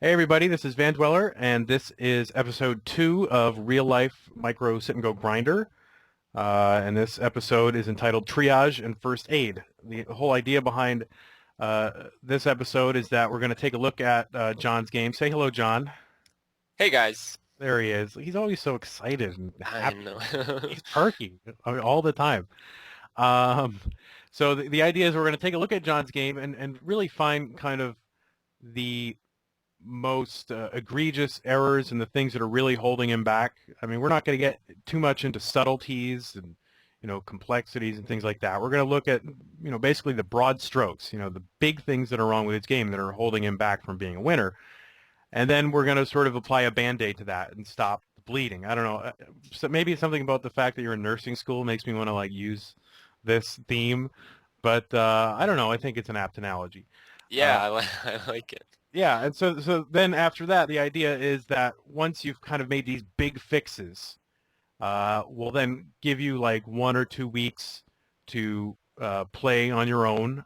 Hey everybody, this is vandweller, and this is episode 2 of Real Life Micro SNG Grinder. And this episode is entitled Triage and First Aid. The whole idea behind this episode is that we're going to take a look at John's game. Say hello, John. Hey guys. There he is. He's always so excited and I happy. know. He's perky, I mean, all the time. Um, so the idea is we're going to take a look at John's game and really find kind of the most egregious errors and the things that are really holding him back. I mean, we're not going to get too much into subtleties and complexities and things like that. We're going to look at basically the broad strokes, the big things that are wrong with his game that are holding him back from being a winner. And then we're going to sort of apply a band-aid to that and stop the bleeding. I don't know. So maybe it's something about the fact that you're in nursing school makes me want to like use this theme, but I don't know. I think it's an apt analogy. Yeah, Uh, I like it. Yeah, and so then after that, the idea is that once you've kind of made these big fixes, we'll then give you like 1 or 2 weeks to play on your own,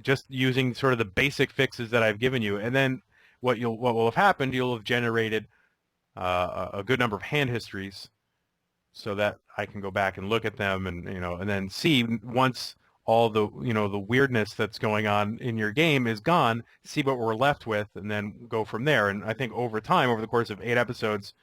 just using sort of the basic fixes that I've given you, and then what will have happened, you'll have generated a good number of hand histories, so that I can go back and look at them and and then see once all the the weirdness that's going on in your game is gone, see what we're left with, and then go from there. And I think over time, over the course of 8 episodes,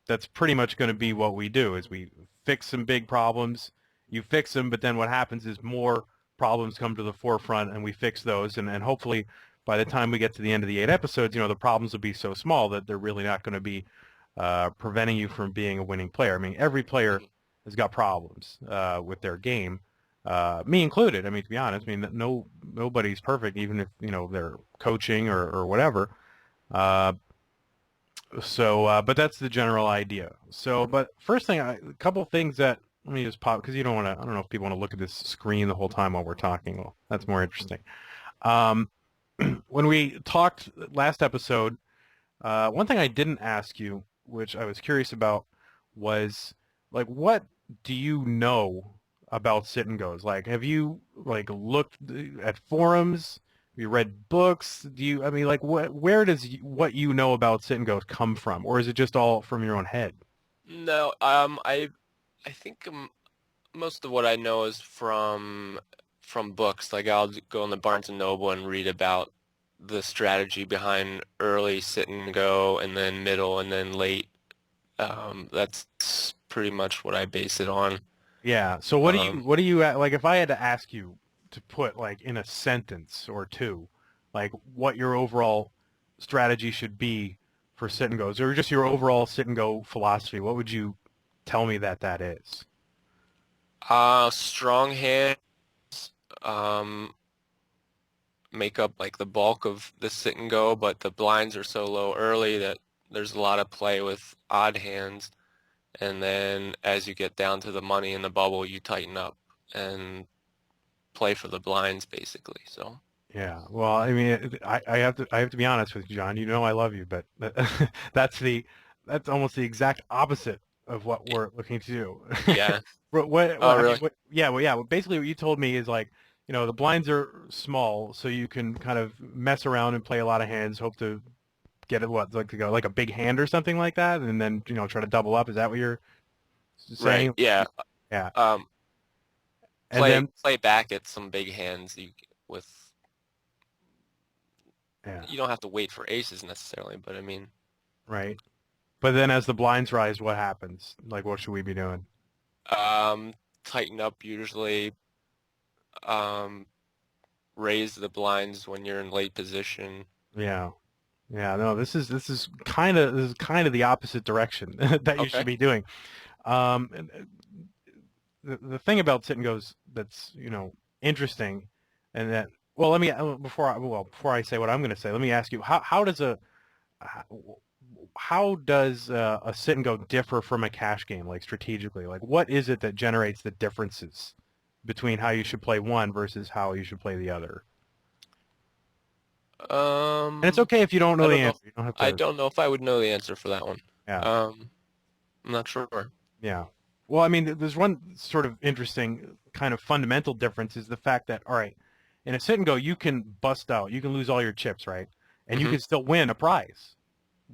that's pretty much going to be what we do: is we fix some big problems, you fix them, but then what happens is more problems come to the forefront, and we fix those, and hopefully by the time we get to the end of the 8 episodes, the problems will be so small that they're really not going to be preventing you from being a winning player. I mean, every player Mhm. has got problems with their game, me included. I mean, to be honest, I mean, nobody's perfect, even if they're coaching or whatever. Uh, but that's the general idea. So, but first thing, a couple things that let me just pop because you don't want to. I don't know if people want to look at this screen the whole time while we're talking. Well, that's more interesting. Um, when we talked last episode, one thing I didn't ask you, which I was curious about, was like, what do you know about sit and goes? Like, have you like looked at forums? Have you read books? I mean, like, where does what you know about sit and goes come from, or is it just all from your own head? No, I think most of what I know is from books. Like I'll go on the Barnes and Noble and read about the strategy behind early sit and go, and then middle, and then late. That's pretty much what I base it on. Yeah. So Um, what do you like if I had to ask you to put like in a sentence or two, like what your overall strategy should be for sit and goes, or just your overall sit and go philosophy, what would you tell me that is? Strong hands. Um, make up like the bulk of the sit and go, but the blinds are so low early that there's a lot of play with odd hands. And then as you get down to the money in the bubble, you tighten up and play for the blinds basically. So Yeah. Well, I mean, I have to be honest with you, John. You know I love you, but that's the that's almost the exact opposite of what y- we're looking to do. yeah. What Oh, I mean, really? yeah, well, yeah. Well, basically, what you told me is like, the blinds are small, so you can kind of mess around and play a lot of hands, hope to get it what like to go like a big hand or something like that, and then try to double up. Is that what you're Right. saying? Yeah. Yeah. Um, And play then play back at some big hands with yeah, you don't have to wait for aces necessarily, but I mean, right. But then as the blinds rise, what happens? Like, what should we be doing? um, tighten up usually. Um, raise the blinds when you're in late position. Yeah. Yeah, no, this is kind of the opposite direction that you should Okay. be doing. And the thing about sit and goes that's interesting, and that well, let me before I say what I'm going to say, let me ask you how how does a sit and go differ from a cash game, like strategically? Like, what is it that generates the differences between how you should play one versus how you should play the other? And it's Um, okay if you don't I know the don't know. answer. You don't have I to. don't know if I would know the answer for that one. Yeah. I'm not sure. Yeah. Well, I mean, there's one sort of interesting kind of fundamental difference is the fact that, all right, in a sit and go, you can bust out, you can lose all your chips, right? and you Mm-hmm. can still win a prize.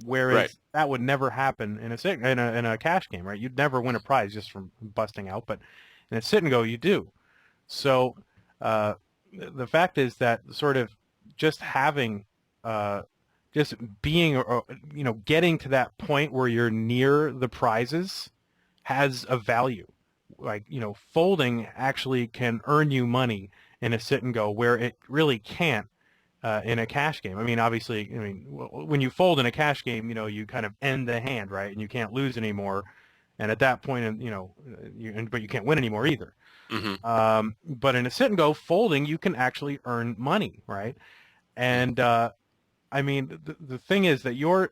Right. Whereas that would never happen in a cash game, right? You'd never win a prize just from busting out, but in a sit and go, you do. So uh, the fact is that sort of just having, uh, just being, getting to that point where you're near the prizes has a value. Like, folding actually can earn you money in a sit and go where it really can't in a cash game. I mean, obviously, when you fold in a cash game, you kind of end the hand, right? And you can't lose anymore. And at that point, but you can't win anymore either. Mm-hmm. But in a sit and go folding, you can actually earn money, right? And I mean, the thing is that you're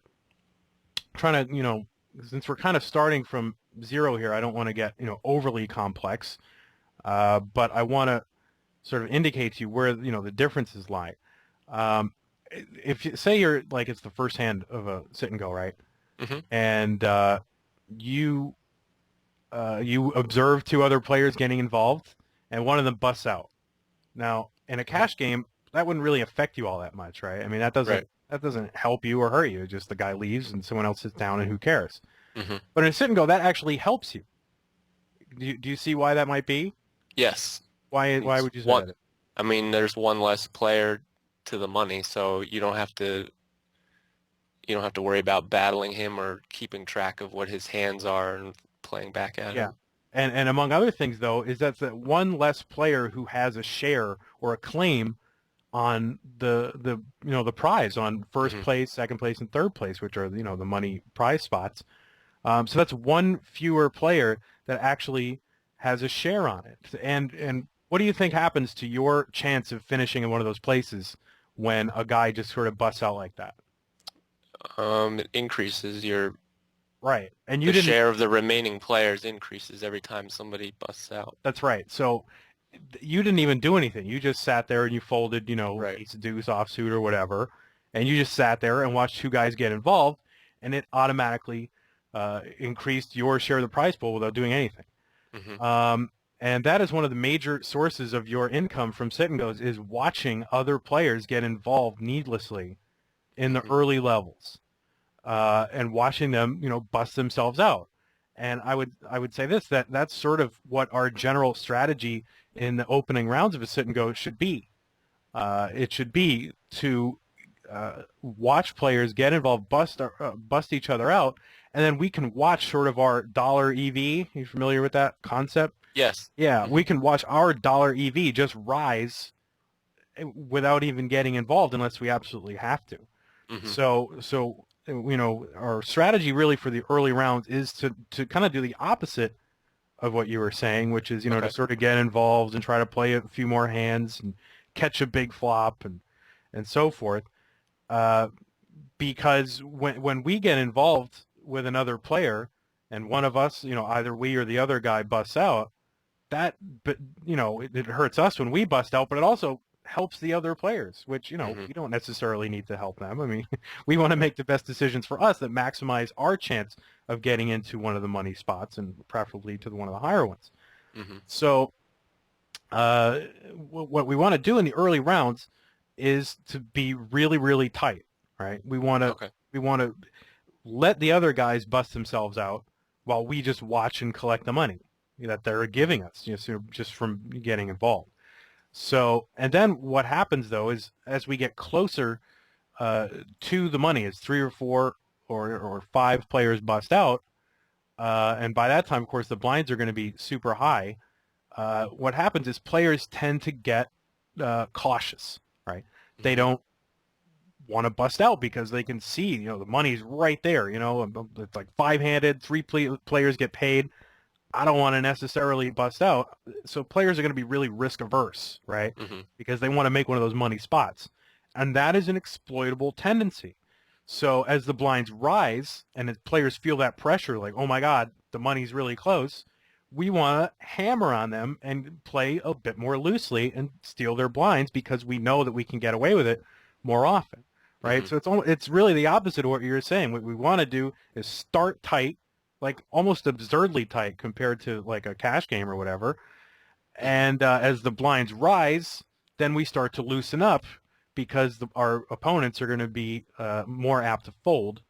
trying to, since we're kind of starting from zero here, I don't want to get, overly complex, but I want to sort of indicate to you where, the differences lie. Um, if you say you're like it's the first hand of a sit and go, right? Mm-hmm. And you you observe two other players getting involved, and one of them busts out. Now, in a cash game, that wouldn't really affect you all that much, right? I mean, Right. that doesn't help you or hurt you. Just the guy leaves and someone else sits down, and who cares? Mm-hmm. But in a sit and go, that actually helps you. Do you see why that might be? Yes. Why It's would you say one. that? I mean, there's one less player to the money, so you don't have to worry about battling him or keeping track of what his hands are and playing back at Yeah. him. And among other things, though, is that's that one less player who has a share or a claim on the prize on first Mm-hmm. place, second place, and third place, which are the money prize spots. So that's one fewer player that actually has a share on it. And what do you think happens to your chance of finishing in one of those places when a guy just sort of busts out like that? It increases your Right. And you the didn't. share of the remaining players increases every time somebody busts out. That's right. So you didn't even do anything. You just sat there and you folded, Right. ace of deuce, offsuit, or whatever, and you just sat there and watched two guys get involved, and it automatically increased your share of the prize pool without doing anything. Mm-hmm. And that is one of the major sources of your income from sit and goes is watching other players get involved needlessly in the Mm-hmm. early levels and watching them, bust themselves out. And I would say this that that's sort of what our general strategy in the opening rounds of a sit and go should be. It should be to watch players get involved, bust each other out, and then we can watch sort of our dollar EV. You familiar with that concept? Yes. Yeah, Mm-hmm. we can watch our dollar EV just rise without even getting involved unless we absolutely have to. Mm-hmm. So our strategy really for the early rounds is to kind of do the opposite of what you were saying, which is to Okay. sort of get involved and try to play a few more hands and catch a big flop and so forth. Uh, because when we get involved with another player and one of us, either we or the other guy busts out, that but it hurts us when we bust out, but it also helps the other players, which Mm-hmm. we don't necessarily need to help them. I mean, we want to make the best decisions for us that maximize our chance of getting into one of the money spots and preferably to one of the higher ones. Mm-hmm. So what we want to do in the early rounds is to be really, really tight, right? Okay. We want to let the other guys bust themselves out while we just watch and collect the money that they're Mm-hmm. giving us, so just from getting involved. So, and then what happens though is as we get closer to the money, as three or four or five players bust out, and by that time, of course, the blinds are going to be super high. What happens is players tend to get cautious, right? They Mm-hmm. don't want to bust out because they can see, the money's right there. It's like five-handed, players get paid. I don't want to necessarily bust out. So players are going to be really risk averse, right? Mm-hmm. Because they want to make one of those money spots. And that is an exploitable tendency. So as the blinds rise and as players feel that pressure, like, oh my God, the money's really close, we want to hammer on them and play a bit more loosely and steal their blinds because we know that we can get away with it more often, right? Mm-hmm. So it's really the opposite of what you're saying. What we want to do is start tight, like almost absurdly tight compared to like a cash game or whatever. Mm-hmm. And as the blinds rise, then we start to loosen up because our opponents are going to be more apt to fold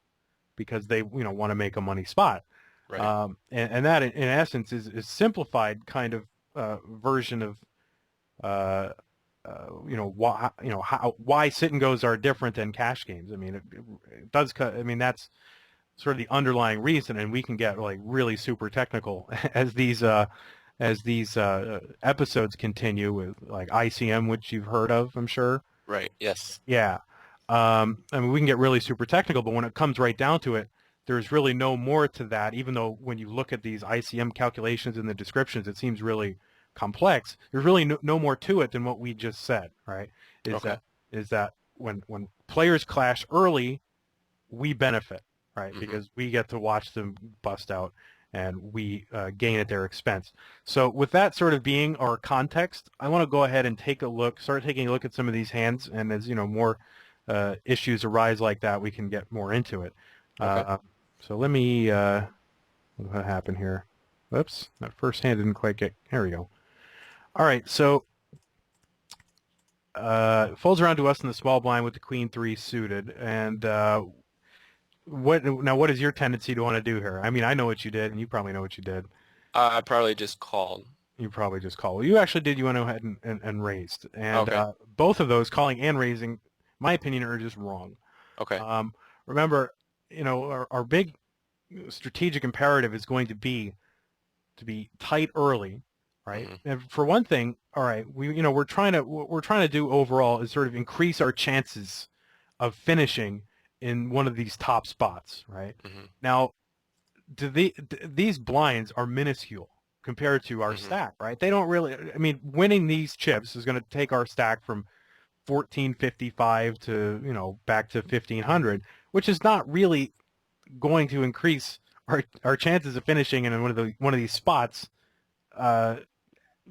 because they want to make a money spot. Right. And that in essence is simplified kind of version of uh, why sit and goes are different than cash games. I mean, it does cut. I mean, that's sort of the underlying reason, and we can get like really super technical as these episodes continue with like ICM, which you've heard of, I'm sure. Right. Yes. Yeah. I mean, we can get really super technical, but when it comes right down to it, there's really no more to that, even though when you look at these ICM calculations in the descriptions, it seems really complex. There's really no more to it than what we just said, right? Is Okay. that is that when players clash early, we benefit, right? Mm-hmm. Because we get to watch them bust out and we gain at their expense. So with that sort of being our context, I want to go ahead and start taking a look at some of these hands, and as more issues arise like that, we can get more into it. Okay. So let me, what happened here? Whoops, that first hand didn't quite get, there we go. All right, so folds around to us in the small blind with the queen three suited, and what is your tendency to want to do here? I mean, I know what you did, and you probably know what you did. I probably just called. You probably just called. Well, you actually did. You went ahead and raised, and Okay. both of those, calling and raising, my opinion, are just wrong. Okay. Remember, our big strategic imperative is going to be tight early, right? Mm-hmm. And for one thing, all right, we're trying to do overall is sort of increase our chances of finishing in one of these top spots, right? Mm-hmm. Now, these blinds are minuscule compared to our Mm-hmm. stack, right? They don't really. I mean, winning these chips is going to take our stack from 1455 to back to 1500, which is not really going to increase our chances of finishing in one of these spots uh,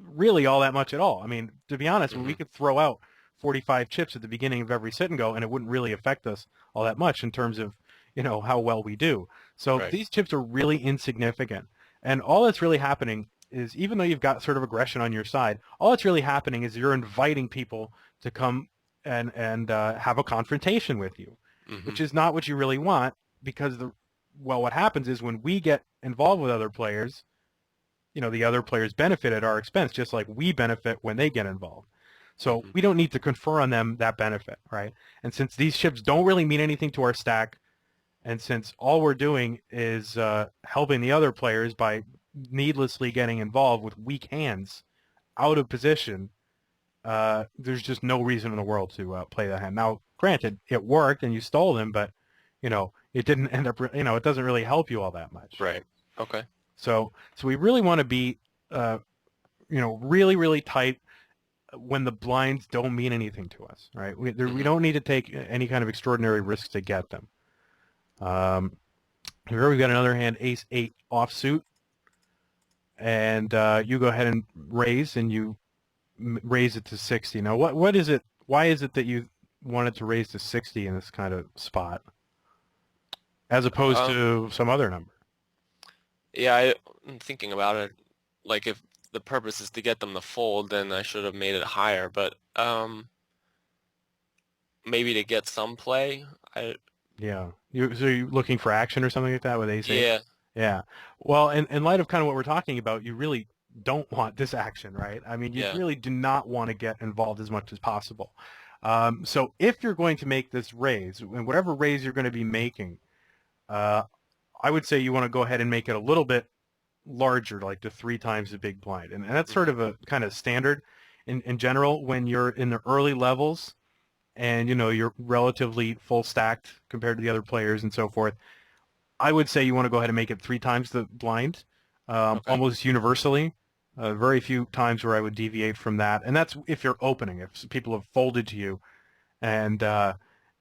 really all that much at all. I mean, to be honest, we Mm-hmm. could throw out 45 chips at the beginning of every sit and go, and it wouldn't really affect us all that much in terms of how well we do. So Right. these chips are really insignificant, and all that's really happening is, even though you've got sort of aggression on your side, all that's really happening is you're inviting people to come and have a confrontation with you, Mm-hmm. which is not what you really want, because what happens is when we get involved with other players, the other players benefit at our expense, just like we benefit when they get involved. So Mm-hmm. we don't need to confer on them that benefit, right? And since these chips don't really mean anything to our stack, and since all we're doing is helping the other players by needlessly getting involved with weak hands out of position, there's just no reason in the world to play that hand. Now, granted, it worked and you stole them, but it didn't end up. It doesn't really help you all that much. Right. Okay. So we really want to be, really, really tight when the blinds don't mean anything to us, right? We Mm-hmm. don't need to take any kind of extraordinary risks to get them. Here we've got another hand, ace eight offsuit, and you go ahead and raise, and you raise it to 60. Now, what is it? Why is it that you wanted to raise to 60 in this kind of spot, as opposed Um. to some other number? Yeah, I'm thinking about it. Like, if the purpose is to get them to fold, then I should have made it higher. But maybe to get some play. Yeah. So you're looking for action or something like that with ace eight? Yeah. Yeah. Well, in light of kind of what we're talking about, you really don't want this action, right? I mean, you Yeah. really do not want to get involved as much as possible. So if you're going to make this raise, and whatever raise you're going to be making, uh, I would say you want to go ahead and make it a little bit larger, like to 3 times the big blind. And that's sort Mm-hmm. of a kind of standard in general when you're in the early levels and you're relatively full stacked compared to the other players and so forth. I would say you want to go ahead and make it 3 times the blind, Okay. almost universally. Very few times where I would deviate from that, and that's if you're opening. If people have folded to you, and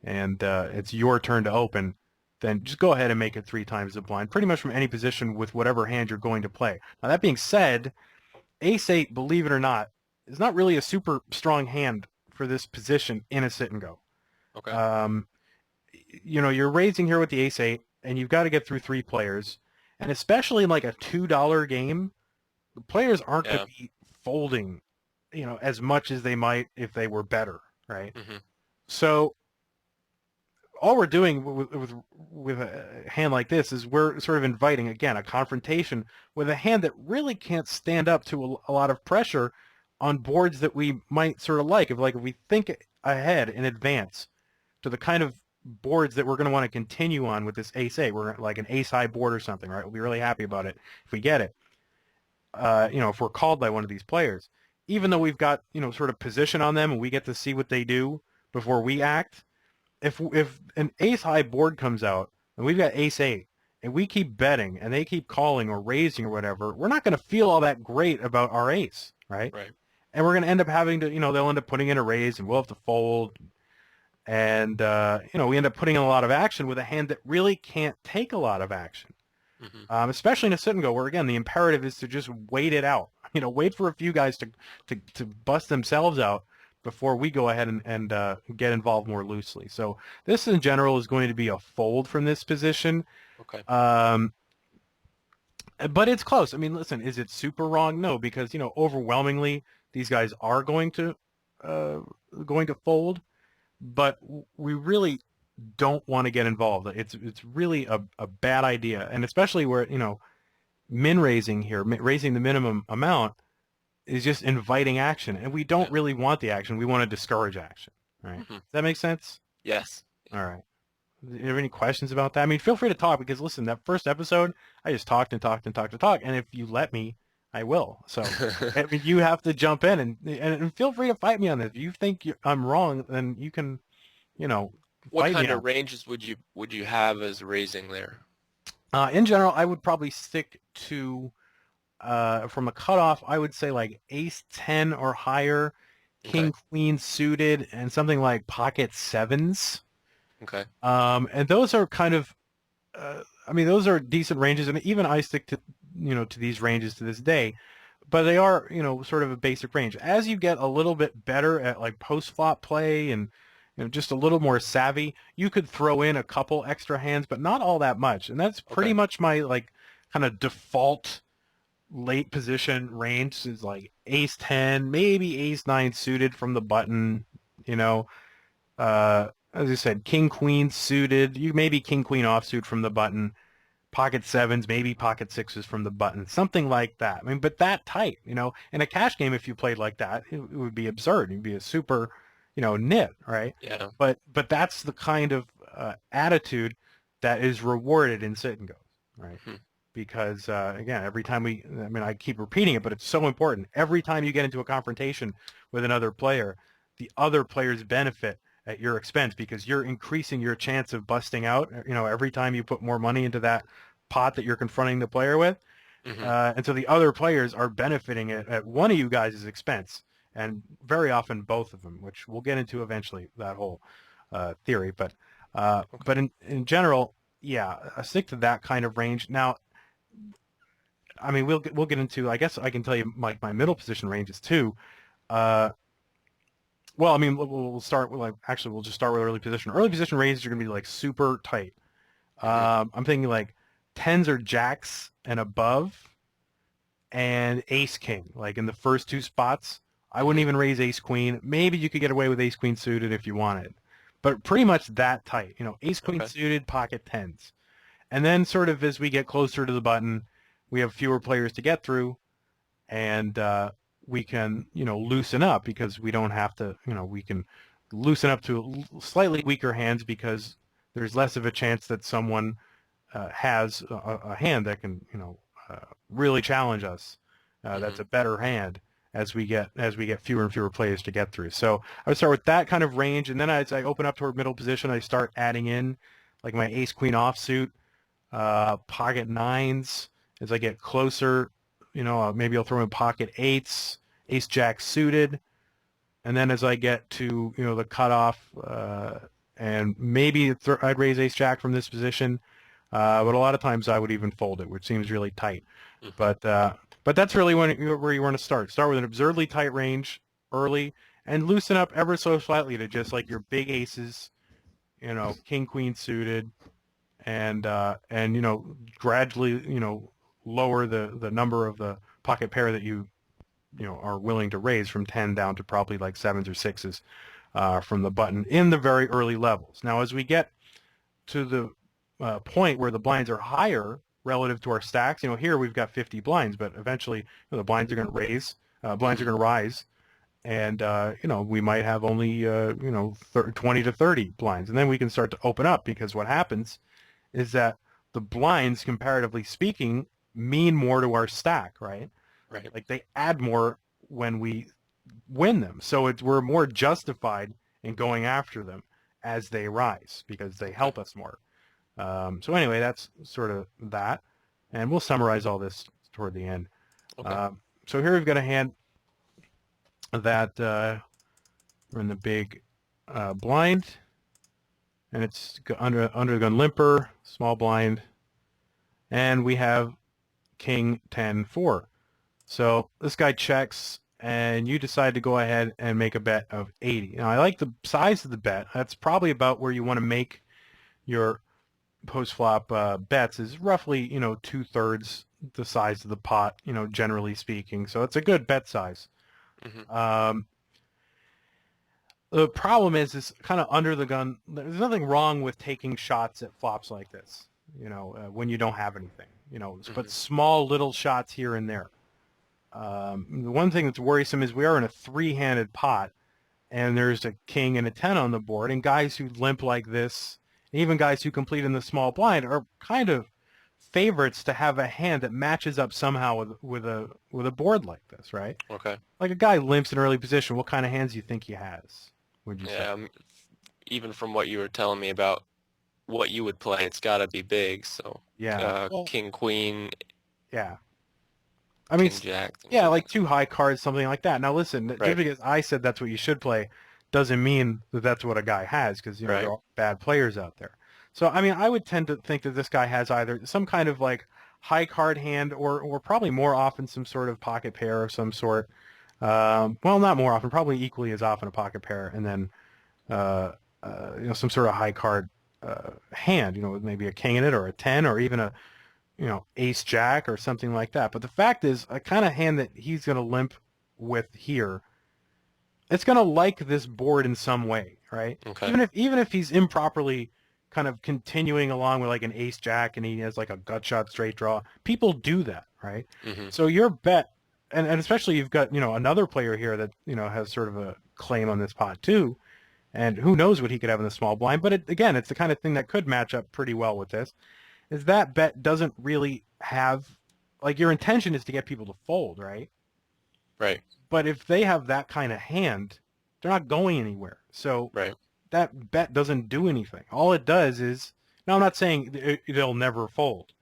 it's your turn to open, then just go ahead and make it 3 times the blind, pretty much from any position with whatever hand you're going to play. Now that being said, ace eight, believe it or not, is not really a super strong hand for this position in a sit and go. Okay. Um, you're raising here with the ace eight, and you've got to get through 3 players, and especially in like a $2 game, the players aren't going Yeah. to be folding, as much as they might if they were better, right? Mm-hmm. So all we're doing with a hand like this is we're sort of inviting, again, a confrontation with a hand that really can't stand up to a lot of pressure on boards that we might sort of like. If we think ahead in advance to the kind of boards that we're going to want to continue on with this ace eight, we're like an ace high board or something, right? We'll be really happy about it if we get it. If we're called by one of these players, even though we've got sort of position on them and we get to see what they do before we act. If an ace high board comes out and we've got ace eight and we keep betting and they keep calling or raising or whatever, we're not going to feel all that great about our ace, right? Right. And we're going to end up having to, they'll end up putting in a raise and we'll have to fold. And, we end up putting in a lot of action with a hand that really can't take a lot of action. Especially in a sit and go where, again, the imperative is to just wait it out. Wait for a few guys to bust themselves out before we go ahead and get involved more loosely. So this, in general, is going to be a fold from this position. Okay. But it's close. I mean, listen, is it super wrong? No, because, overwhelmingly, these guys are going to fold. But we really don't want to get involved. It's really a bad idea, and especially where min raising here, raising the minimum amount is just inviting action, and we don't really want the action. We want to discourage action. Right? Does that make sense? Yes. All right. Do you have any questions about that? I mean, feel free to talk because listen, that first episode, I just talked and talked and talked and talked, and if you let me, I will. So I mean, you have to jump in and feel free to fight me on this. If you think I'm wrong, then you can, What fight kind me of on. ranges would you have as raising there? In general, I would probably stick to from a cutoff. I would say like ace 10 or higher, Okay. king queen suited, and something like pocket sevens. Okay. And those are kind of, I mean, those are decent ranges, and even I stick to to these ranges to this day. But they are sort of a basic range. As you get a little bit better at like post flop play and just a little more savvy, you could throw in a couple extra hands, but not all that much. And that's pretty Okay. much my like kind of default late position range is like ace 10, maybe ace 9 suited from the button, you know. As I said, king queen suited, you maybe king queen offsuit from the button, pocket sevens, maybe pocket sixes from the button, something like that. I mean, but that tight, in a cash game, if you played like that, it would be absurd. It'd be a super, nit, right? Yeah. But that's the kind of attitude that is rewarded in sit and goes, right? Hmm. Because again, every time I mean, I keep repeating it, but it's so important. Every time you get into a confrontation with another player, the other players benefit at your expense because you're increasing your chance of busting out. Every time you put more money into that pot that you're confronting the player with, Hmm. and so the other players are benefiting at one of you guys' expense, and very often both of them, which we'll get into eventually, that whole theory. But Okay. in general, yeah, I stick to that kind of range. Now, I mean, we'll get into. I guess I can tell you my middle position ranges too. Uh, well, I mean, we'll start with actually we'll just start with early position. Early position ranges are going to be like super tight. Hmm. I'm thinking like tens or jacks and above, and ace king, like in the first two spots. I wouldn't Hmm. even raise ace queen. Maybe you could get away with ace queen suited if you wanted, but pretty much that tight. Ace queen Okay. suited, pocket tens, and then sort of as we get closer to the button, we have fewer players to get through, and we can loosen up because we don't have to. We can loosen up to slightly weaker hands because there's less of a chance that someone has a hand that can uh, really challenge us. That's Hmm. a better hand as we get fewer and fewer players to get through. So I would start with that kind of range, and then as I open up toward middle position, I start adding in like my ace queen offsuit, pocket nines. As I get closer, maybe I'll throw in pocket eights, ace jack suited, and then as I get to the cutoff, and maybe I'd raise ace jack from this position, but a lot of times I would even fold it, which seems really tight. Hmm. But that's really where you want to start. Start with an absurdly tight range early, and loosen up ever so slightly to just like your big aces, king queen suited, and gradually lower the number of the pocket pair that you are willing to raise from 10 down to probably like sevens or sixes. from the button in the very early levels. Now, as we get to the point where the blinds are higher relative to our stacks, here we've got 50 blinds, but eventually the blinds are going to blinds are going to rise, and we might have only 20 to 30 blinds, and then we can start to open up, because what happens is that the blinds, comparatively speaking, mean more to our stack, right? Right. Like they add more when we win them, so we're more justified in going after them as they rise because they help us more. So anyway, that's sort of that, and we'll summarize all this toward the end. Okay. So here we've got a hand that we're in the big blind, and it's under the gun limper, small blind, and we have king 10-4. So this guy checks, and you decide to go ahead and make a bet of 80. Now I like the size of the bet. That's probably about where you want to make your post-flop bets, is roughly 2/3 the size of the pot, generally speaking. So it's a good bet size. Mm-hmm. The problem is kind of under the gun. There's nothing wrong with taking shots at flops like this, when you don't have anything, but small little shots here and there. The one thing that's worrisome is we are in a three-handed pot, and there's a king and a 10 on the board, and guys who limp like this, even guys who complete in the small blind, are kind of favorites to have a hand that matches up somehow with a board like this, right? Okay. Like a guy limps in early position, what kind of hands do you think he has, would you say? Yeah. Even from what you were telling me about what you would play, it's got to be big. So, Yeah. king, queen, Yeah. I mean, king, jack. yeah, like 2 high cards, something like that. Now, listen, Right. just because I said that's what you should play doesn't mean that that's what a guy has, because, Right. there are bad players out there. So, I mean, I would tend to think that this guy has either some kind of, like, high card hand, or probably more often some sort of pocket pair of some sort. Well, not more often, probably equally as often a pocket pair, and then, some sort of high card hand, with maybe a king in it, or a 10, or even a ace jack or something like that. But the fact is, a kind of hand that he's going to limp with here, it's going to like this board in some way, right? Okay. Even if he's improperly kind of continuing along with like an ace jack, and he has like a gut shot straight draw, people do that, right? Mm-hmm. So your bet, and especially you've got another player here that has sort of a claim on this pot too, and who knows what he could have in the small blind. But again, it's the kind of thing that could match up pretty well with this. Is that bet doesn't really have, like, your intention is to get people to fold, right? Right. But if they have that kind of hand, they're not going anywhere. So Right. that bet doesn't do anything. All it does is, now I'm not saying they'll never fold,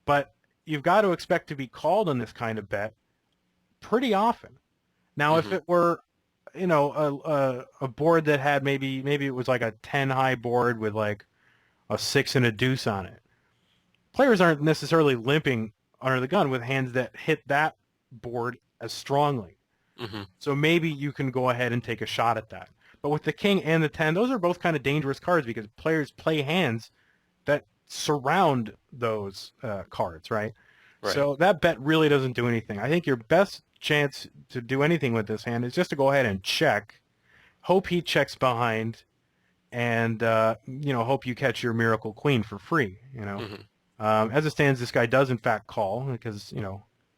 but you've got to expect to be called on this kind of bet pretty often. Now, if it were, a board that had maybe it was like a 10 high board with like a 6 and a deuce on it, players aren't necessarily limping under the gun with hands that hit that board as strongly. Mm-hmm. So maybe you can go ahead and take a shot at that. But with the king and the 10, those are both kind of dangerous cards, because players play hands that surround those cards, right? Right. So that bet really doesn't do anything. I think your best chance to do anything with this hand is just to go ahead and check, hope he checks behind, and hope you catch your miracle queen for free. As it stands, this guy does in fact call, because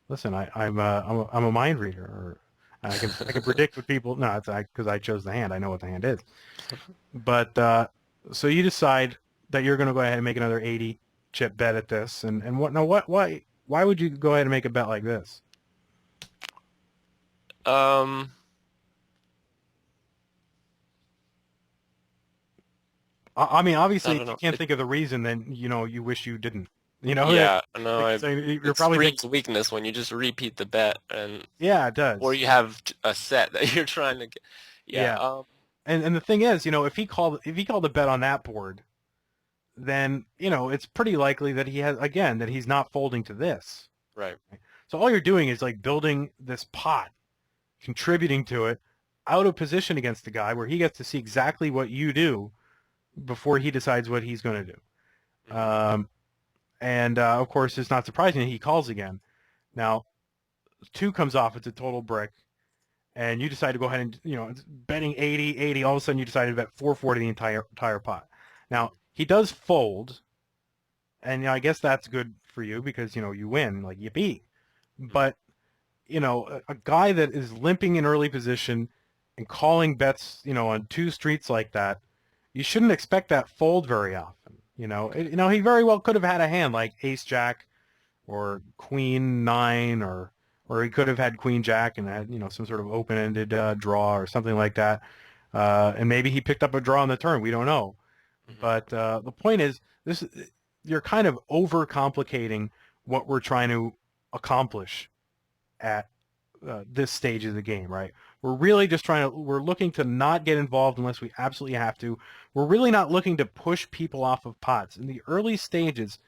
listen, I'm a mind reader, or I can predict what people. No, it's because I chose the hand. I know what the hand is. But so you decide that you're going to go ahead and make another 80 chip bet at this, and why would you go ahead and make a bet like this? I mean, obviously, if you can't think of the reason, then you wish you didn't. Yeah, no, so you're it probably screams weakness when you just repeat the bet, and yeah, it does. or you have a set that you're trying to get. Yeah. And the thing is, if he called a bet on that board, then it's pretty likely that he's not folding to this. Right. So all you're doing is like building this pot, contributing to it, out of position against the guy, where he gets to see exactly what you do before he decides what he's going to do. And of course, it's not surprising that he calls again. Now, 2 comes off. It's a total brick. and you decide to go ahead and, it's betting 80, 80, all of a sudden you decided to bet 440 the entire pot. Now, he does fold, and I guess that's good for you because, you win, like yippee. Mhm. But, a guy that is limping in early position and calling bets, on two streets like that, you shouldn't expect that fold very often. Okay. He very well could have had a hand like ace jack or queen nine, or he could have had queen jack and had some sort of open-ended draw or something like that, and maybe he picked up a draw on the turn. We don't know, Mhm. but the point is, this you're kind of overcomplicating what we're trying to accomplish at this stage of the game, right? We're really just we're looking to not get involved unless we absolutely have to. We're really not looking to push people off of pots. In the early stages,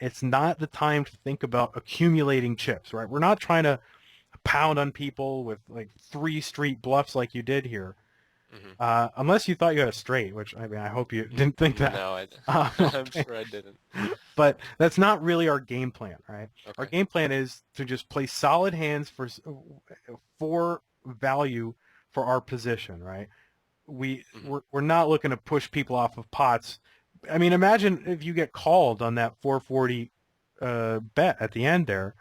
it's not the time to think about accumulating chips, right? We're not trying to pound on people with like 3 street bluffs like you did here. Mhm. Unless you thought you had a straight, which I mean, I hope you didn't think that. No, I'm Okay. sure I didn't. But that's not really our game plan, right? Our Okay. game plan is to just play solid hands for value for our position, right? Mhm. We're not looking to push people off of pots. I mean, imagine if you get called on that 440 bet at the end there.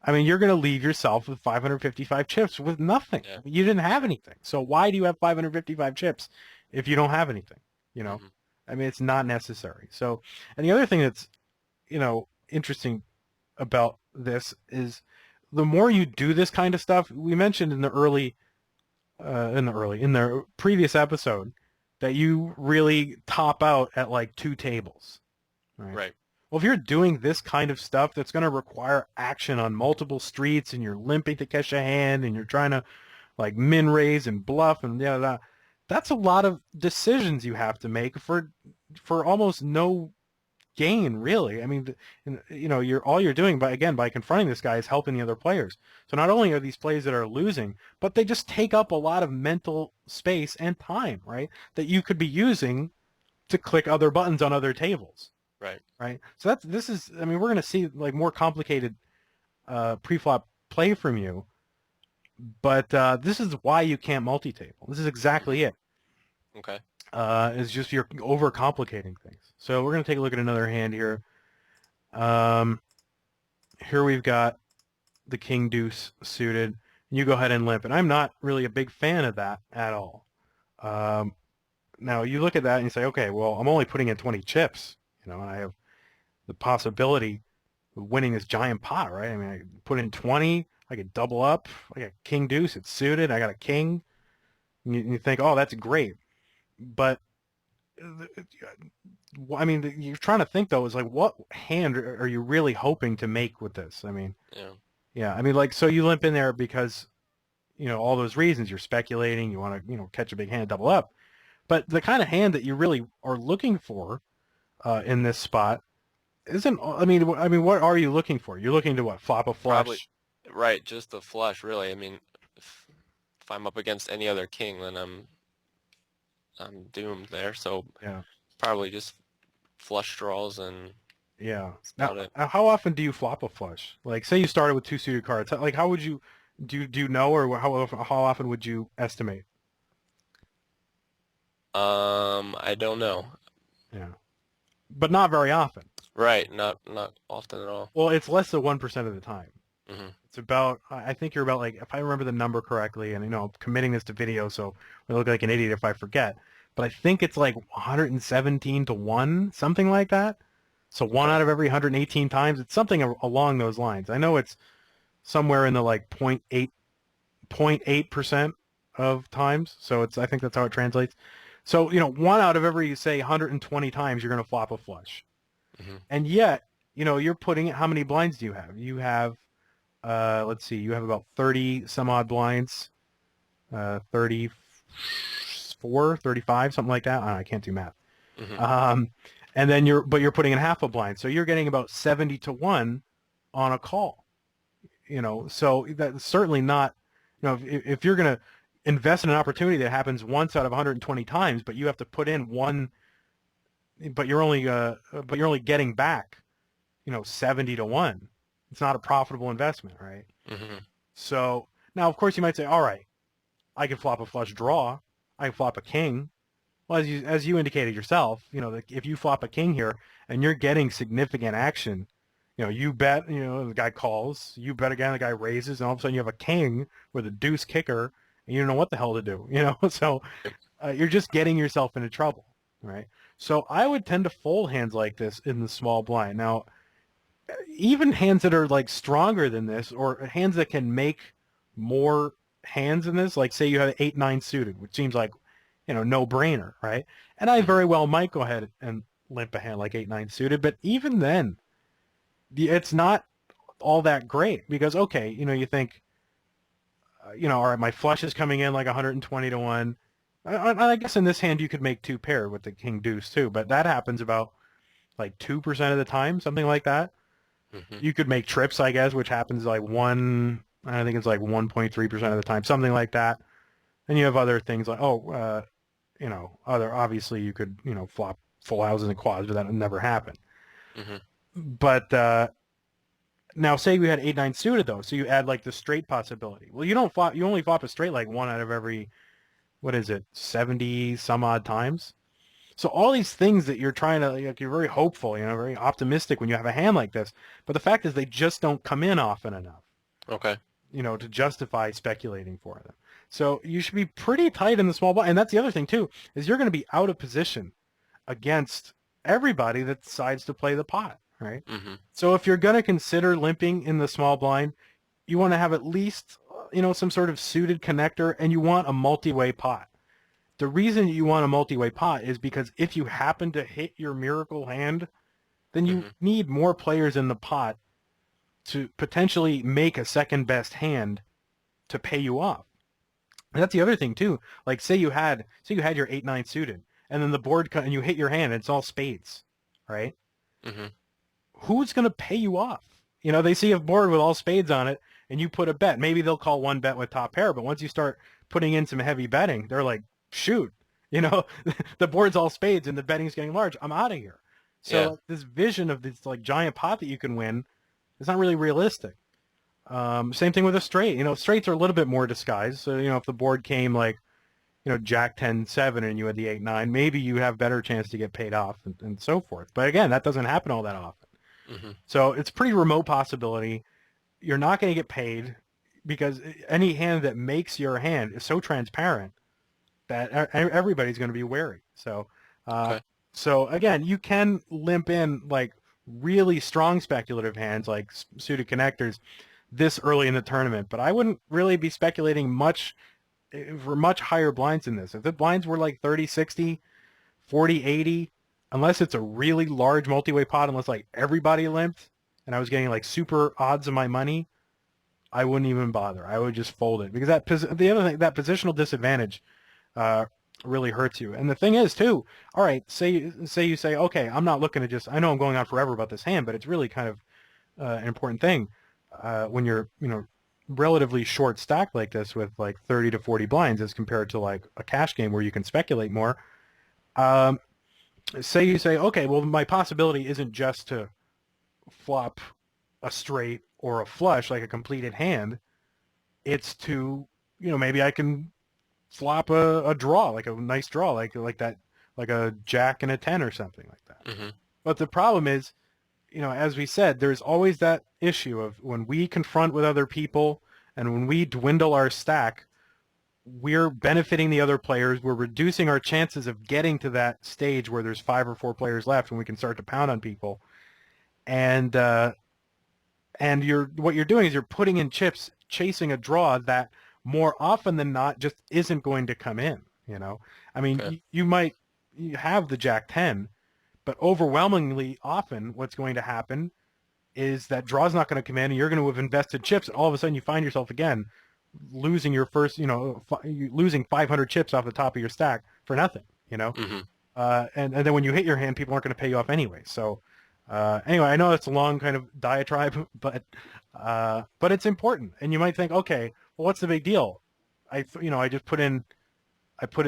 I mean, you're going to leave yourself with 555 chips with nothing. Yeah. You didn't have anything. So why do you have 555 chips if you don't have anything? You know, Mhm. I mean, it's not necessary. So, and the other thing that's, interesting about this is the more you do this kind of stuff, we mentioned in the previous episode that you really top out at like 2 tables, right? Right. Well, if you're doing this kind of stuff that's going to require action on multiple streets and you're limping to catch a hand and you're trying to like min raise and bluff and that's a lot of decisions you have to make for almost no gain, really. I mean, you're doing by confronting this guy is helping the other players. So not only are these plays that are losing, but they just take up a lot of mental space and time, right? That you could be using to click other buttons on other tables, Right. right? So this is, I mean, we're going to see like more complicated pre-flop play from you, but this is why you can't multi-table. This is Mhm. exactly it. Okay. It's just you're overcomplicating things. So we're going to take a look at another hand here. Um, Here we've got the king deuce suited. You go ahead and limp, and I'm not really a big fan of that at all. Um, Now you look at that and you say, okay, well, I'm only putting in 20 chips, and I have the possibility of winning this giant pot, right? I mean, I put in 20, I could double up. I got king deuce, it's suited. I got a king. And you think, oh, that's great, but I mean, you're trying to think though is like, what hand are you really hoping to make with this? I mean, Yeah. yeah, I mean, like, so you limp in there because all those reasons. You're speculating, you want to catch a big hand, double up. But the kind of hand that you really are looking for in this spot isn't. I mean, what are you looking for? You're looking to what? Flop a Probably flush. right. Just the flush, really. I mean, if I'm up against any other king, then I'm doomed there. So Yeah, probably just flush draws and yeah. that's Now, about it. how often do you flop a flush? Like, say you started with two suited cards. Like, how would you do? You know, or how often would you estimate? I don't know. Yeah, but not very often. Right. Not often at all. Well, it's less than 1% of the time. Mhm. It's about, I think you're about like, if I remember the number correctly, and I'm committing this to video, so I look like an idiot if I forget, but I think it's like 117 to 1, something like that. So one Okay. out of every 118 times, it's something along those lines. I know it's somewhere in the like 0.8% of times, so I think that's how it translates. So, one out of every, say, 120 times, you're going to flop a flush. Mhm. And yet, you're putting, how many blinds do you have? You have let's see, you have about 30 some odd blinds, 34, 35, something like that. I, don't know, I can't do math. Mhm. Um, and then you're putting in half a blind. So you're getting about 70 to 1 on a call, so that's certainly not, if you're going to invest in an opportunity that happens once out of 120 times, but you have to put in one, but you're only getting back, 70 to 1. It's not a profitable investment, right? Mhm. So now, of course, you might say, all right, I can flop a flush draw. I can flop a king. Well, as you indicated yourself, if you flop a king here and you're getting significant action, you bet, the guy calls, you bet again, the guy raises, and all of a sudden you have a king with a deuce kicker, and you don't know what the hell to do, So you're just getting yourself into trouble, right? So I would tend to fold hands like this in the small blind. Now, even hands that are like stronger than this, or hands that can make more hands in this, like say you have 8-9 suited, which seems like no brainer, right? And I Mhm. very well might go ahead and limp a hand like 8-9 suited, but even then, it's not all that great because okay, you think, all right, my flush is coming in like 120 to 1. I guess in this hand you could make two pair with the king deuce too, but that happens about like 2% of the time, something like that. Mhm. You could make trips, I guess, which happens like I think it's like 1.3% of the time, something like that. And you have other things like, obviously you could, flop full houses and quads, but that would never happen. Mhm. But now say we had 8-9 suited though, so you add like the straight possibility. Well, you only flop a straight like one out of every, what is it, 70 some odd times. So all these things that you're trying to, like, you're very hopeful, very optimistic when you have a hand like this. But the fact is they just don't come in often enough, Okay. to justify speculating for them. So you should be pretty tight in the small blind. And that's the other thing too, is you're going to be out of position against everybody that decides to play the pot, right? Mhm. So if you're going to consider limping in the small blind, you want to have at least, some sort of suited connector, and you want a multi-way pot. The reason you want a multi-way pot is because if you happen to hit your miracle hand, then you Mhm. need more players in the pot to potentially make a second best hand to pay you off. And that's the other thing too. Like say you had your 8-9 suited, and then the board and you hit your hand and it's all spades, right? Mhm. Who's going to pay you off? They see a board with all spades on it and you put a bet. Maybe they'll call one bet with top pair, but once you start putting in some heavy betting, they're like, shoot, the board's all spades and the betting's getting large. I'm out of here. So Yeah. like, this vision of this like giant pot that you can win is not really realistic. Same thing with a straight. Straights are a little bit more disguised. So, if the board came like, Jack 10-7 and you had the 8-9, maybe you have better chance to get paid off and so forth. But again, that doesn't happen all that often. Mhm. So it's a pretty remote possibility. You're not going to get paid because any hand that makes your hand is so transparent that everybody's going to be wary. So, uh, Okay. so again, you can limp in like really strong speculative hands like suited connectors this early in the tournament, but I wouldn't really be speculating much for much higher blinds than this. If the blinds were like 30-60, 40-80, unless it's a really large multi-way pot, unless like everybody limped and I was getting like super odds of my money, I wouldn't even bother. I would just fold it because the other thing, that positional disadvantage uh, really hurts you. And the thing is too, all right, say you say, okay, I'm not looking to I know I'm going on forever about this hand, but it's really kind of an important thing when you're, relatively short stacked like this with like 30 to 40 blinds as compared to like a cash game where you can speculate more. Um, say you say, okay, well, my possibility isn't just to flop a straight or a flush like a completed hand. It's to, maybe I can flop a draw, like a nice draw, like that, like a jack and a 10 or something like that. Mhm. But the problem is, as we said, there's always that issue of when we confront with other people and when we dwindle our stack, we're benefiting the other players. We're reducing our chances of getting to that stage where there's 5 or 4 players left and we can start to pound on people. And what you're doing is you're putting in chips, chasing a draw that more often than not just isn't going to come in. I mean, Okay. you have the Jack 10, but overwhelmingly often what's going to happen is that draw's not going to come in and you're going to have invested chips and all of a sudden you find yourself again losing your first, losing 500 chips off the top of your stack for nothing. Mhm. And then when you hit your hand, people aren't going to pay you off anyway. So anyway, I know it's a long kind of diatribe, but it's important. And you might think, okay, well, what's the big deal? I put in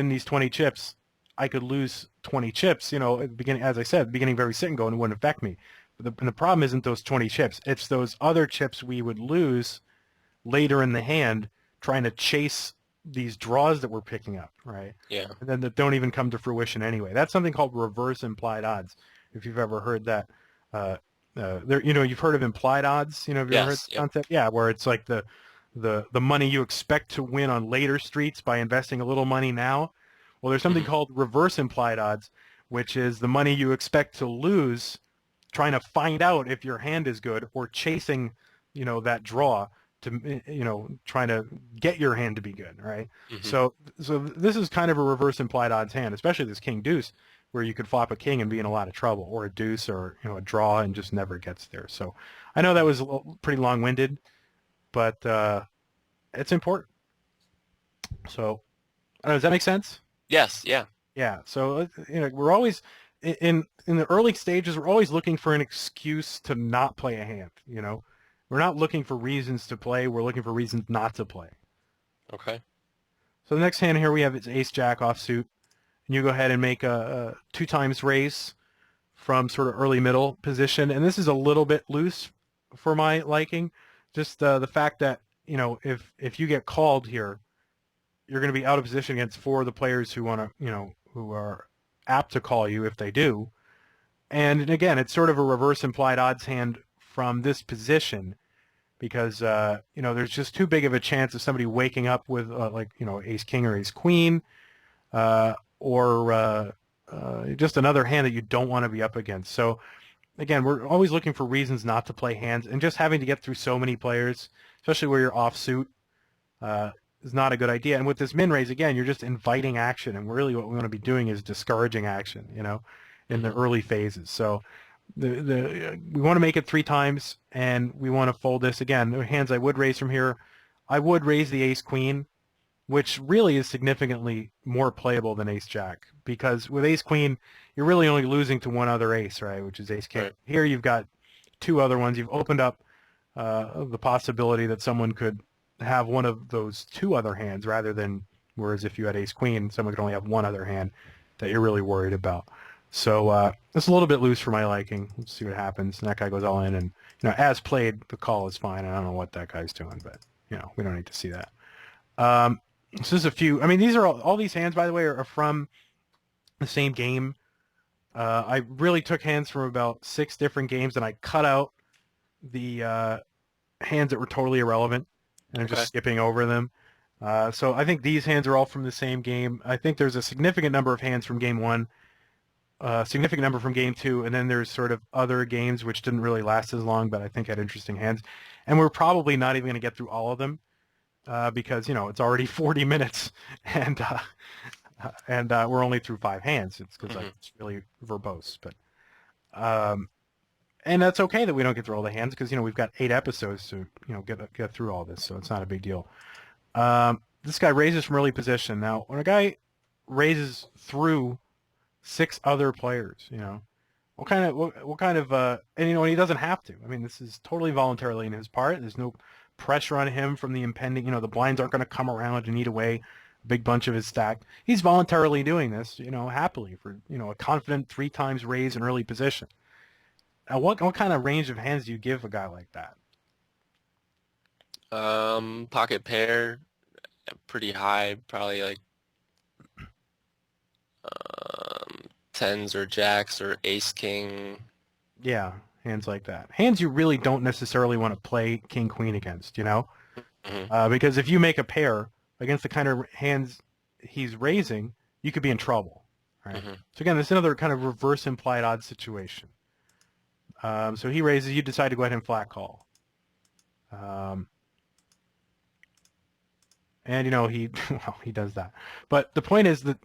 these 20 chips. I could lose 20 chips, at the beginning, as I said, the beginning very sit and go and it wouldn't affect me. And the problem isn't those 20 chips. It's those other chips we would lose later in the hand trying to chase these draws that we're picking up, right? Yeah. And then that don't even come to fruition anyway. That's something called reverse implied odds. If you've ever heard that, uh, there, you've heard of implied odds. Have you ever heard Yes. the Yep. concept? Yeah, where it's like the money you expect to win on later streets by investing a little money now. Well, there's something Hmm. called reverse implied odds, which is the money you expect to lose trying to find out if your hand is good or chasing, that draw to, trying to get your hand to be good, right? Hmm. So this is kind of a reverse implied odds hand, especially this king deuce, where you could flop a king and be in a lot of trouble, or a deuce, or a draw and just never gets there. So I know that was pretty long-winded, but it's important. So I don't know, does that make sense? Yes. Yeah. Yeah. So we're always in the early stages. We're always looking for an excuse to not play a hand. We're not looking for reasons to play. We're looking for reasons not to play. Okay. So the next hand here we have is Ace Jack offsuit, and you go ahead and make a two times raise from sort of early middle position, and this is a little bit loose for my liking. Just the fact that if you get called here, you're going to be out of position against four of the players who want to who are apt to call you if they do. And again, it's sort of a reverse implied odds hand from this position because there's just too big of a chance of somebody waking up with like ace king or ace queen or just another hand that you don't want to be up against. So again, we're always looking for reasons not to play hands, and just having to get through so many players, especially where you're offsuit, uh, is not a good idea. And with this min raise, again, you're just inviting action, and really what we want to be doing is discouraging action, in the Hmm. early phases. So we want to make it three times, and we want to fold this again. The hands I would raise from here, I would raise the ace queen, which really is significantly more playable than ace jack, because with ace queen, you're really only losing to one other ace, right, which is ace king. Right. Here you've got two other ones. You've opened up the possibility that someone could have one of those two other hands rather than, whereas if you had ace queen, someone could only have one other hand that you're really worried about. So it's a little bit loose for my liking. Let's see what happens. And that guy goes all in, and as played, the call is fine. I don't know what that guy's doing, but we don't need to see that. So there's a few. I mean, these are all these hands, by the way, are from the same game. I really took hands from about 6 different games, and I cut out the hands that were totally irrelevant, and I'm Okay. just skipping over them. So I think these hands are all from the same game. I think there's a significant number of hands from game 1, a significant number from game 2, and then there's sort of other games which didn't really last as long, but I think had interesting hands. And we're probably not even going to get through all of them because it's already 40 minutes, and we're only through 5 hands. It's because Hmm. it's really verbose, but um, and that's okay that we don't get through all the hands because we've got 8 episodes to get through all this, so it's not a big deal. This guy raises from early position. Now, when a guy raises through 6 other players, what kind of and and he doesn't have to. I mean, this is totally voluntarily in his part. There's no pressure on him from the impending. The blinds aren't going to come around and eat away a big bunch of his stack. He's voluntarily doing this, happily for a confident 3 times raise in early position. Now, what kind of range of hands do you give a guy like that? Pocket pair, pretty high, probably like tens or jacks or ace king. Yeah, hands like that. Hands you really don't necessarily want to play king queen against, Hmm. because if you make a pair against the kind of hands he's raising, you could be in trouble, right? Hmm. So again, this is another kind of reverse implied odds situation. So he raises, you decide to go ahead and flat call. Um, and he well, he does that. But the point is that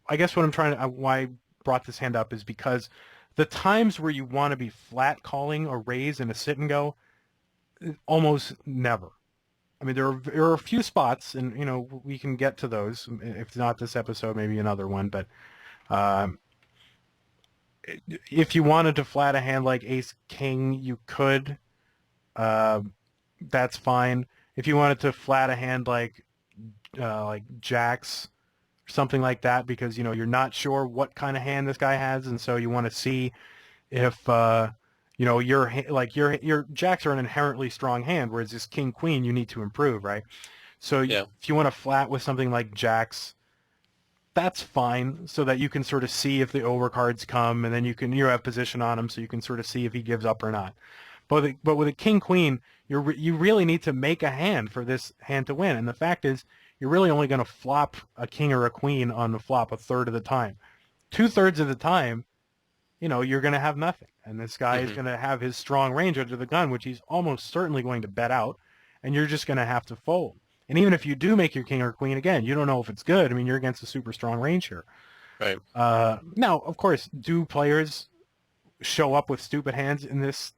I guess what I'm trying to why I brought this hand up is because the times where you want to be flat calling a raise in a sit and go, almost never. I mean, there are a few spots, and we can get to those. If not this episode, maybe another one. But um, if you wanted to flat a hand like Ace King, you could. Uh, that's fine. If you wanted to flat a hand like Jacks or something like that, because you're not sure what kind of hand this guy has, and so you want to see if your Jacks are an inherently strong hand, whereas this King Queen you need to improve, right? So Yeah. if you want to flat with something like jacks, that's fine, so that you can sort of see if the overcards come, and then you have position on him, so you can sort of see if he gives up or not. But with a king queen, you really need to make a hand for this hand to win. And the fact is, you're really only going to flop a king or a queen on the flop a third of the time. 2/3 of the time, you're going to have nothing. And this guy is Hmm. going to have his strong range under the gun, which he's almost certainly going to bet out, and you're just going to have to fold. And even if you do make your king or queen, again, you don't know if it's good. I mean, you're against a super strong range here. Right. Now, of course, do players show up with stupid hands in this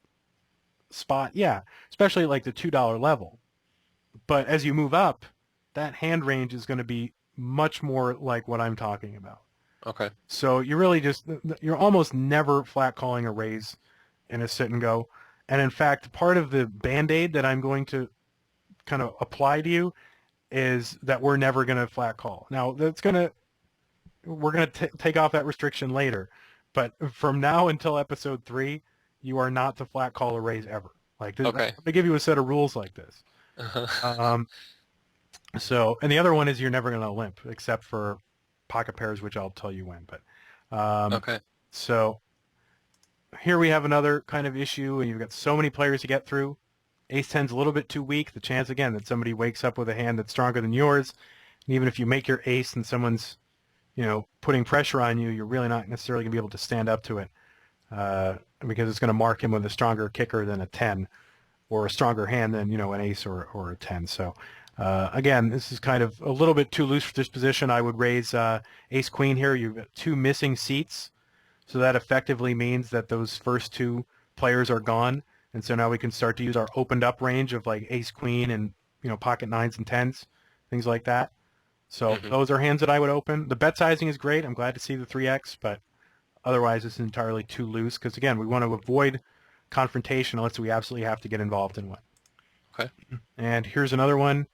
spot? Yeah, especially like the $2 level. But as you move up, that hand range is going to be much more like what I'm talking about. Okay. So you're almost never flat calling a raise in a sit and go. And in fact, part of the Band-Aid that I'm going to kind of apply to you is that we're never going to flat call. Now, we're going to take off that restriction later. But from now until episode 3, you are not to flat call a raise ever. Like this, I'm Okay. going to give you a set of rules like this. Uh-huh. Um, and the other one is you're never going to limp, except for pocket pairs, which I'll tell you when. But Okay. so here we have another kind of issue, and you've got so many players to get through. Ace 10's a little bit too weak. The chance, again, that somebody wakes up with a hand that's stronger than yours, and even if you make your ace and someone's, putting pressure on you, you're really not necessarily going to be able to stand up to it because it's going to mark him with a stronger kicker than a 10 or a stronger hand than, an ace or a 10. So, again, this is kind of a little bit too loose for this position. I would raise ace queen here. You've got 2 missing seats. So that effectively means that those first 2 players are gone. And so now we can start to use our opened up range of like ace queen and, pocket 9s and 10s, things like that. So Hmm. those are hands that I would open. The bet sizing is great. I'm glad to see the 3x, but otherwise it's entirely too loose because, again, we want to avoid confrontation unless we absolutely have to get involved in one. Okay. And here's another one.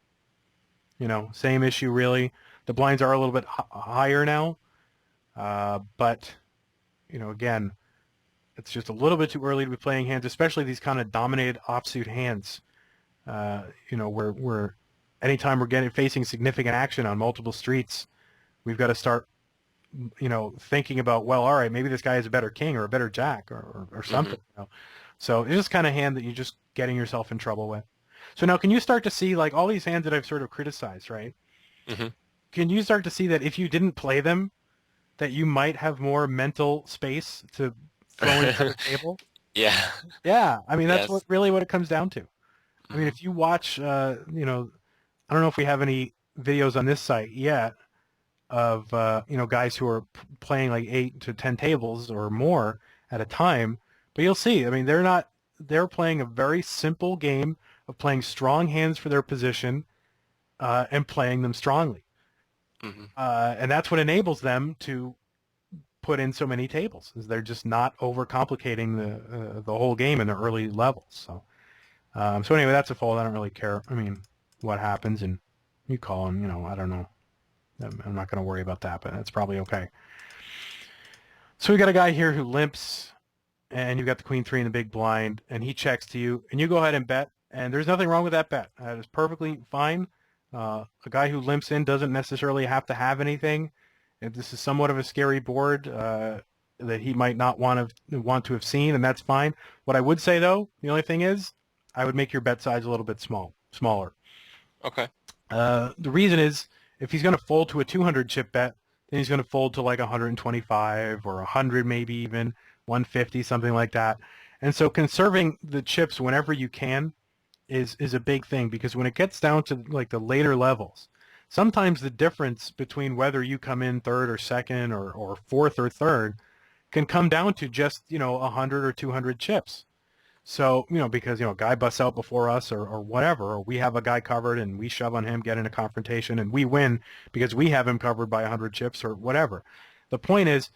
Same issue really. The blinds are a little bit higher now, but again, it's just a little bit too early to be playing hands, especially these kind of dominated offsuit hands. Where anytime we're facing significant action on multiple streets, we've got to start, thinking about, well, all right, maybe this guy has a better king or a better jack or Hmm. something. So it's just kind of hand that you're just getting yourself in trouble with. So now, can you start to see like all these hands that I've sort of criticized, right? Hmm. Can you start to see that if you didn't play them, that you might have more mental space to throw into the table? Yeah. Yeah, I mean that's Yes. what it comes down to. I mean, Hmm. if you watch, I don't know if we have any videos on this site yet of guys who are playing like 8 to 10 tables or more at a time, but you'll see. I mean, they're playing a very simple game of playing strong hands for their position and playing them strongly, Hmm. and that's what enables them to put in so many tables. Is they're just not overcomplicating the whole game in the early levels. So anyway, that's a fold. I don't really care. I mean, what happens, and you call him. I don't know. I'm not going to worry about that, but that's probably okay. So we got a guy here who limps, and you've got the queen 3 in the big blind, and he checks to you, and you go ahead and bet, and there's nothing wrong with that bet. That is perfectly fine. A guy who limps in doesn't necessarily have to have anything. And this is somewhat of a scary board that he might not want to have seen, and that's fine. What I would say, though, the only thing is, I would make your bet size a little bit smaller. Okay. The reason is if he's going to fold to a 200 chip bet, then he's going to fold to like 125 or 100, maybe even 150, something like that. And so conserving the chips whenever you can is a big thing, because when it gets down to like the later levels, sometimes the difference between whether you come in third or second or fourth or third can come down to just 100 or 200 chips. So, because, a guy busts out before us or whatever, or we have a guy covered and we shove on him, get in a confrontation, and we win because we have him covered by 100 chips or whatever. The point is,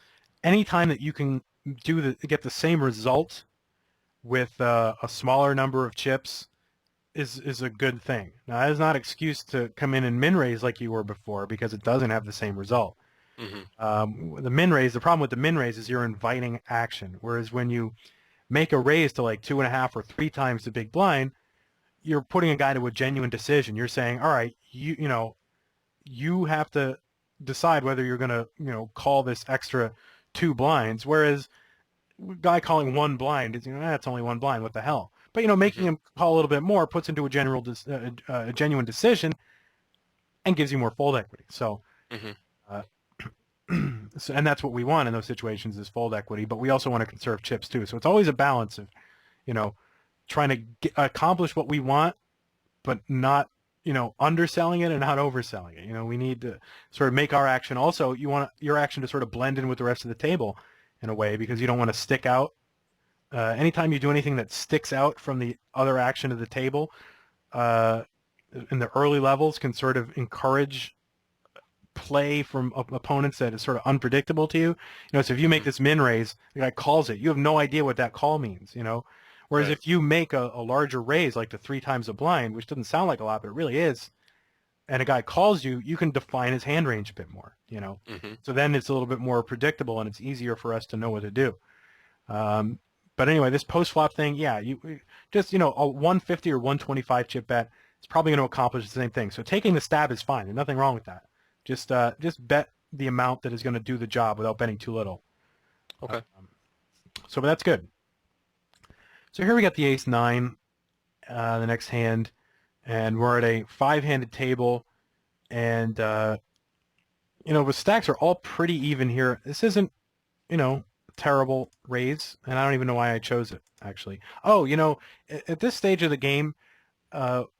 anytime that you can get the same result with a smaller number of chips is a good thing. Now, that is not an excuse to come in and min raise like you were before, because it doesn't have the same result. Hmm. The problem with the min raise is you're inviting action, whereas when you make a raise to like 2.5 or 3 times the big blind, you're putting a guy to a genuine decision. You're saying, all right, you have to decide whether you're going to, call this extra 2 blinds. Whereas a guy calling 1 blind is, that's only 1 blind. What the hell? But, making Mhm. him call a little bit more puts into a genuine decision and gives you more fold equity. So, Mhm. uh, and that's what we want in those situations is fold equity. But we also want to conserve chips too. So it's always a balance of, you know, trying to accomplish what we want, but not, underselling it and not overselling it. We need to sort of make our action. Also, you want your action to sort of blend in with the rest of the table in a way because you don't want to stick out. Anytime you do anything that sticks out from the other action of the table uh, in the early levels can sort of encourage play from opponents that is sort of unpredictable to you. So if you make Mhm. this min raise, the guy calls it. You have no idea what that call means. Whereas Right. if you make a larger raise, like the 3 times a blind, which doesn't sound like a lot, but it really is, and a guy calls you, you can define his hand range a bit more. Mhm. So then it's a little bit more predictable and it's easier for us to know what to do. Um, but anyway, this post flop thing, yeah, you just a 150 or 125 chip bet is probably going to accomplish the same thing. So taking the stab is fine. There's nothing wrong with that. Just bet the amount that is going to do the job without betting too little. Okay. So but that's good. So here we got the ace nine, the next hand, and we're at a 5-handed table, and the stacks are all pretty even here. This isn't terrible raise, and I don't even know why I chose it actually. Oh, at this stage of the game,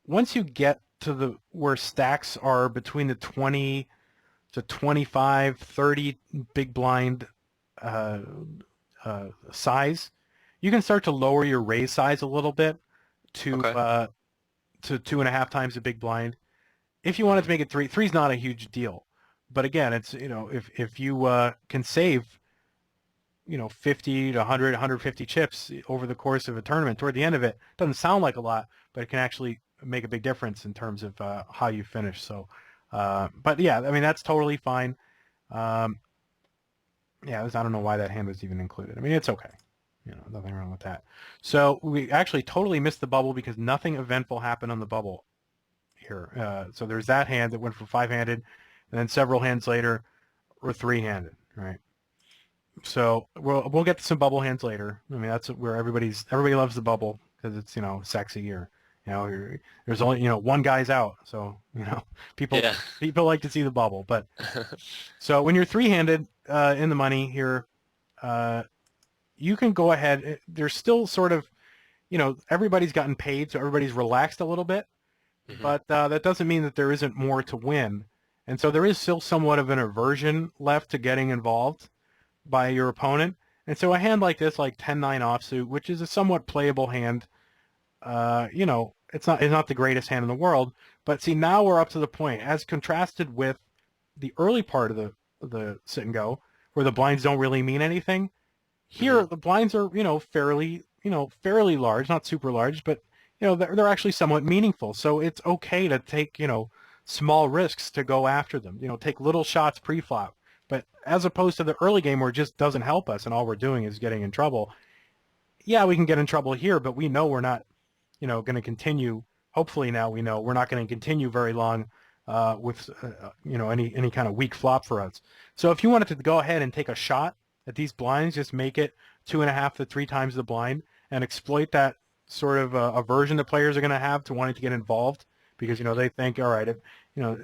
once you get to the where stacks are between the 20 to 25, 30 big blind uh, size, you can start to lower your raise size a little bit to Okay. 2.5 times the big blind. If you wanted Mhm. to make it three, three's not a huge deal. But again, it's if you can save 50 to 100, 150 chips over the course of a tournament toward the end of it, doesn't sound like a lot, but it can actually make a big difference in terms of how you finish. So, but yeah, I mean, that's totally fine. Um, yeah, I don't know why that hand was even included. I mean, it's okay. Nothing wrong with that. So we actually totally missed the bubble because nothing eventful happened on the bubble here. So there's that hand that went for 5-handed, and then several hands later, we're 3-handed, right? So we'll get to some bubble hands later. I mean, that's where everybody loves the bubble because it's sexy or there's only one guy's out, so people Yeah. people like to see the bubble. But so when you're 3-handed in the money here, uh, you can go ahead. There's still sort of everybody's gotten paid, so everybody's relaxed a little bit, Mhm. but that doesn't mean that there isn't more to win, and so there is still somewhat of an aversion left to getting involved by your opponent. And so a hand like this, like 10-9 offsuit, which is a somewhat playable hand, it's not the greatest hand in the world. But see, now we're up to the point, as contrasted with the early part of the sit and go, where the blinds don't really mean anything. Here, Mhm. the blinds are fairly large, not super large, but they're actually somewhat meaningful. So it's okay to take small risks to go after them. Take little shots pre-flop. But as opposed to the early game where it just doesn't help us and all we're doing is getting in trouble. Yeah, we can get in trouble here, but we know we're not going to continue. Hopefully now we know we're not going to continue very long with any kind of weak flop for us. So if you wanted to go ahead and take a shot at these blinds, just make it 2.5 to 3 times the blind and exploit that sort of aversion that players are going to have to wanting to get involved because Mhm. they think, all right, if, you know,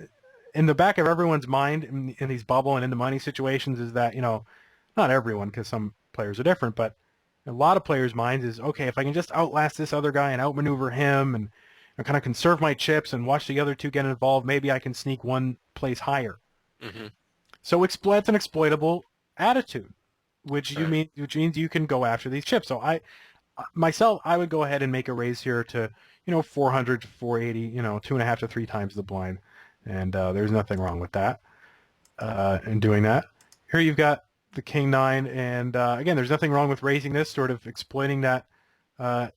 in the back of everyone's mind in these bubble and in the money situations is that not everyone because some players are different, but a lot of players' minds is, okay, if I can just outlast this other guy and outmaneuver him and kind of conserve my chips and watch the other two get involved, maybe I can sneak one place higher. Mhm. So it's an exploitable attitude, Right. which means you can go after these chips. So myself, I would go ahead and make a raise here to 400 to 480, 2.5 to 3 times the blind, and there's nothing wrong with that. In doing that, here you've got the king nine, and again, there's nothing wrong with raising this, sort of exploiting that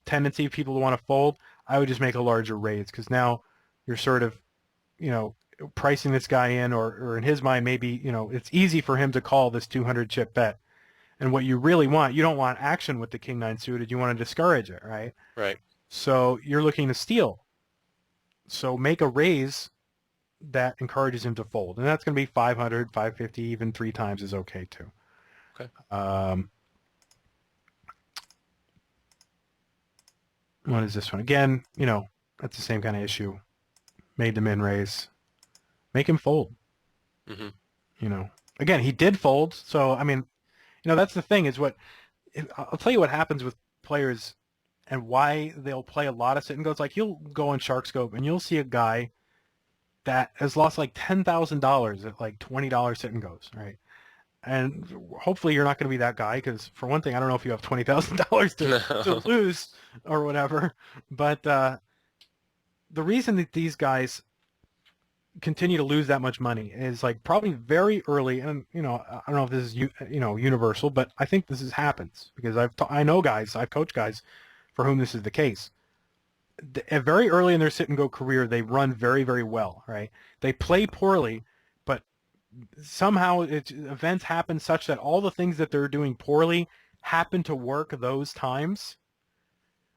tendency of people to want to fold. I would just make a larger raise because now you're sort of you know pricing this guy in, or in his mind, maybe it's easy for him to call this 200 chip bet. And what you really want, you don't want action with the king nine suited. You want to discourage it, right? Right. So you're looking to steal. So make a raise that encourages him to fold. And that's going to be 500, 550, even 3 times is okay too. Okay. What is this one? Again, that's the same kind of issue. Made the min raise. Make him fold. Mm-hmm. Again, he did fold. So, I mean, that's the thing is I'll tell you what happens with players and why they'll play a lot of sit and goes. Like you'll go on SharkScope and you'll see a guy that has lost like $10,000 at like $20 sit and goes, right? And hopefully you're not going to be that guy because for one thing, I don't know if you have $20,000 to lose or whatever. But the reason that these guys continue to lose that much money is like probably very early, and I don't know if this is universal, but I think this happens because I know guys, I've coached guys for whom this is the case. Very early in their sit and go career, they run very, very well, right? They play poorly, but somehow events happen such that all the things that they're doing poorly happen to work those times.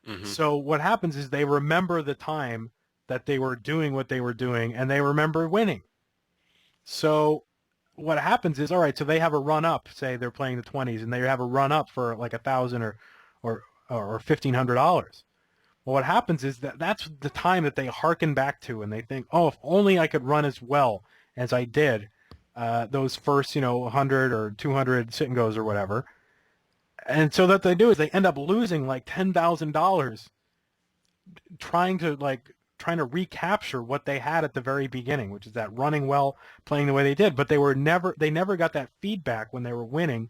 Mm-hmm. So what happens is they remember the time that they were doing what they were doing, and they remember winning. So what happens is, all right, so they have a run up, say they're playing the 20s, and they have a run up for like $1,000 or $1,500. Well, what happens is that's the time that they hearken back to, and they think, oh, if only I could run as well as I did those first, 100 or 200 sit and goes or whatever. And so what they do is they end up losing like $10,000 trying to recapture what they had at the very beginning, which is that running well, playing the way they did. But they never got that feedback when they were winning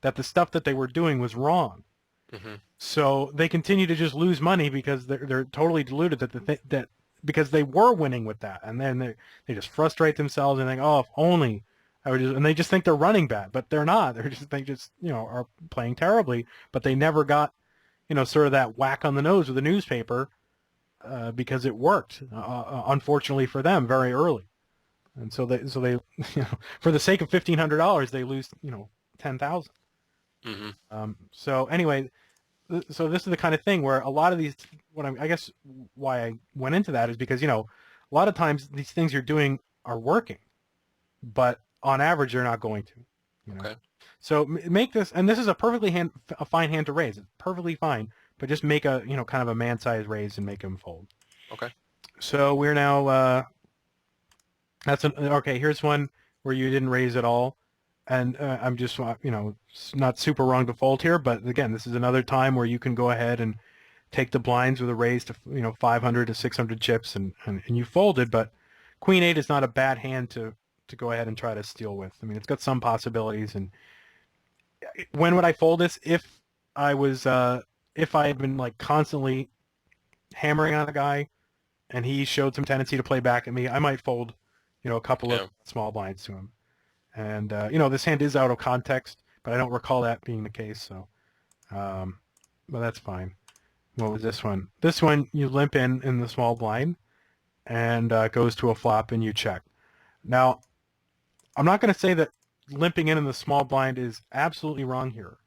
that the stuff that they were doing was wrong. Mm-hmm. So they continue to just lose money because they're totally deluded that because they were winning with that, and then they just frustrate themselves and think, oh, if only I would just, and they just think they're running bad, but they're not. They just are playing terribly, but they never got sort of that whack on the nose with the newspaper because it worked. Unfortunately for them, very early, and so they for the sake of $1,500 they lose $10,000. Mm-hmm. So anyway. So this is the kind of thing where a lot of these, I guess why I went into that is because, a lot of times these things you're doing are working, but on average, they're not going to. Okay. So make this, and this is a fine hand to raise. It's perfectly fine, but just make a, kind of a man-sized raise and make them fold. Okay. So we're now, okay, here's one where you didn't raise at all. And I'm just, not super wrong to fold here, but again, this is another time where you can go ahead and take the blinds with a raise to, 500 to 600 chips, and you folded. But Queen 8 is not a bad hand to go ahead and try to steal with. I mean, it's got some possibilities. And when would I fold this? If I had been like constantly hammering on a guy, and he showed some tendency to play back at me, I might fold, a couple of small blinds to him. And, this hand is out of context, but I don't recall that being the case. So, but that's fine. What was this one? This one, you limp in the small blind, and goes to a flop, and you check. Now, I'm not going to say that limping in the small blind is absolutely wrong here.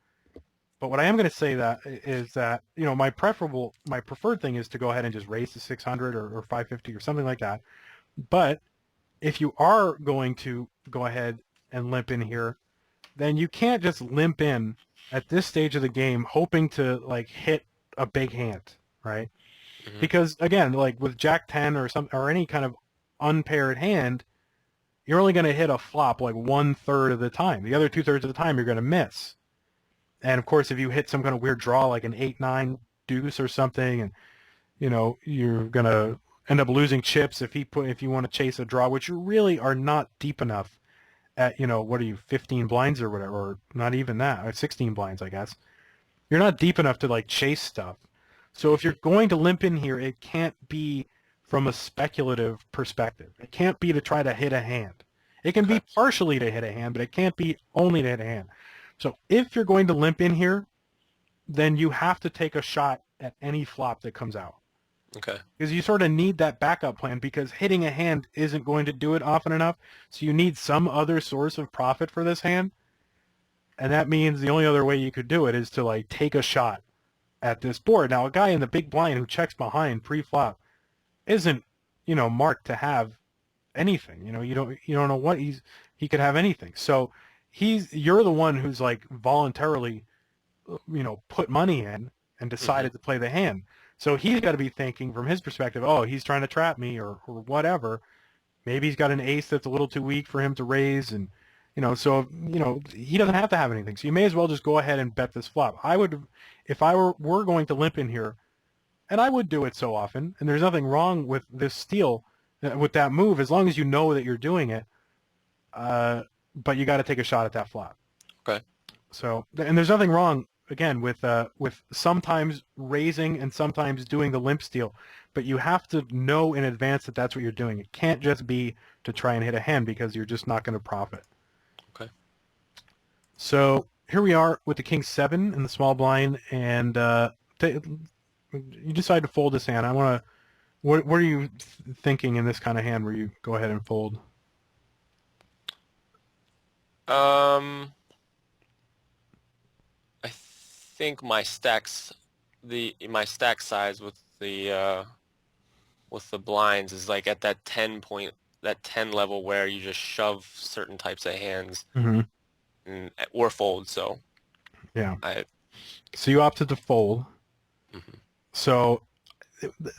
But what I am going to say is that, my preferred thing is to go ahead and just raise to 600 or 550 or something like that. But if you are going to go ahead and limp in here, then you can't just limp in at this stage of the game hoping to like hit a big hand, right? Mm-hmm. Because again, like with Jack 10 or any kind of unpaired hand, you're only going to hit a flop like 1/3 of the time. The other 2/3 of the time you're going to miss. And of course, if you hit some kind of weird draw like an 8-9 deuce or something, and you're going to end up losing chips if you want to chase a draw, which you really are not deep enough at, what are you, 15 blinds or whatever, or not even that, or 16 blinds, I guess. You're not deep enough to like chase stuff. So if you're going to limp in here, it can't be from a speculative perspective. It can't be to try to hit a hand. It can be partially to hit a hand, but it can't be only to hit a hand. So if you're going to limp in here, then you have to take a shot at any flop that comes out. Okay. Because you sort of need that backup plan, because hitting a hand isn't going to do it often enough. So you need some other source of profit for this hand. And that means the only other way you could do it is to like take a shot at this board. Now, a guy in the big blind who checks behind pre-flop isn't, marked to have anything. You don't know what he could have anything. So you're the one who's like voluntarily, put money in and Hmm. decided to play the hand. So he's got to be thinking from his perspective, oh, he's trying to trap me or whatever. Maybe he's got an ace that's a little too weak for him to raise, and so he doesn't have to have anything. So you may as well just go ahead and bet this flop. I would, if I were going to limp in here, and I would do it so often, and there's nothing wrong with this steal, with that move, as long as you know that you're doing it. Uh, but you got to take a shot at that flop. Okay. So, and there's nothing wrong again with sometimes raising and sometimes doing the limp steal, but you have to know in advance that that's what you're doing. It can't just be to try and hit a hand because you're just not going to profit. Okay. So here we are with the king seven in the small blind, and you decide to fold this hand. I want to. What are you thinking in this kind of hand where you go ahead and fold? Um, I think my stack size with the blinds is like at that 10 level where you just shove certain types of hands Hmm. or fold. So Yeah. I. So you opted to fold. Mhm. So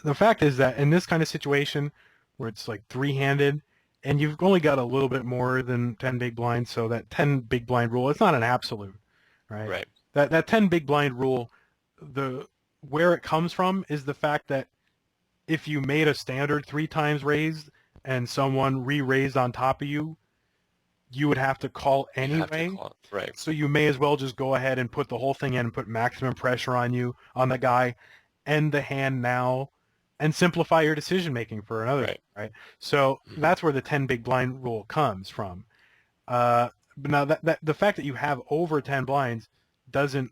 the fact is that in this kind of situation where it's like three-handed and you've only got a little bit more than 10 big blinds, so that 10 big blind rule, it's not an absolute, right? Right. That 10 big blind rule, the where it comes from is the fact that if you made a standard three times raised and someone re-raised on top of you, you would have to call You have to anyway. call it. Right. So you may as well just go ahead and put the whole thing in and put maximum pressure on you, on the guy, end the hand now, and simplify your decision making for another game, Right. right? So Mhm. that's where the 10 big blind rule comes from. But now that the fact that you have over 10 blinds doesn't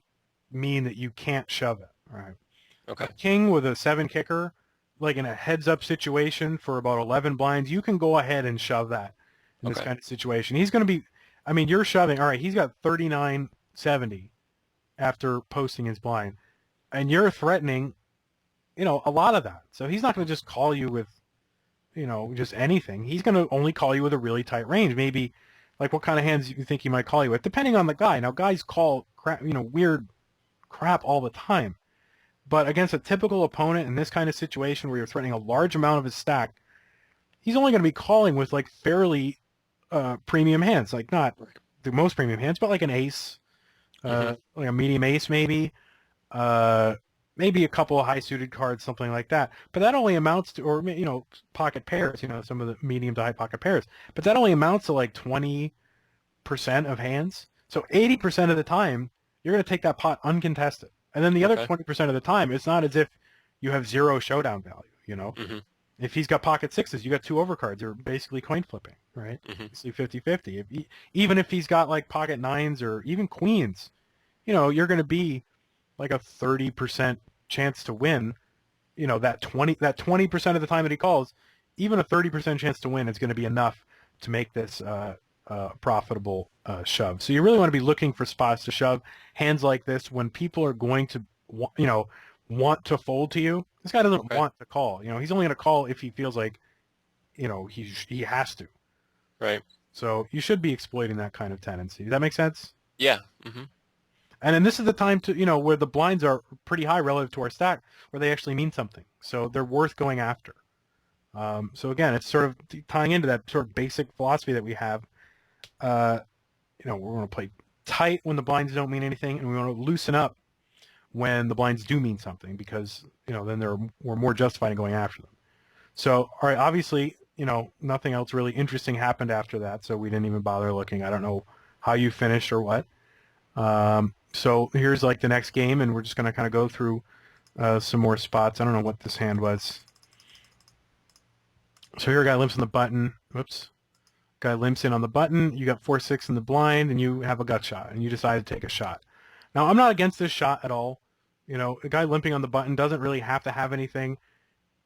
mean that you can't shove it, right? A Okay. king with a seven kicker, like in a heads up situation for about 11 blinds, you can go ahead and shove that in this Okay. kind of situation. He's going to be, I mean, you're shoving, all right, he's got 39.70 after posting his blind, and you're threatening, a lot of that. So he's not going to just call you with, just anything. He's going to only call you with a really tight range. Maybe, like, what kind of hands you think he might call you with, depending on the guy. Now, guys call crap, weird crap all the time. But against a typical opponent in this kind of situation where you're threatening a large amount of his stack, he's only going to be calling with like fairly premium hands, like not Right. the most premium hands, but like an ace, Hmm. like a medium ace maybe, uh, maybe a couple of high suited cards, something like that. But that only amounts to, or pocket pairs, some of the medium to high pocket pairs. But that only amounts to like 20% of hands. So 80% of the time, you're going to take that pot uncontested. And then the other Okay. 20% of the time, it's not as if you have zero showdown value. Hmm. If he's got pocket sixes, you got two overcards. You're basically coin flipping, right? Hmm. Basically 50-50. Even if he's got like pocket nines or even queens, you're going to be like a 30% chance to win. That 20% of the time that he calls, even a 30% chance to win is going to be enough to make this profitable shove. So you really want to be looking for spots to shove hands like this when people are going to, want to fold to you. This guy doesn't Okay. want to call. He's only going to call if he feels like, he has to. Right. So you should be exploiting that kind of tendency. Does that make sense? Yeah. Hmm. And then this is the time to, where the blinds are pretty high relative to our stack, where they actually mean something. So they're worth going after. So again, it's sort of tying into that sort of basic philosophy that we have. Uh, we're going to play tight when the blinds don't mean anything, and we want to loosen up when the blinds do mean something, because then we're more justified in going after them. So, all right, obviously, nothing else really interesting happened after that, so we didn't even bother looking. I don't know how you finished or what. So here's like the next game, and we're just going to kind of go through some more spots. I don't know what this hand was. So here, a guy limps on the button. Whoops. Guy limps in on the button. You got 4-6 in the blind, and you have a gut shot, and you decide to take a shot. Now, I'm not against this shot at all. A guy limping on the button doesn't really have to have anything.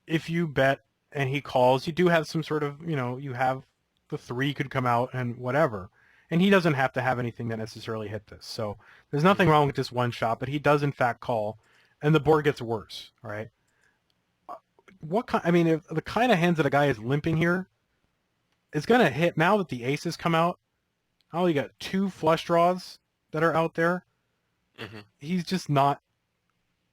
If you bet and he calls, you do have some sort of, you have the three could come out and whatever. And he doesn't have to have anything that necessarily hit this. So there's nothing Hmm. wrong with this one shot, but he does in fact call, and the board gets worse, all right? what kind? I mean, if the kind of hands that a guy is limping here is going to hit. Now that the aces come out, oh, you got two flush draws that are out there. Hmm. He's just not.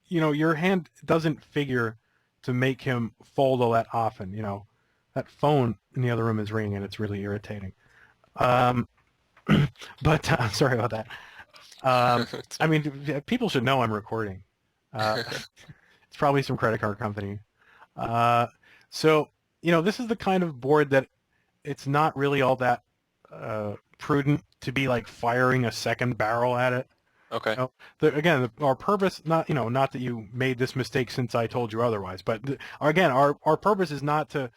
Your hand doesn't figure to make him fold all that often. That phone in the other room is ringing and it's really irritating. Um, but sorry about that. I mean, people should know I'm recording. It's probably some credit card company. Uh, so, this is the kind of board that it's not really all that prudent to be like firing a second barrel at it. Okay. Again, our purpose, not that you made this mistake since I told you otherwise, but again, our purpose is not to,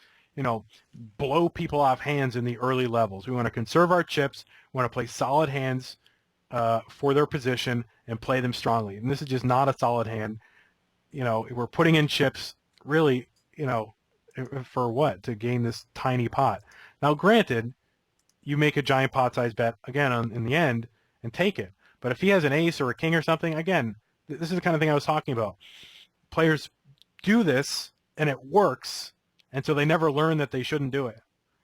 blow people off hands in the early levels. We want to conserve our chips. We want to play solid hands for their position and play them strongly. And this is just not a solid hand. We're putting in chips really, for what? To gain this tiny pot. Now, granted, you make a giant pot size bet again in the end and take it. But if he has an ace or a king or something, again, this is the kind of thing I was talking about. Players do this and it works, and so they never learn that they shouldn't do it.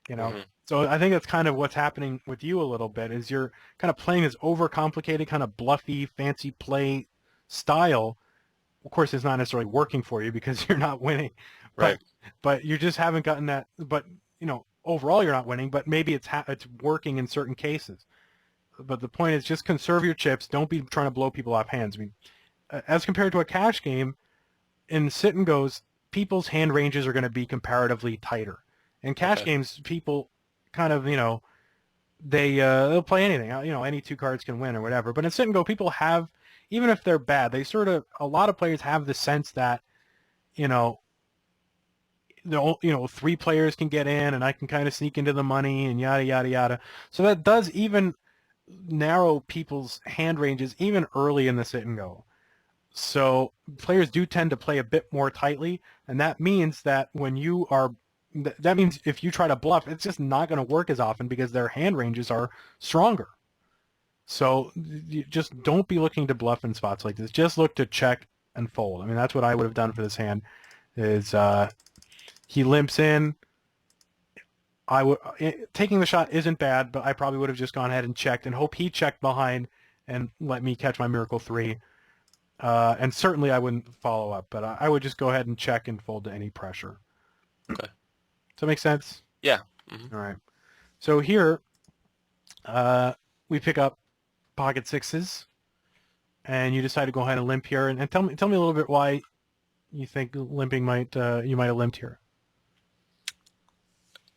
Hmm. So I think that's kind of what's happening with you a little bit. Is you're kind of playing this overcomplicated, kind of bluffy, fancy play style. Of course, it's not necessarily working for you because you're not winning, but Right. but you just haven't gotten that. But overall, you're not winning. But maybe it's working in certain cases. But the point is just conserve your chips. Don't be trying to blow people off hands. I mean, as compared to a cash game, in sit and goes, people's hand ranges are going to be comparatively tighter. In cash Okay. games, people kind of, they'll play anything. Any two cards can win or whatever. But in sit and go, people have, even if they're bad, a lot of players have the sense that, you know, three players can get in and I can kind of sneak into the money and yada, yada, yada. So that does even narrow people's hand ranges even early in the sit and go. So players do tend to play a bit more tightly, and that means that that means if you try to bluff, it's just not going to work as often because their hand ranges are stronger. So you just don't be looking to bluff in spots like this. Just look to check and fold. I mean, that's what I would have done for this hand. Is he limps in. Taking the shot isn't bad, but I probably would have just gone ahead and checked and hope he checked behind and let me catch my miracle three. And certainly I wouldn't follow up, but I would just go ahead and check and fold to any pressure. Okay. Does that make sense? Yeah. Hmm. All right. So here we pick up pocket sixes, and you decide to go ahead and limp here. And tell me a little bit why you think limping you might have limped here.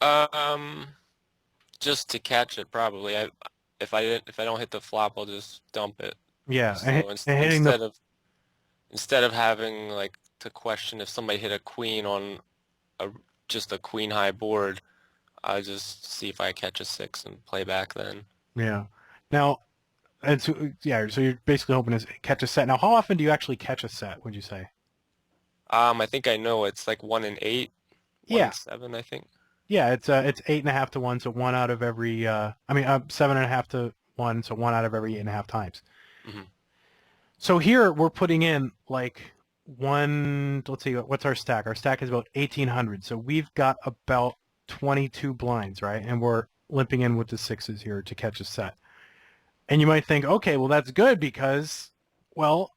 Um, just to catch it, probably. If I don't hit the flop, I'll just dump it. Yeah, So and hitting the instead of having like to question if somebody hit a queen on a just a queen high board, I just see if I catch a six and play back then. yeah. Now, and so yeah, so you're basically hoping to catch a set. Now, how often do you actually catch a set? Would you say? I think I know it's like 1 in 8, one Yeah, in seven, I think. yeah. It's 8.5 to 1, so one out of every. 7.5 to 1, so one out of every 8.5 times. Hmm. So here we're putting in like one. Let's see, what's our stack? Our stack is about 1,800. So we've got about 22 blinds, right? And we're limping in with the sixes here to catch a set. And you might think, okay, well that's good because, well,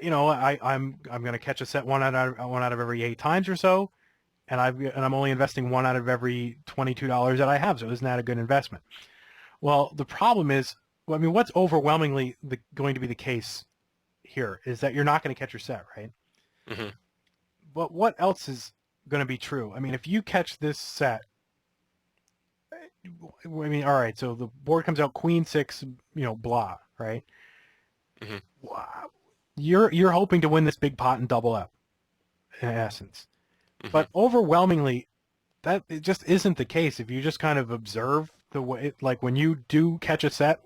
I'm going to catch a set one out of every 8 times or so, and I'm only investing one out of every $22 that I have. So isn't that a good investment? Well, the problem is, well, I mean, what's overwhelmingly going to be the case here is that you're not going to catch your set, right? Hmm. But what else is going to be true? I mean, if you catch this set, I mean, all right, so the board comes out queen six, blah, right? Hmm. Wow. You're hoping to win this big pot and double up, in essence. Hmm. But overwhelmingly, that it just isn't the case. If you just kind of observe the way, like when you do catch a set,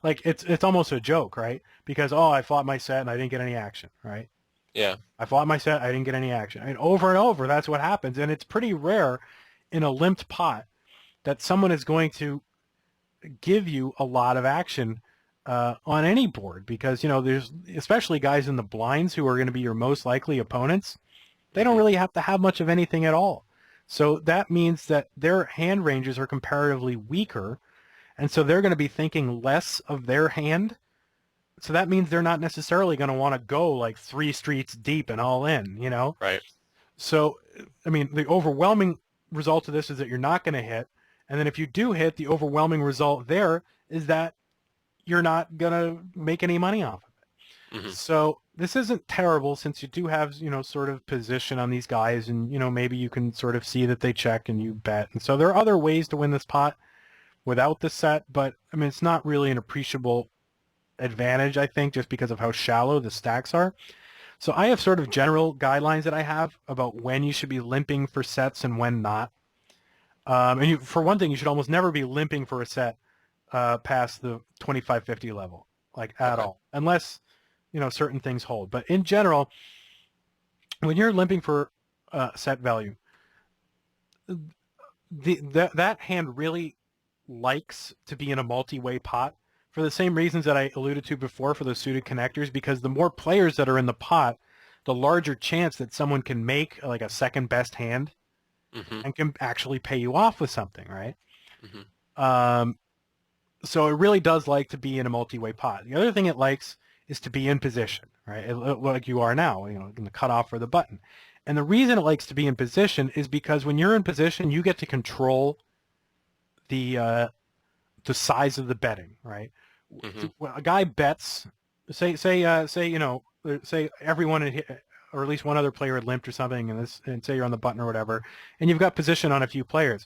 it's almost a joke, right? Because I fought my set and I didn't get any action, right? Yeah. I fought my set, I didn't get any action. I mean, over and over, that's what happens, and it's pretty rare in a limped pot that someone is going to give you a lot of action on any board because there's especially guys in the blinds who are going to be your most likely opponents. they don't really have to have much of anything at all. So that means that their hand ranges are comparatively weaker, and so they're going to be thinking less of their hand. So that means they're not necessarily going to want to go like 3 streets deep and all in, you know? Right. So, I mean, the overwhelming result of this is that you're not going to hit. And then if you do hit, the overwhelming result there is that you're not going to make any money off of it. Hmm. So this isn't terrible since you do have, you know, sort of position on these guys, and, you know, maybe you can sort of see that they check and you bet. And so there are other ways to win this pot without the set, but I mean, it's not really an appreciable advantage, I think, just because of how shallow the stacks are. So I have sort of general guidelines that I have about when you should be limping for sets and when not. And you, for one thing, you should almost never be limping for a set past the 2550 level, like at Okay. all, unless, you know, certain things hold. But in general, when you're limping for set value, that hand really likes to be in a multi-way pot for the same reasons that I alluded to before for the suited connectors, because the more players that are in the pot, the larger chance that someone can make like a second best hand Hmm. and can actually pay you off with something, right? Hmm. Um, so it really does like to be in a multi-way pot. The other thing it likes is to be in position, right? Like you are now, you know, in the cutoff or the button. And the reason it likes to be in position is because when you're in position, you get to control the size of the betting, right? Hmm. When a guy bets, say you know, say everyone had or at least one other player had limped or something, and say you're on the button or whatever, and you've got position on a few players.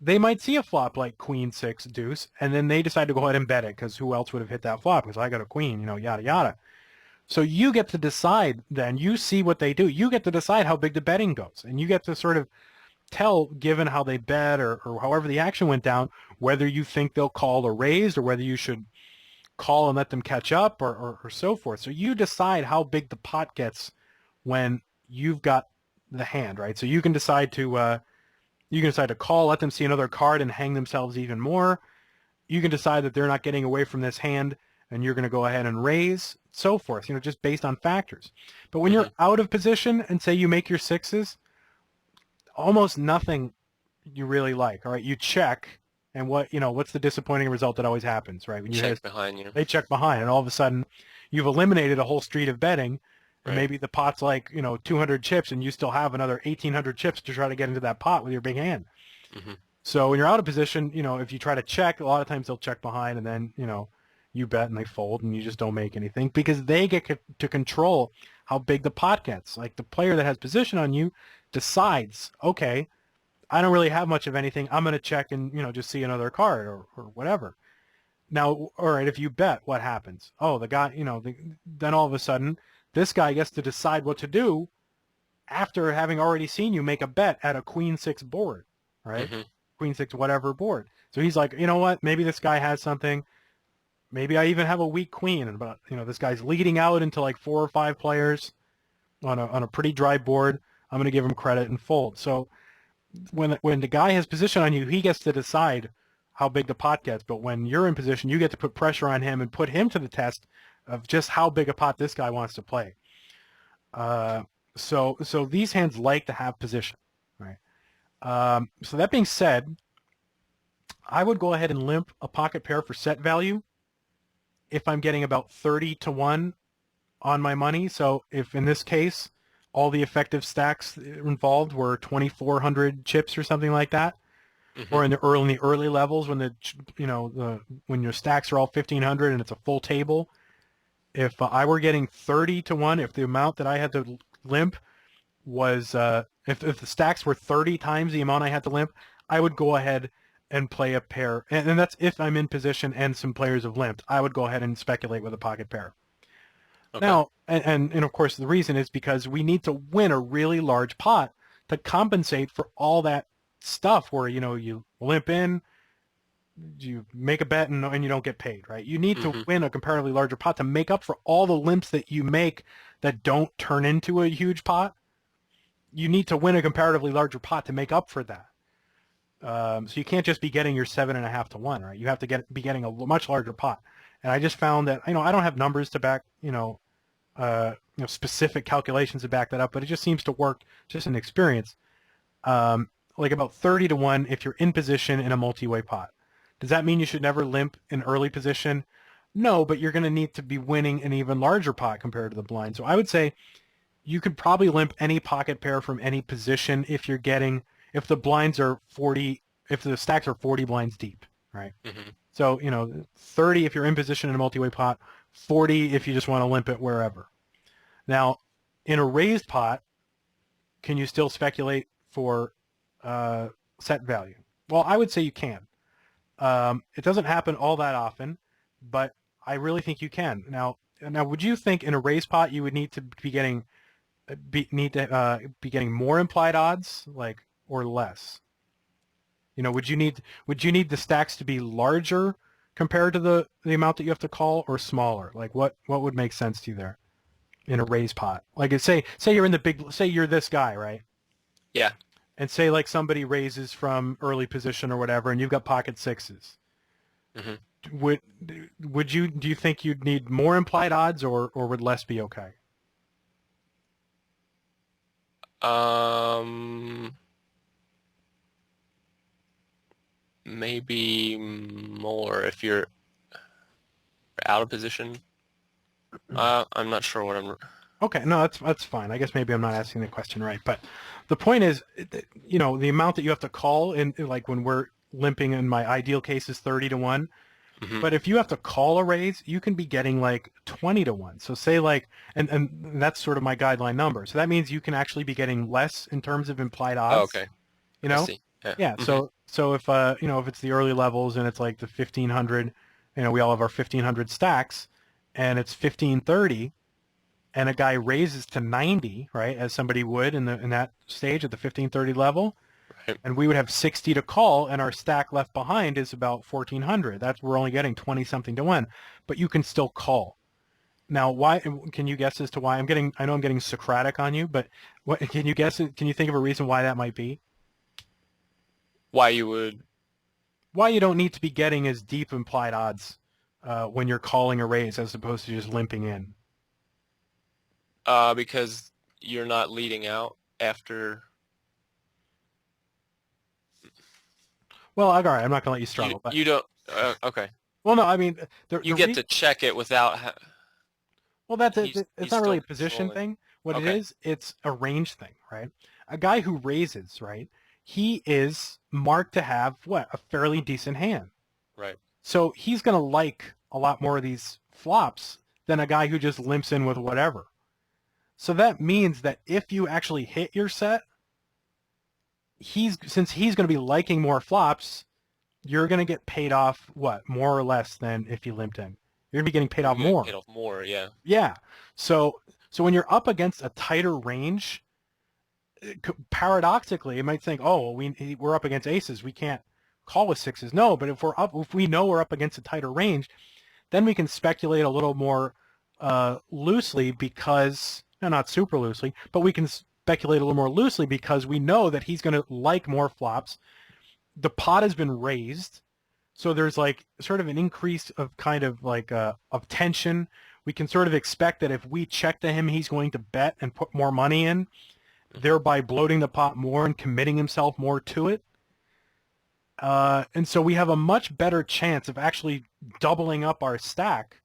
They might see a flop like queen six deuce, and then they decide to go ahead and bet it because who else would have hit that flop? Because I got a queen, you know, yada yada. So you get to decide. Then you see what they do. You get to decide how big the betting goes, and you get to sort of tell, given how they bet or however the action went down, whether you think they'll call or raise, or whether you should call and let them catch up, or so forth. So you decide how big the pot gets when you've got the hand, right? So you can decide to call, let them see another card and hang themselves even more. You can decide that they're not getting away from this hand and you're going to go ahead and raise, so forth, you know, just based on factors. But when Hmm. you're out of position and say you make your sixes, almost nothing you really like. All right, you check, and what, you know, what's the disappointing result that always happens, right? When you hit, Check behind you. they check behind, and all of a sudden, you've eliminated a whole street of betting, and Right. maybe the pot's like, you know, 200 chips, and you still have another 1,800 chips to try to get into that pot with your big hand. Hmm. So when you're out of position, you know, if you try to check, a lot of times they'll check behind, and then, you know, you bet and they fold, and you just don't make anything because they get to control how big the pot gets. Like the player that has position on you decides, okay, I don't really have much of anything. I'm going to check and, you know, just see another card or whatever. Now, all right, if you bet, what happens? Oh, the guy, you know, then all of a sudden, this guy gets to decide what to do after having already seen you make a bet at a queen six board, right? Hmm. Queen six whatever board. So he's like, you know what? Maybe this guy has something. Maybe I even have a weak queen, but you know, this guy's leading out into like 4 or 5 players on a pretty dry board. I'm going to give him credit and fold. So when the guy has position on you, he gets to decide how big the pot gets. But when you're in position, you get to put pressure on him and put him to the test of just how big a pot this guy wants to play. Uh, so these hands like to have position, right? So that being said, I would go ahead and limp a pocket pair for set value if I'm getting about 30 to 1 on my money. So if in this case all the effective stacks involved were 2,400 chips or something like that, Hmm. or in the early levels when the, you know, the when your stacks are all 1,500 and it's a full table, if I were getting 30 to 1, if the amount that I had to limp was if the stacks were 30 times the amount I had to limp, I would go ahead and play a pair, and that's if I'm in position and some players have limped. I would go ahead and speculate with a pocket pair. Okay. Now, and of course the reason is because we need to win a really large pot to compensate for all that stuff where, you know, you limp in, you make a bet and you don't get paid, right? You need to Hmm. win a comparatively larger pot to make up for all the limps that you make that don't turn into a huge pot. You need to win a comparatively larger pot to make up for that. So you can't just be getting your 7.5 to 1, right? You have to be getting a much larger pot. And I just found that, you know, I don't have numbers to back, you know, specific calculations to back that up, but it just seems to work just in experience. Like about 30 to 1 if you're in position in a multi-way pot. Does that mean you should never limp in early position? No, but you're going to need to be winning an even larger pot compared to the blind. So I would say you could probably limp any pocket pair from any position if the blinds are 40, if the stacks are 40 blinds deep, right? Hmm. So, 30 if you're in position in a multi-way pot, 40 if you just want to limp it wherever. Now, in a raised pot, can you still speculate for set value? Well, I would say you can. It doesn't happen all that often, but I really think you can. Now, would you think in a raised pot you would need to be getting more implied odds, like, or less? Would you need the stacks to be larger compared to the amount that you have to call, or smaller? Like, what would make sense to you there in a raised pot? Like, say you're in the big, say you're this guy, right? Yeah. And say like somebody raises from early position or whatever, and you've got pocket sixes. Hmm. Do you think you'd need more implied odds, or would less be okay? Maybe more if you're out of position. I'm not sure what I'm. Okay, no, that's fine. I guess maybe I'm not asking the question right, but the point is, the amount that you have to call in, like when we're limping, in my ideal case is 30 to 1. Hmm. But if you have to call a raise, you can be getting like 20 to 1. So say like, and that's sort of my guideline number. So that means you can actually be getting less in terms of implied Oh, odds, okay. you I know? see. Yeah. Yeah. Hmm. So if it's the early levels and it's like the 1500, we all have our 1500 stacks, and it's 1530, and a guy raises to 90, right, as somebody would in that stage at the 1530 level, Right. and we would have 60 to call, and our stack left behind is about 1400. We're only getting 20 something to 1, but you can still call. Now, why? Can you guess as to why? I know I'm getting Socratic on you, but what can you guess? Can you think of a reason why that might be? Why you would? Why you don't need to be getting as deep implied odds when you're calling a raise as opposed to just limping in? Because you're not leading out after Well, all right, I'm not going to let you you. struggle, but You don't. Okay. well, no, I mean You the get to check it without. well, that's it. It's He's not really still a position controlling. thing. What it Okay. is, it's a range thing, right? A guy who raises, right? He is marked to have what, a fairly decent hand. Right. So he's going to like a lot more of these flops than a guy who just limps in with whatever. So that means that if you actually hit your set, since he's going to be liking more flops, you're going to get paid off what, more or less than if you limped in. You're going to be getting paid You're off gonna get more. paid off more. Yeah. Yeah. So when you're up against a tighter range, paradoxically, you might think, oh, well, we're up against aces. We can't call with sixes. No, but if we know we're up against a tighter range, then we can speculate a little more loosely because, no, not super loosely, but we can speculate a little more loosely because we know that he's going to like more flops. The pot has been raised, so there's like sort of an increase of kind of like of tension. We can sort of expect that if we check to him, he's going to bet and put more money in, thereby bloating the pot more and committing himself more to it. And so we have a much better chance of actually doubling up our stack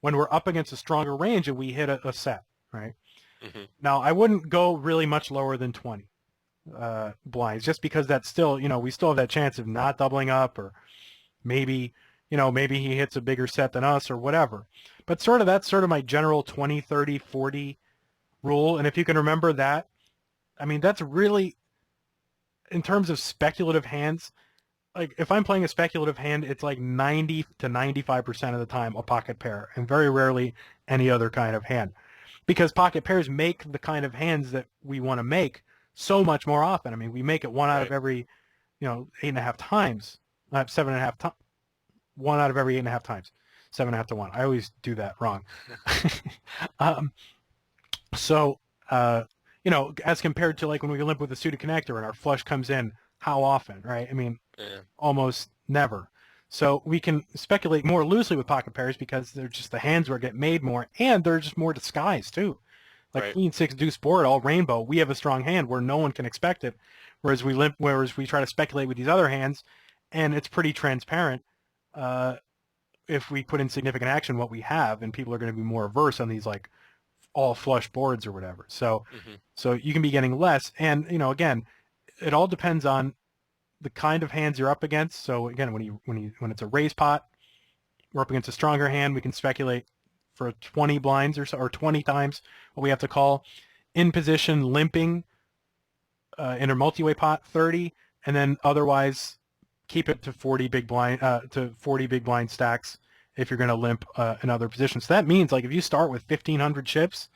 when we're up against a stronger range and we hit a set, right? Hmm. Now, I wouldn't go really much lower than 20 blinds, just because that's still, we still have that chance of not doubling up, or maybe, maybe he hits a bigger set than us or whatever. But that's sort of my general 20, 30, 40 rule. And if you can remember that, I mean, that's really, in terms of speculative hands, like if I'm playing a speculative hand, it's like 90 to 95% of the time a pocket pair, and very rarely any other kind of hand. Because pocket pairs make the kind of hands that we want to make so much more often. I mean, we make it one out of Right. every, 8.5 times, not 7.5 times, one out of every 8.5 times, 7.5 to 1. I always do that wrong. um, so, as compared to like when we limp with a suited connector and our flush comes in, how often, right? I mean, Yeah. almost never. So we can speculate more loosely with pocket pairs because they're just the hands where get made more, and they're just more disguised too. Like Right. queen six deuce board, all rainbow. We have a strong hand where no one can expect it, whereas we try to speculate with these other hands, and it's pretty transparent. If we put in significant action, what we have, and people are going to be more averse on these like all flush boards or whatever. So, Hmm. so you can be getting less, and again, it all depends on the kind of hands you're up against. So again, when it's a raise pot, we're up against a stronger hand. We can speculate for 20 blinds or so, or 20 times what we have to call. In position, limping in a multi-way pot, 30, and then otherwise keep it to 40 big blind stacks if you're going to limp in other positions. So that means like if you start with 1,500 chips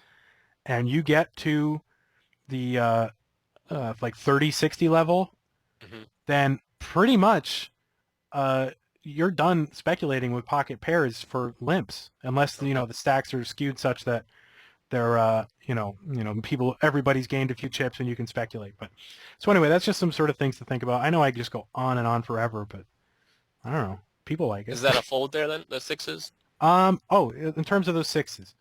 and you get to the like 30, 60 level, Hmm. then pretty much you're done speculating with pocket pairs for limps, unless Okay. the stacks are skewed such that they're everybody's gained a few chips and you can speculate. But so anyway, that's just some sort of things to think about. I know I just go on and on forever, but I don't know. People like it. Is that a fold there then? The sixes? Oh, in terms of those sixes,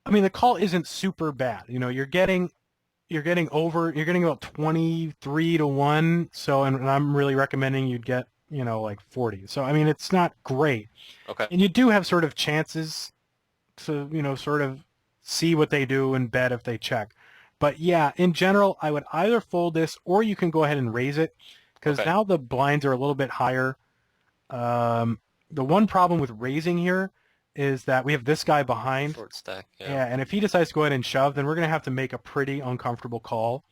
I mean the call isn't super bad. You're getting about 23 to 1. So, and I'm really recommending you'd get, like 40. So, I mean, it's not great. Okay. And you do have sort of chances to, sort of see what they do and bet if they check. But yeah, in general, I would either fold this or you can go ahead and raise it because Okay. now the blinds are a little bit higher. The one problem with raising here is that we have this guy behind. Short stack. Yeah. Yeah, and if he decides to go ahead and shove, then we're going to have to make a pretty uncomfortable call.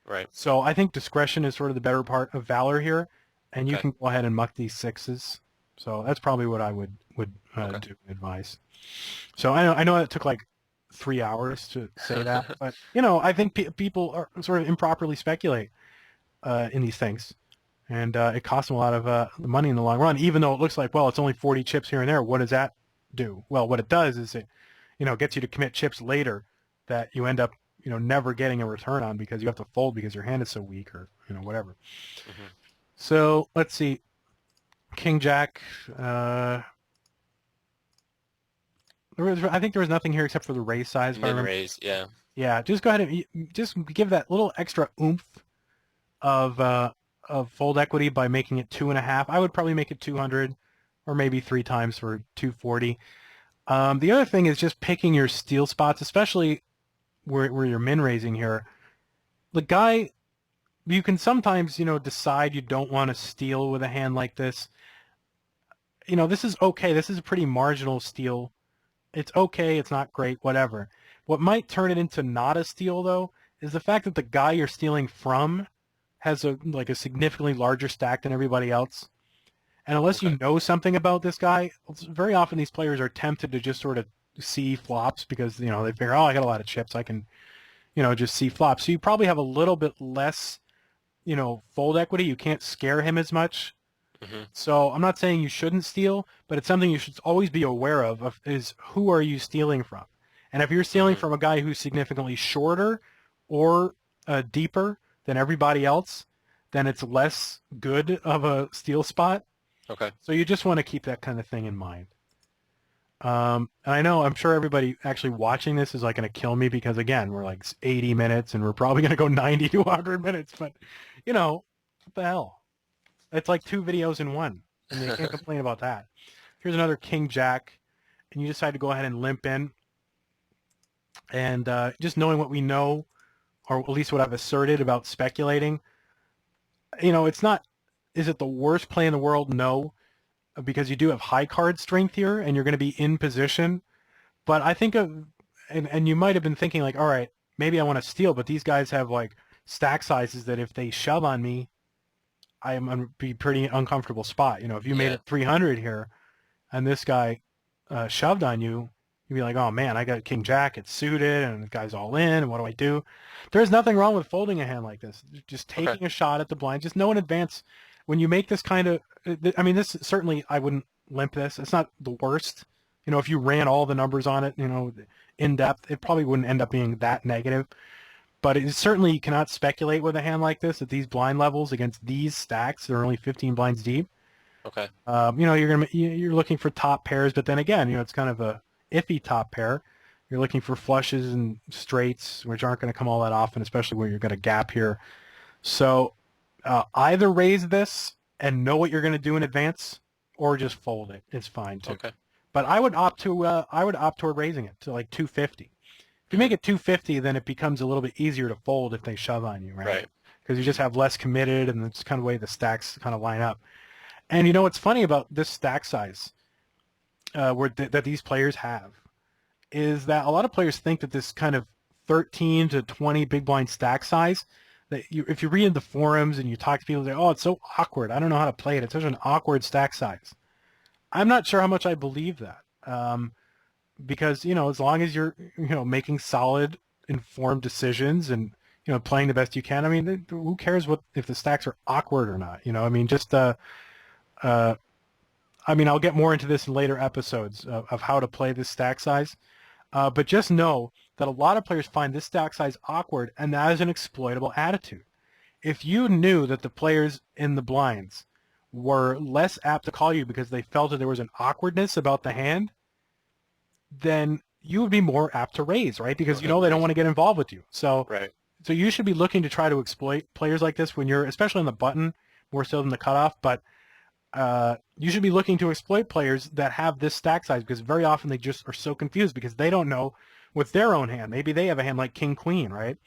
Right. So I think discretion is sort of the better part of valor here, and you Okay. can go ahead and muck these sixes. So that's probably what I would Okay. do advise. So I know it took like 3 hours to say that, but I think people are sort of improperly speculate in these things, and it costs them a lot of money in the long run. Even though it looks like, well, it's only 40 chips here and there. What does that do? Well, what it does is it gets you to commit chips later that you end up never getting a return on because you have to fold because your hand is so weak or whatever. Hmm. So let's see, King Jack. I think there was nothing here except for the raise size. If I Min remember. raise. Yeah. Yeah, just go ahead and just give that little extra oomph of fold equity by making it 2.5. I would probably make it 200, or maybe 3 times for 240. The other thing is just picking your steal spots, especially where you're min raising here. The guy, you can sometimes decide you don't want to steal with a hand like this. This is okay. This is a pretty marginal steal. It's okay. It's not great. Whatever. What might turn it into not a steal though is the fact that the guy you're stealing from has a significantly larger stack than everybody else. And unless Okay. you know something about this guy, very often these players are tempted to just sort of see flops because they figure, oh, I got a lot of chips, I can just see flops. So you probably have a little bit less fold equity. You can't scare him as much. Hmm. So I'm not saying you shouldn't steal, but it's something you should always be aware of is who are you stealing from? And if you're stealing Hmm. from a guy who's significantly shorter or deeper than everybody else, then it's less good of a steal spot. Okay. So you just want to keep that kind of thing in mind. And I'm sure everybody actually watching this is like going to kill me because again, we're like 80 minutes and we're probably going to go 90 to 100 minutes, but what the hell? It's like 2 videos in one, and you can't complain about that. Here's another King Jack, and you decide to go ahead and limp in, and just knowing what we know, or at least what I've asserted about speculating, it's not. Is it the worst play in the world? No, because you do have high card strength here, and you're going to be in position. But I think and you might have been thinking like, all right, maybe I want to steal, but these guys have like stack sizes that if they shove on me, I'm going to be pretty uncomfortable spot. If you made Yeah. it 300 here, and this guy shoved on you, you'd be like, oh man, I got King Jack, it's suited, and the guy's all in, and what do I do? There's nothing wrong with folding a hand like this. Just Okay. taking a shot at the blind. Just know in advance when you make this kind of. I mean, this certainly I wouldn't limp this. It's not the worst. If you ran all the numbers on it, in depth, it probably wouldn't end up being that negative. But it certainly you cannot speculate with a hand like this at these blind levels against these stacks. They're only 15 blinds deep. Okay. You're looking for top pairs, but then again, it's kind of a iffy top pair. You're looking for flushes and straights, which aren't going to come all that often, especially where you've got a gap here. So either raise this and know what you're going to do in advance, or just fold it. It's fine too. Okay. But I would opt toward raising it to like 250. If you make Hmm. it 250, then it becomes a little bit easier to fold if they shove on you, right? Right. Because you just have less committed, and it's kind of the way the stacks kind of line up. And what's funny about this stack size that these players have is that a lot of players think that this kind of 13 to 20 big blind stack size, if you read in the forums and you talk to people, they say, oh, it's so awkward. I don't know how to play it. It's such an awkward stack size. I'm not sure how much I believe that. Because, as long as you're, making solid, informed decisions and, playing the best you can, I mean, who cares if the stacks are awkward or not? I mean, uh, I'll get more into this in later episodes of how to play this stack size. But just know that a lot of players find this stack size awkward, and that is an exploitable attitude. If you knew that the players in the blinds were less apt to call you because they felt that there was an awkwardness about the hand, then you would be more apt to raise, right? Because Go ahead and they don't raise want it. to get involved with you. So Right. you should be looking to try to exploit players like this when you're, especially on the button, more so than the cutoff. But you should be looking to exploit players that have this stack size, because very often they just are so confused because they don't know with their own hand. Maybe they have a hand like King Queen, right?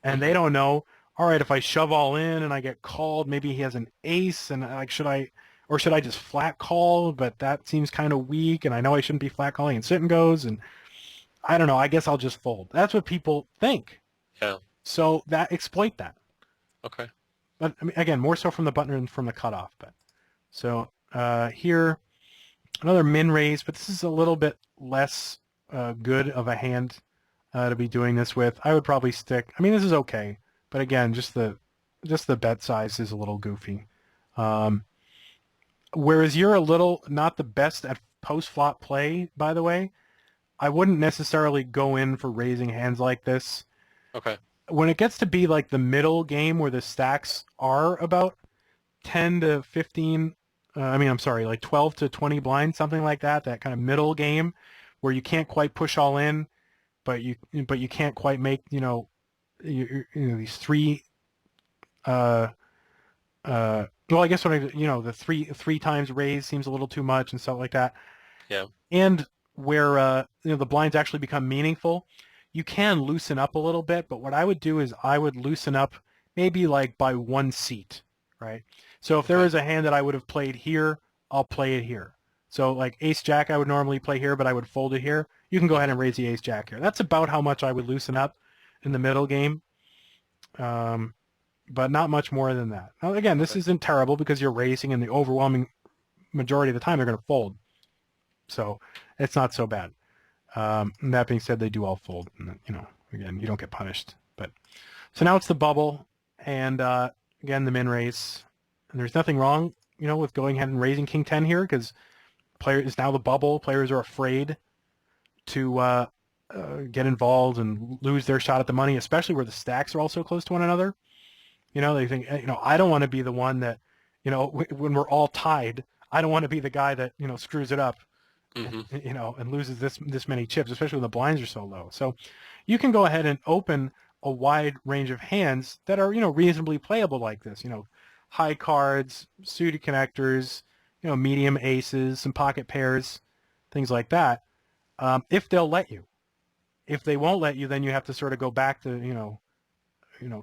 And they Hmm. don't know, all right, if I shove all in and I get called, maybe he has an ace, and like, should I just flat call? But that seems kind of weak, and I know I shouldn't be flat calling and sit and goes, and I don't know. I guess I'll just fold. That's what people think. Yeah. So exploit that. Okay. But I mean, again, more so from the button and from the cutoff. But so here, another min raise, but this is a little bit less good of a hand to be doing this with. I would probably stick. I mean, this is okay, but again, just the bet size is a little goofy. Um, whereas you're a little not the best at post flop play, by the way. I wouldn't necessarily go in for raising hands like this. Okay. When it gets to be like the middle game where the stacks are about 10 to 15, I'm sorry, like 12 to 20 blinds, something like that, that kind of middle game where you can't quite push all in, but you can't quite make, these three, uh, well, I guess when the three times raise seems a little too much and stuff like that. Yeah. And where the blinds actually become meaningful, you can loosen up a little bit. But what I would do is I would loosen up maybe like by one seat, right? So if there Okay. is a hand that I would have played here, I'll play it here. So like ace jack, I would normally play here, but I would fold it here. You can go ahead Hmm. and raise the ace jack here. That's about how much I would loosen up in the middle game. Um, but not much more than that. Now, again, this Okay. isn't terrible because you're raising, and the overwhelming majority of the time they're going to fold. So it's not so bad. And that being said, they do all fold. And, again, you don't get punished. But so now it's the bubble, and again the min raise. And there's nothing wrong, with going ahead and raising King 10 here because player is now the bubble. Players are afraid to get involved and lose their shot at the money, especially where the stacks are all so close to one another. They think, I don't want to be the one that, when we're all tied, I don't want to be the guy that, screws it up, Hmm. and loses this many chips, especially when the blinds are so low. So you can go ahead and open a wide range of hands that are, reasonably playable like this, high cards, suited connectors, medium aces, some pocket pairs, things like that, if they'll let you. If they won't let you, then you have to sort of go back to,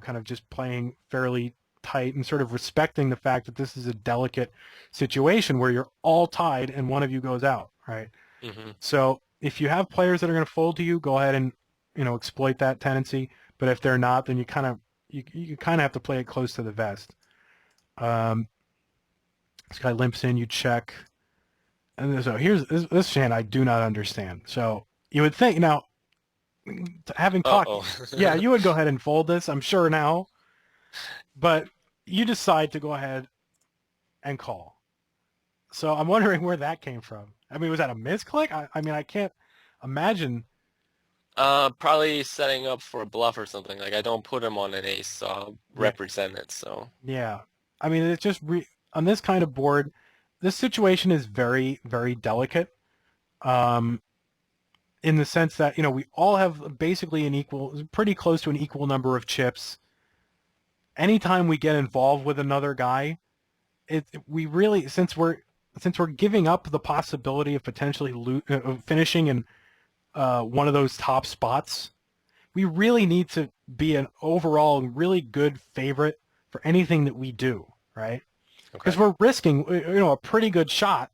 kind of just playing fairly tight and sort of respecting the fact that this is a delicate situation where you're all tied and one of you goes out, right? Hmm. So if you have players that are going to fold to you, go ahead and exploit that tendency. But if they're not, then you kind of have to play it close to the vest. Um, this guy limps in, you check, and so here's this hand I do not understand. So you would think now, having talked, Uh-oh. yeah, you would go ahead and fold this, I'm sure now, but you decide to go ahead and call. So I'm wondering where that came from. I mean, was that a misclick? I mean, I can't imagine. Probably setting up for a bluff or something. Like I don't put him on an ace, so I'll Yeah, represent it. So yeah. I mean, it's just on this kind of board, this situation is very, very delicate. Um, in the sense that, we all have basically pretty close to an equal number of chips. Anytime we get involved with another guy, we really, since we're giving up the possibility of potentially finishing in one of those top spots, we really need to be an overall really good favorite for anything that we do, right? Okay. Because we're risking, a pretty good shot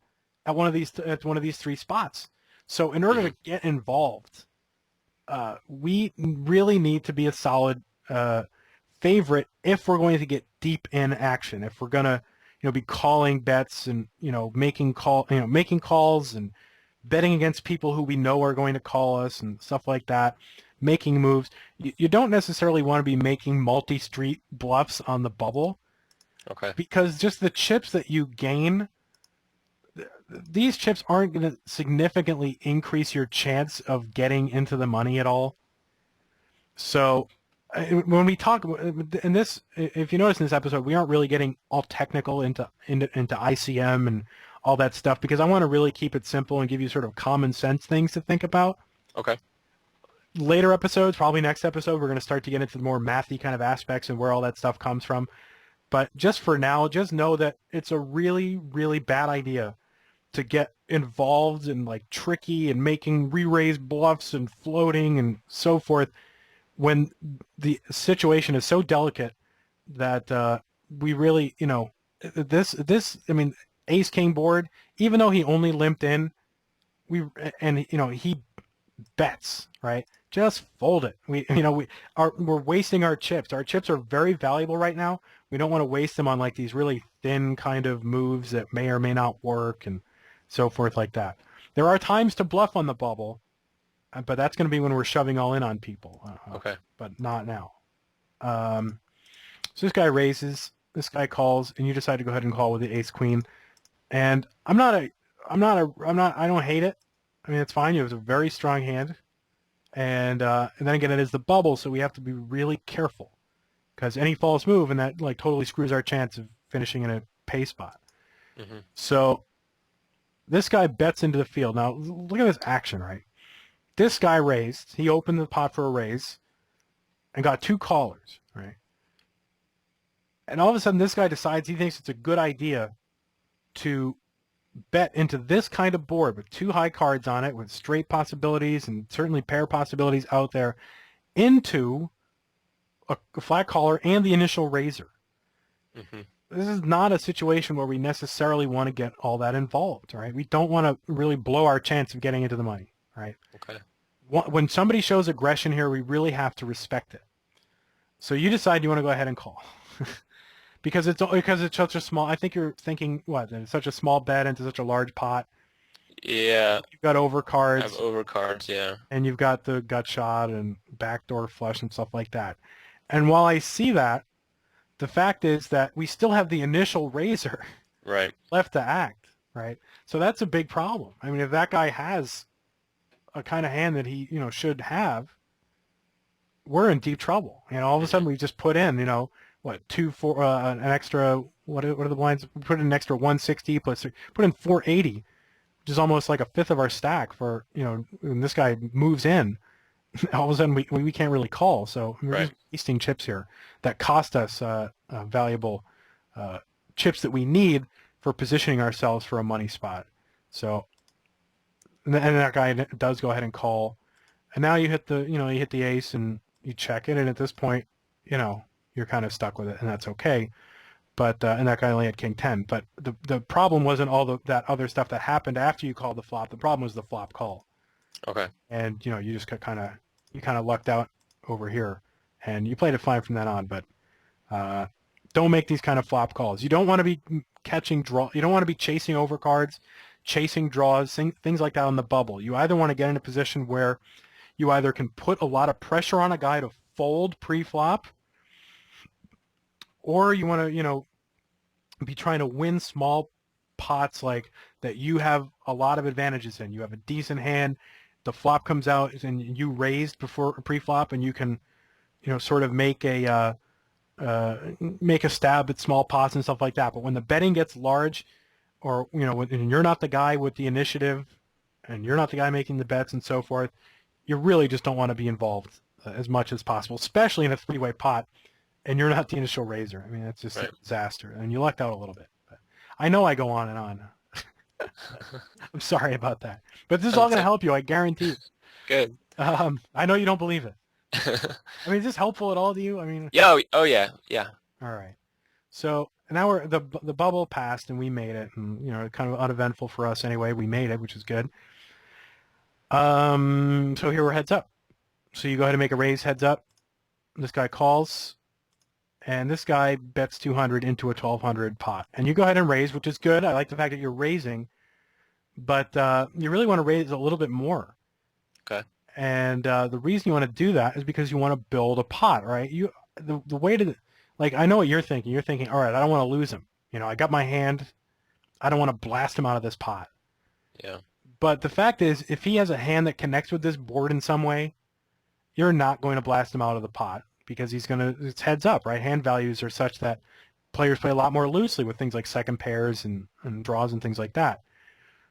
at one of these three spots. So in order Hmm. to get involved, we really need to be a solid favorite if we're going to get deep in action. If we're gonna, be calling bets and making calls and betting against people who we know are going to call us and stuff like that, making moves. You don't necessarily want to be making multi-street bluffs on the bubble Okay. because just the chips that you gain, these chips aren't going to significantly increase your chance of getting into the money at all. So when we talk in this, if you notice in this episode, we aren't really getting all technical into ICM and all that stuff because I want to really keep it simple and give you sort of common sense things to think about. Okay. Later episodes, probably next episode, we're going to start to get into the more mathy kind of aspects and where all that stuff comes from. But just for now, just know that it's a really, really bad idea to get involved in like tricky and making re-raise bluffs and floating and so forth when the situation is so delicate that we really, I mean, Ace King board, even though he only limped in, he bets, right? Just fold it. We're wasting our chips. Our chips are very valuable right now. We don't want to waste them on like these really thin kind of moves that may or may not work and so forth like that. There are times to bluff on the bubble, but that's going to be when we're shoving all in on people. Okay. But not now. So this guy raises, this guy calls, and you decide to go ahead and call with the ace queen. And I don't hate it. I mean, it's fine. It was a very strong hand. And then again, it is the bubble, so we have to be really careful because any false move and that like totally screws our chance of finishing in a pay spot. Hmm. So this guy bets into the field. Now look at this action, right? This guy raised. He opened the pot for a raise and got two callers, right? And all of a sudden, this guy decides he thinks it's a good idea to bet into this kind of board with two high cards on it, with straight possibilities and certainly pair possibilities out there, into a flat caller and the initial raiser. Hmm. This is not a situation where we necessarily want to get all that involved, right? We don't want to really blow our chance of getting into the money, right? Okay. When somebody shows aggression here, we really have to respect it. So you decide you want to go ahead and call. Because it's such a small. I think you're thinking what? It's such a small bet into such a large pot. Yeah. You've got I have overcards, overcards. Yeah. and you've got the gut shot and backdoor flush and stuff like that. And while I see that, the fact is that we still have the initial raiser Right. left to act, right? So that's a big problem. I mean, if that guy has a kind of hand that he should have, we're in deep trouble. All of a Hmm. sudden we just put in, what, an extra, what are the blinds? We put in an extra 160 plus three, put in 480, which is almost like a fifth of our stack for, when this guy moves in, all of a sudden we can't really call. So we're Right. just wasting chips here that cost us valuable chips that we need for positioning ourselves for a money spot. So, and that guy does go ahead and call. And now you hit the ace and you check it. And at this point, you're kind of stuck with it, and that's okay. But and that guy only had king 10. But the problem wasn't all that other stuff that happened after you called the flop. The problem was the flop call, Okay. and you just kind of lucked out over here, and you played it fine from then on. But don't make these kind of flop calls. You don't want to be catching draw. You don't want to be chasing overcards, chasing draws, things like that on the bubble. You either want to get in a position where you either can put a lot of pressure on a guy to fold pre-flop, or you want to, be trying to win small pots like that you have a lot of advantages in. You have a decent hand, the flop comes out and you raised before pre-flop, and you can, sort of make a stab at small pots and stuff like that. But when the betting gets large, or when you're not the guy with the initiative, and you're not the guy making the bets and so forth, you really just don't want to be involved as much as possible, especially in a three-way pot, and you're not the initial raiser. I mean, it's just a Right. disaster, and you lucked out a little bit. But I know I go on and on. I'm sorry about that, but this is all That's going to help you. I guarantee you. good. I know you don't believe it. I mean, is this helpful at all to you? I mean, Yeah. Oh yeah. Yeah. all right. So now the bubble passed and we made it, and kind of uneventful for us anyway. We made it, which is good. So here we're heads up. So you go ahead and make a raise heads up. This guy calls, and this guy bets 200 into a 1200 pot, and you go ahead and raise, which is good. I like the fact that you're raising, but you really want to raise a little bit more. Okay. And the reason you want to do that is because you want to build a pot, right? The way to, like, I know what you're thinking. You're thinking, all right, I don't want to lose him. I got my hand. I don't want to blast him out of this pot. Yeah. But the fact is, if he has a hand that connects with this board in some way, you're not going to blast him out of the pot because it's heads up, right? Hand values are such that players play a lot more loosely with things like second pairs and draws and things like that.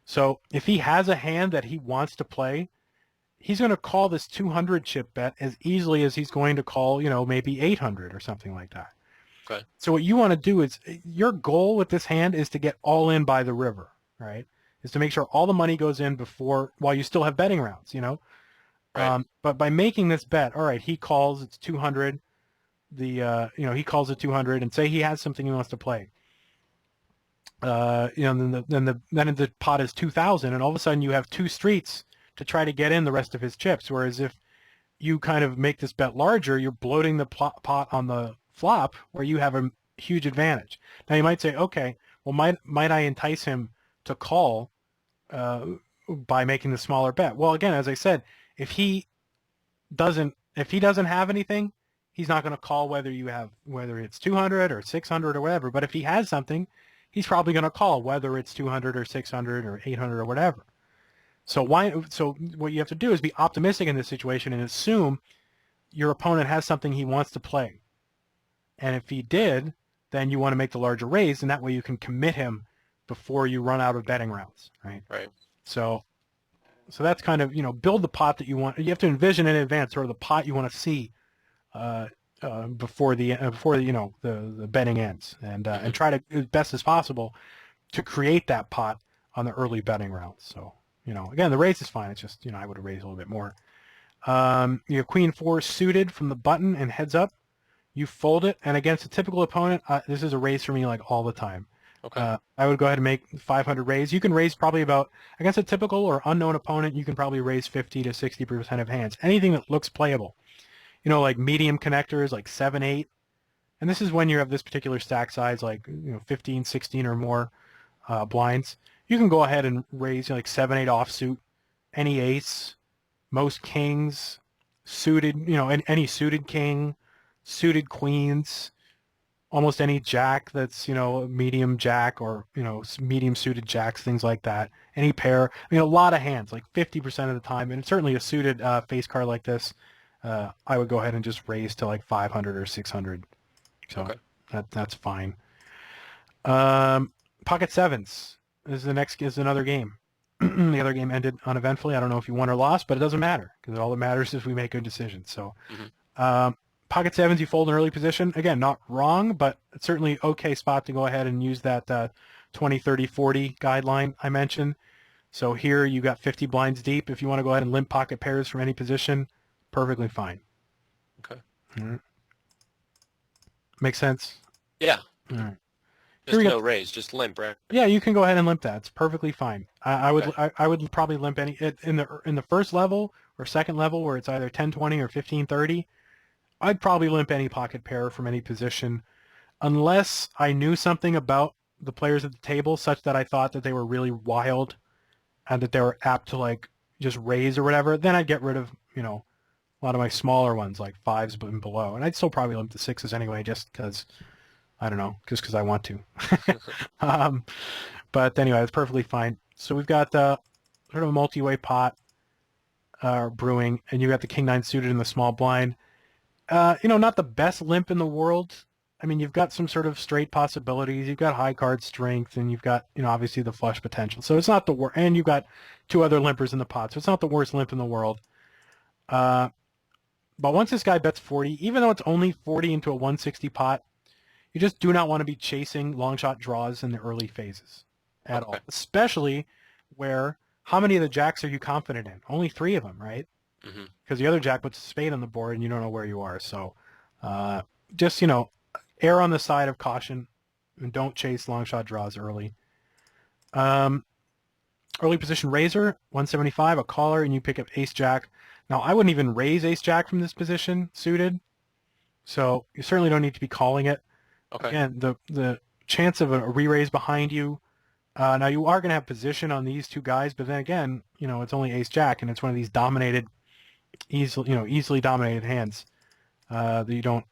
So if he has a hand that he wants to play, he's going to call this 200 chip bet as easily as he's going to call, maybe 800 or something like that. Okay. So what you want to do is, your goal with this hand is to get all in by the river, right? Is to make sure all the money goes in while you still have betting rounds, Right. But by making this bet, all right, he calls, it's 200. He calls it 200, and say he has something he wants to play. Then the pot is 2,000, and all of a sudden you have two streets to try to get in the rest of his chips. Whereas if you kind of make this bet larger, you're bloating the pot on the flop where you have a huge advantage. Now you might say, okay, well, might I entice him to call by making the smaller bet? Well, again, as I said, if he doesn't have anything, he's not going to call whether it's 200 or 600 or whatever. But if he has something, he's probably going to call whether it's 200 or 600 or 800 or whatever. So what you have to do is be optimistic in this situation and assume your opponent has something he wants to play. And if he did, then you want to make the larger raise, and that way you can commit him before you run out of betting rounds, right? Right. So that's kind of, build the pot that you want. You have to envision in advance sort of the pot you want to see before the betting ends, and try to, as best as possible, to create that pot on the early betting rounds. So, again, the raise is fine. It's just, I would have raised a little bit more. You have Queen 4 suited from the button and heads up. You fold it, and against a typical opponent, this is a raise for me like all the time. Okay. I would go ahead and make 500 raise. You can raise probably against a typical or unknown opponent, you can probably raise 50 to 60% of hands. Anything that looks playable. Like medium connectors, like 7, 8. And this is when you have this particular stack size, like 15, 16 or more blinds. You can go ahead and raise like 7, 8 offsuit, any ace, most kings, suited, any suited king, suited queens, almost any jack that's, medium jack or, medium suited jacks, things like that. Any pair. I mean, a lot of hands, like 50% of the time. And certainly a suited face card like this, I would go ahead and just raise to like 500 or 600. So Okay. that's fine. Pocket sevens is another game. The other game ended uneventfully. I don't know if you won or lost, but it doesn't matter because all that matters is we make good decisions. So, pocket sevens, you fold an early position. Again, not wrong, but it's certainly okay spot to go ahead and use that 20, 30, 40 guideline I mentioned. So here you got 50 blinds deep. If you want to go ahead and limp pocket pairs from any position, perfectly fine. Okay. All right. Make sense? Yeah. All right. Just no raise, just limp, right? Yeah, you can go ahead and limp that. It's perfectly fine. I would Okay. I would probably limp any in the first level or second level where it's either 10-20 or 15-30. I'd probably limp any pocket pair from any position unless I knew something about the players at the table such that I thought that they were really wild and that they were apt to like just raise or whatever. Then I'd get rid of, a lot of my smaller ones like 5s and below. And I'd still probably limp the 6s anyway just because, I don't know, just because I want to. But anyway, it's perfectly fine. So we've got sort of a multi-way pot brewing, and you got the king 9 suited in the small blind. Not the best limp in the world. I mean, you've got some sort of straight possibilities. You've got high card strength, and you've got, obviously the flush potential. So it's not the worst. And you've got two other limpers in the pot, so it's not the worst limp in the world. But once this guy bets 40, even though it's only 40 into a 160 pot, you just do not want to be chasing long shot draws in the early phases at Okay. all, especially where how many of the jacks are you confident in? Only 3 of them, right? Hmm. Because the other jack puts a spade on the board and you don't know where you are. So just, err on the side of caution and don't chase long shot draws early. Um, Early position raiser, 175, a caller, and you pick up ace jack. Now, I wouldn't even raise ace jack from this position suited, so you certainly don't need to be calling it. Okay. Again, the chance of a re-raise behind you. Now, you are going to have position on these two guys, but then again, it's only ace jack, and it's one of these dominated, easily dominated hands that you don't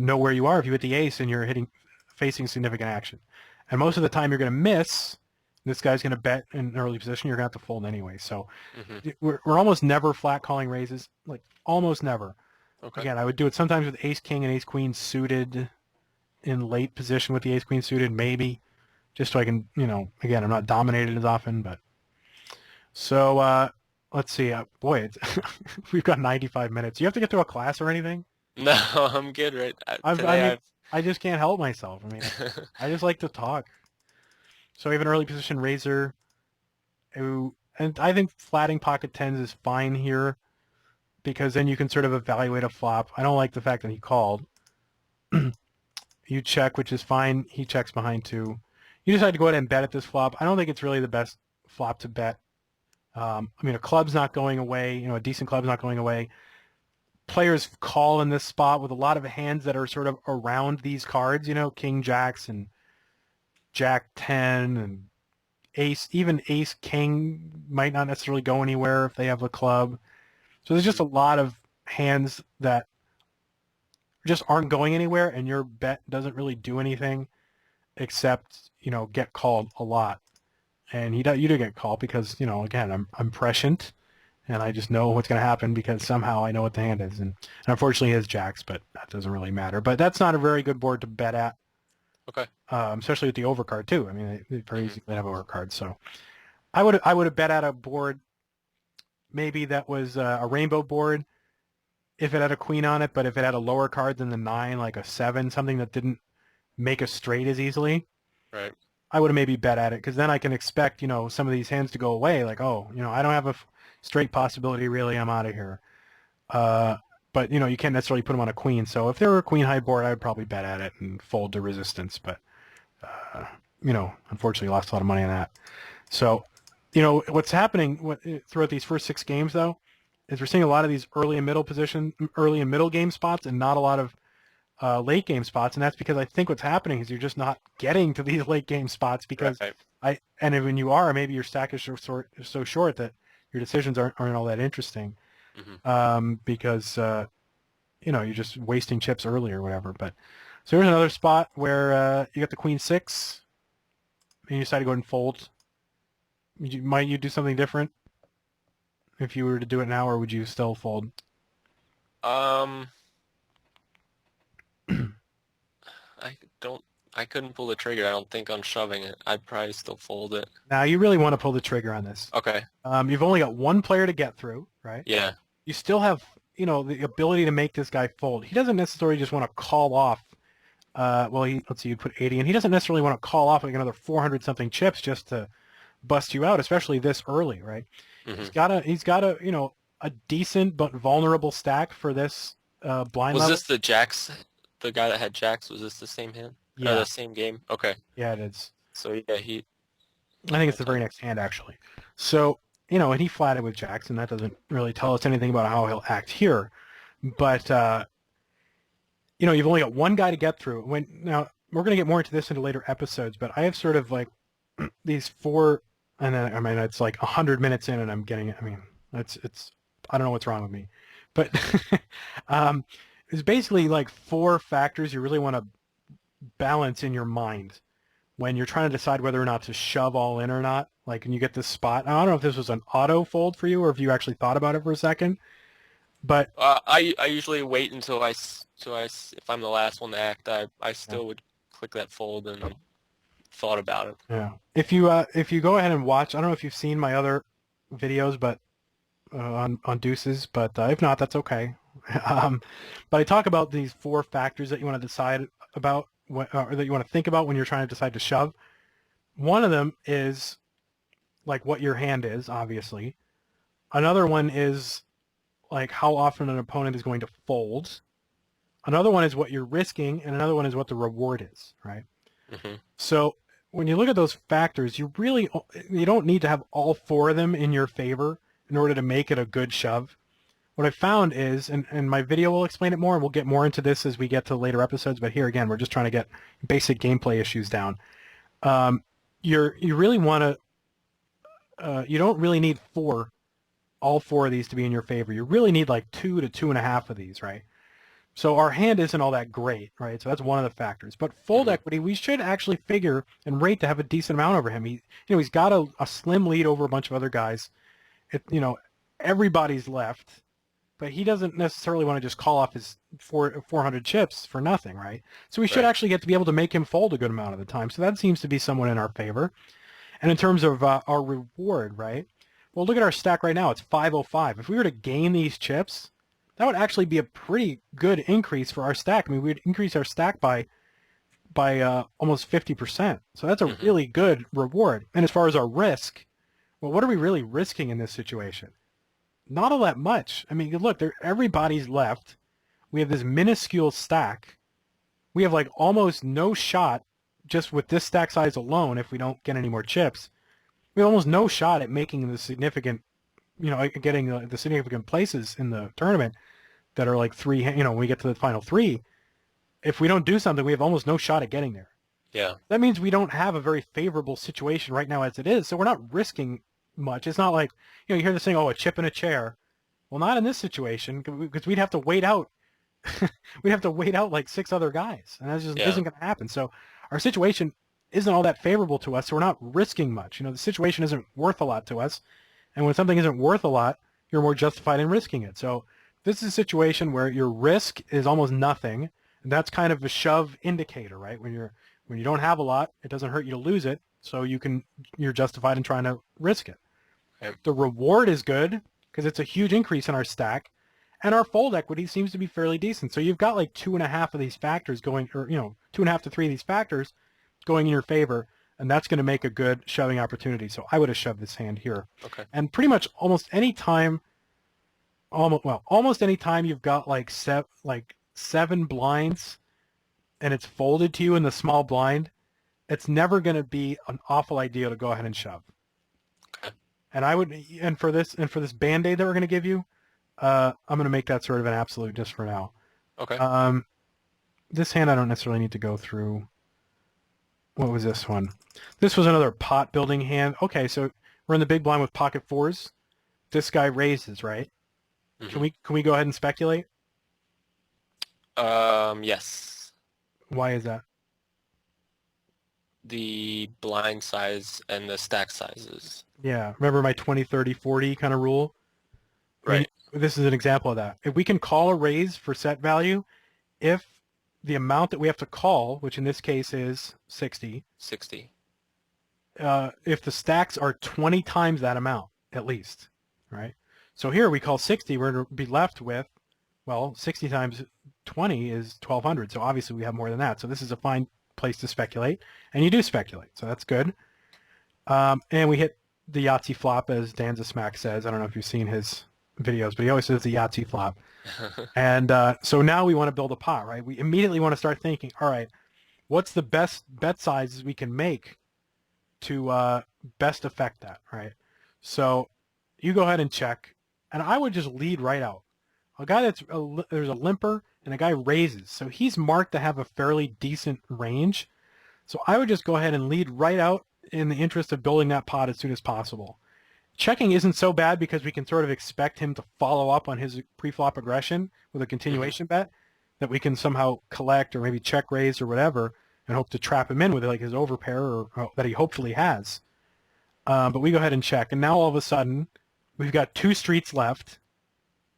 know where you are if you hit the ace and you're facing significant action. And most of the time, you're going to miss. This guy's going to bet in an early position. You're going to have to fold anyway. So Hmm. we're almost never flat calling raises, like almost never. Okay. Again, I would do it sometimes with ace king and ace queen suited in late position with the ace queen suited, maybe, just so I can, again, I'm not dominated as often, but so let's see. Boy, we've got 95 minutes. You have to get through a class or anything? No, I'm good right I today. mean, I just can't help myself. I mean, I just like to talk. So we have an early position raiser, who, and I think flatting pocket tens is fine here because then you can sort of evaluate a flop. I don't like the fact that he called. You check, which is fine. He checks behind 2. You decide to go ahead and bet at this flop. I don't think it's really the best flop to bet. I mean, a club's not going away. A decent club's not going away. Players call in this spot with a lot of hands that are sort of around these cards, king jacks and jack 10 and ace, even ace king might not necessarily go anywhere if they have a club. So there's just a lot of hands that just aren't going anywhere, and your bet doesn't really do anything except, get called a lot. And you do get called because, again, I'm prescient and I just know what's going to happen because somehow I know what the hand is. And unfortunately he has jacks, but that doesn't really matter. But that's not a very good board to bet at. Okay. Especially with the overcard too. I mean, they very Hmm. easily have overcards. So I would have bet at a board maybe that was a rainbow board if it had a queen on it, but if it had a lower card than the 9, like a 7, something that didn't make a straight as easily, Right. I would have maybe bet at it because then I can expect, some of these hands to go away. Like, oh, I don't have a straight possibility really. I'm out of here. But, you can't necessarily put them on a queen. So if there were a queen high board, I would probably bet at it and fold to resistance. But, unfortunately lost a lot of money on that. So, what's happening throughout these first 6 games, though, is we're seeing a lot of these early and middle game spots and not a lot of late game spots, and that's because I think what's happening is you're just not getting to these late game spots because Right. and when you are, maybe your stack is so short that your decisions aren't all that interesting Hmm. because you're just wasting chips early or whatever. But so here's another spot where you got the queen 6 and you decide to go ahead and fold. Might you do something different if you were to do it now, or would you still fold? Um, I don't. I couldn't pull the trigger. I don't think on shoving it. I'd probably still fold it. Now you really want to pull the trigger on this. Okay. You've only got one player to get through, right? Yeah. You still have, the ability to make this guy fold. He doesn't necessarily just want to call off. Let's see, you put 80 in. He doesn't necessarily want to call off like another 400 something chips just to bust you out, especially this early, right? Hmm. He's got a, a decent but vulnerable stack for this blind Was level. this the jacks? The guy that had jacks? Was this the same hand? Or Yeah, the same game? Okay. yeah, it is. So yeah, he. I think it's the Okay. very next hand actually. So, and he flatted with jacks, and that doesn't really tell us anything about how he'll act here. But you've only got one guy to get through. Now we're going to get more into this into later episodes, but I have sort of like these 4, and then I mean it's like 100 minutes in, and I'm getting it. I mean it's I don't know what's wrong with me, but it's basically like 4 factors you really want to balance in your mind when you're trying to decide whether or not to shove all in or not. Like when you get this spot, I don't know if this was an auto fold for you or if you actually thought about it for a second. But I usually wait until if I'm the last one to act, I yeah, still would click that fold and thought about it. yeah. If you go ahead and watch, I don't know if you've seen my other videos, but on deuces, but if not, that's okay. um, but I talk about these four factors that you want to decide about, or that you want to think about when you're trying to decide to shove. One of them is like what your hand is, obviously. Another one is like how often an opponent is going to fold. Another one is what you're risking, and another one is what the reward is, right? Hmm. So when you look at those factors, you don't need to have all four of them in your favor in order to make it a good shove. What I found is, and my video will explain it more, and we'll get more into this as we get to later episodes, but here again, we're just trying to get basic gameplay issues down. Um, you really want to, you don't really need all four of these to be in your favor. You really need like 2 to 2.5 of these, right? So our hand isn't all that great, right? So that's one of the factors. But fold Hmm. equity, we should actually figure and rate to have a decent amount over him. He's got a slim lead over a bunch of other guys. Everybody's left, but he doesn't necessarily want to just call off his 400 chips for nothing, right? So we should Right. actually get to be able to make him fold a good amount of the time. So that seems to be somewhat in our favor. And in terms of our reward, right? Well, look at our stack right now. It's 505. If we were to gain these chips, that would actually be a pretty good increase for our stack. I mean, we'd increase our stack by almost 50%. So that's a Hmm. really good reward. And as far as our risk, well, what are we really risking in this situation? Not all that much. I mean, look, everybody's left. We have this minuscule stack. We have like almost no shot just with this stack size alone if we don't get any more chips. We have almost no shot at making the significant, getting the significant places in the tournament that are like three, when we get to the final three. If we don't do something, we have almost no shot at getting there. Yeah. That means we don't have a very favorable situation right now as it is. So we're not risking much. It's not like, you hear this thing, oh, a chip in a chair. Well, not in this situation because we'd have to wait out. We'd have to wait out like six other guys, and that just Yeah. isn't going to happen. So our situation isn't all that favorable to us, so we're not risking much. The situation isn't worth a lot to us, and when something isn't worth a lot, you're more justified in risking it. So this is a situation where your risk is almost nothing, and that's kind of a shove indicator, right? When you don't have a lot, it doesn't hurt you to lose it, so you're justified in trying to risk it. Right. The reward is good because it's a huge increase in our stack, and our fold equity seems to be fairly decent. So you've got like 2.5 of these factors going, or 2.5 to 3 of these factors going in your favor, and that's going to make a good shoving opportunity. So I would have shoved this hand here, Okay. and pretty much almost any time you've got like seven blinds, and it's folded to you in the small blind, it's never going to be an awful idea to go ahead and shove. Okay. And for this band-aid that we're going to give you, I'm going to make that sort of an absolute just for now. Okay. Um, this hand I don't necessarily need to go through. What was this one? This was another pot building hand. Okay, so we're in the big blind with pocket fours. This guy raises, right? Can Hmm. we go ahead and speculate? Yes. Why is that? The blind size and the stack sizes. Yeah, remember my 20, 30, 40 kind of rule? I mean, Right. this is an example of that. If we can call a raise for set value, if the amount that we have to call, which in this case is 60, 60. if the stacks are 20 times that amount, at least, right? So here we call 60, we're going to be left with, well, 60 times 20 is 1,200. So obviously we have more than that. So this is a fine place to speculate, and you do speculate. So that's good. And we hit the Yahtzee flop, as Danza Smack says. I don't know if you've seen his videos, but he always says the Yahtzee flop. And so now we want to build a pot, right? We immediately want to start thinking, all right, what's the best bet sizes we can make to best affect that, right? So you go ahead and check, and I would just lead right out. A guy there's a limper and a guy raises, so he's marked to have a fairly decent range. So I would just go ahead and lead right out in the interest of building that pot as soon as possible. Checking isn't so bad because we can sort of expect him to follow up on his pre-flop aggression with a Hmm. continuation bet that we can somehow collect or maybe check raise or whatever and hope to trap him in with like his overpair or that he hopefully has. But we go ahead and check, and now all of a sudden we've got two streets left,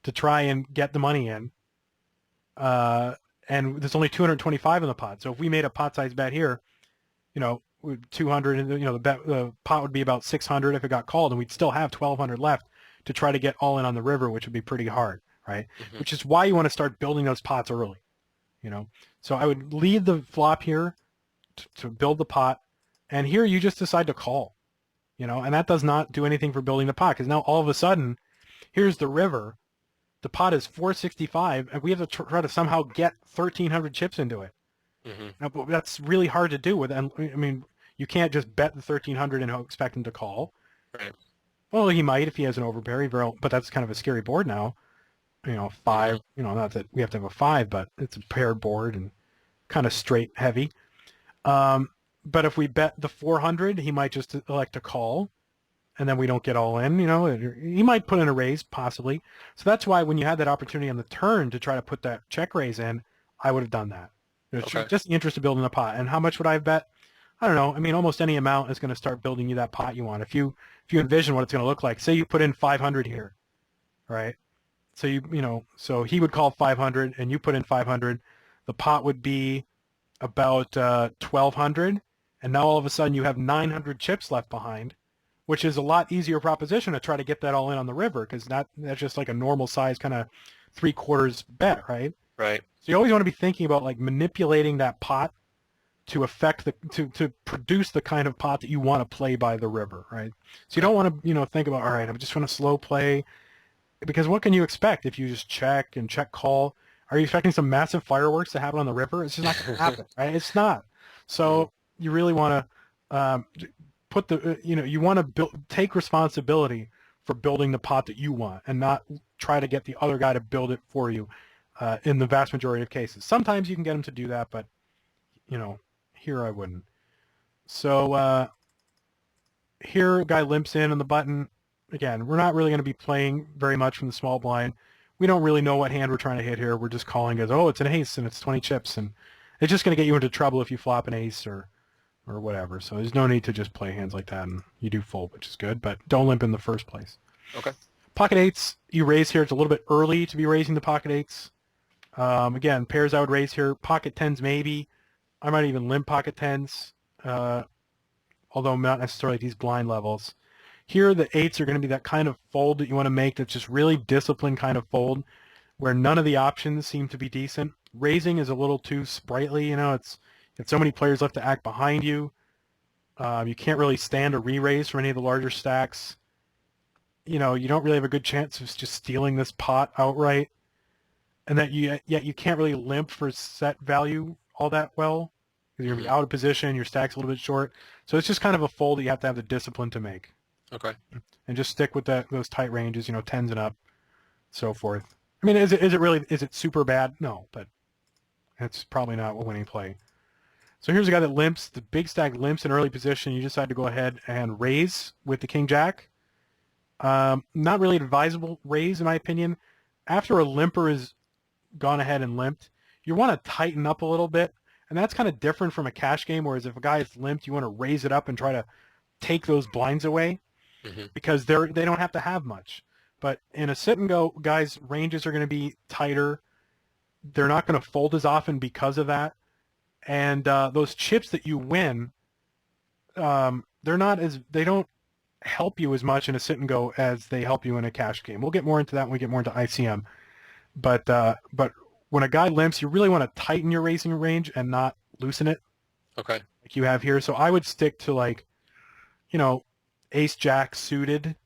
to try and get the money in. And there's only 225 in the pot. So if we made a pot size bet here, 200, and the pot would be about 600 if it got called, and we'd still have 1,200 left to try to get all in on the river, which would be pretty hard, right? Mm-hmm. Which is why you want to start building those pots early, So I would leave the flop here to build the pot, and here you just decide to call, and that does not do anything for building the pot, because now all of a sudden, here's the river. The pot is 465, and we have to try to somehow get 1,300 chips into it. Mm-hmm. Now, that's really hard to do. You can't just bet the 1,300 and expect him to call. Right. Well, he might if he has an overpair, but that's kind of a scary board now. 5, not that we have to have a 5, but it's a paired board and kind of straight heavy. But if we bet the 400, he might just elect to call, and then we don't get all in, He might put in a raise, possibly. So that's why when you had that opportunity on the turn to try to put that check raise in, I would have done that. Okay. Just the interest of building the pot. And how much would I have bet? I don't know. Almost any amount is going to start building you that pot you want. If you envision what it's going to look like, say you put in 500 here, right? So so he would call 500 and you put in 500. The pot would be about 1,200, and now all of a sudden you have 900 chips left behind, which is a lot easier proposition to try to get that all in on the river, because that's just like a normal size kind of 3/4 bet, right? Right. So you always want to be thinking about like manipulating that pot to affect to produce the kind of pot that you want to play by the river, right? So you don't want to think about, all right, I'm just going to slow play, because what can you expect if you just check and check call? Are you expecting some massive fireworks to happen on the river? It's just not going to happen, right? It's not. So you really want to put you want to take responsibility for building the pot that you want, and not try to get the other guy to build it for you. In the vast majority of cases, sometimes you can get him to do that, but here I wouldn't. So here a guy limps in on the button. Again, we're not really going to be playing very much from the small blind. We don't really know what hand we're trying to hit here. We're just calling as, oh, it's an ace and it's 20 chips, and it's just going to get you into trouble if you flop an ace or whatever. So there's no need to just play hands like that, and you do fold, which is good, but don't limp in the first place. Okay. Pocket eights, you raise here. It's a little bit early to be raising the pocket eights. Again, pairs I would raise here. Pocket tens maybe. I might even limp pocket tens, although not necessarily at these blind levels. Here, the eights are going to be that kind of fold that you want to make that's just really disciplined kind of fold, where none of the options seem to be decent. Raising is a little too sprightly. It's so many players left to act behind you. You can't really stand a re-raise from any of the larger stacks. You don't really have a good chance of just stealing this pot outright. And that yet you can't really limp for set value all that well, because you're going to be out of position, your stack's a little bit short. So it's just kind of a fold that you have to have the discipline to make. Okay. And just stick with those tight ranges, tens and up, so forth. Is it super bad? No, but it's probably not a winning play. So here's a guy that limps. The big stack limps in early position. You decide to go ahead and raise with the king jack. Not really advisable raise, in my opinion. After a limper is gone ahead and limped, you want to tighten up a little bit, and that's kind of different from a cash game, whereas if a guy is limped, you want to raise it up and try to take those blinds away, because they don't have to have much. But in a sit and go, guys' ranges are going to be tighter. They're not going to fold as often because of that, and those chips that you win, they don't help you as much in a sit and go as they help you in a cash game. We'll get more into that when we get more into ICM. But when a guy limps, you really want to tighten your raising range and not loosen it. Okay. Like you have here. So I would stick to ace jack suited,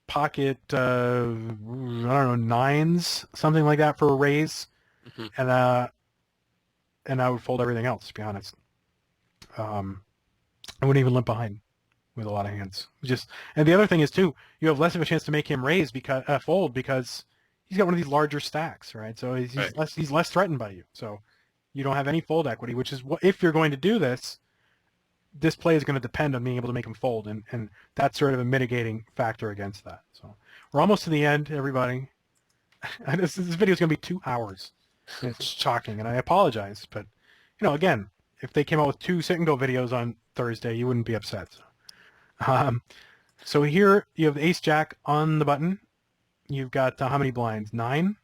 pocket, I don't know, nines, something like that for a raise. And I would fold everything else, to be honest. I wouldn't even limp behind with a lot of hands. And the other thing is too, you have less of a chance to make him raise fold because he's got one of these larger stacks, right? So he's less threatened by you. So you don't have any fold equity, which is what, if you're going to do this play is going to depend on being able to make him fold, and that's sort of a mitigating factor against that. So we're almost to the end, everybody. This video is going to be 2 hours. It's shocking, and I apologize, but again, if they came out with 2 sit and go videos on Thursday, you wouldn't be upset. So here you have the ace jack on the button. you've got how many blinds? 9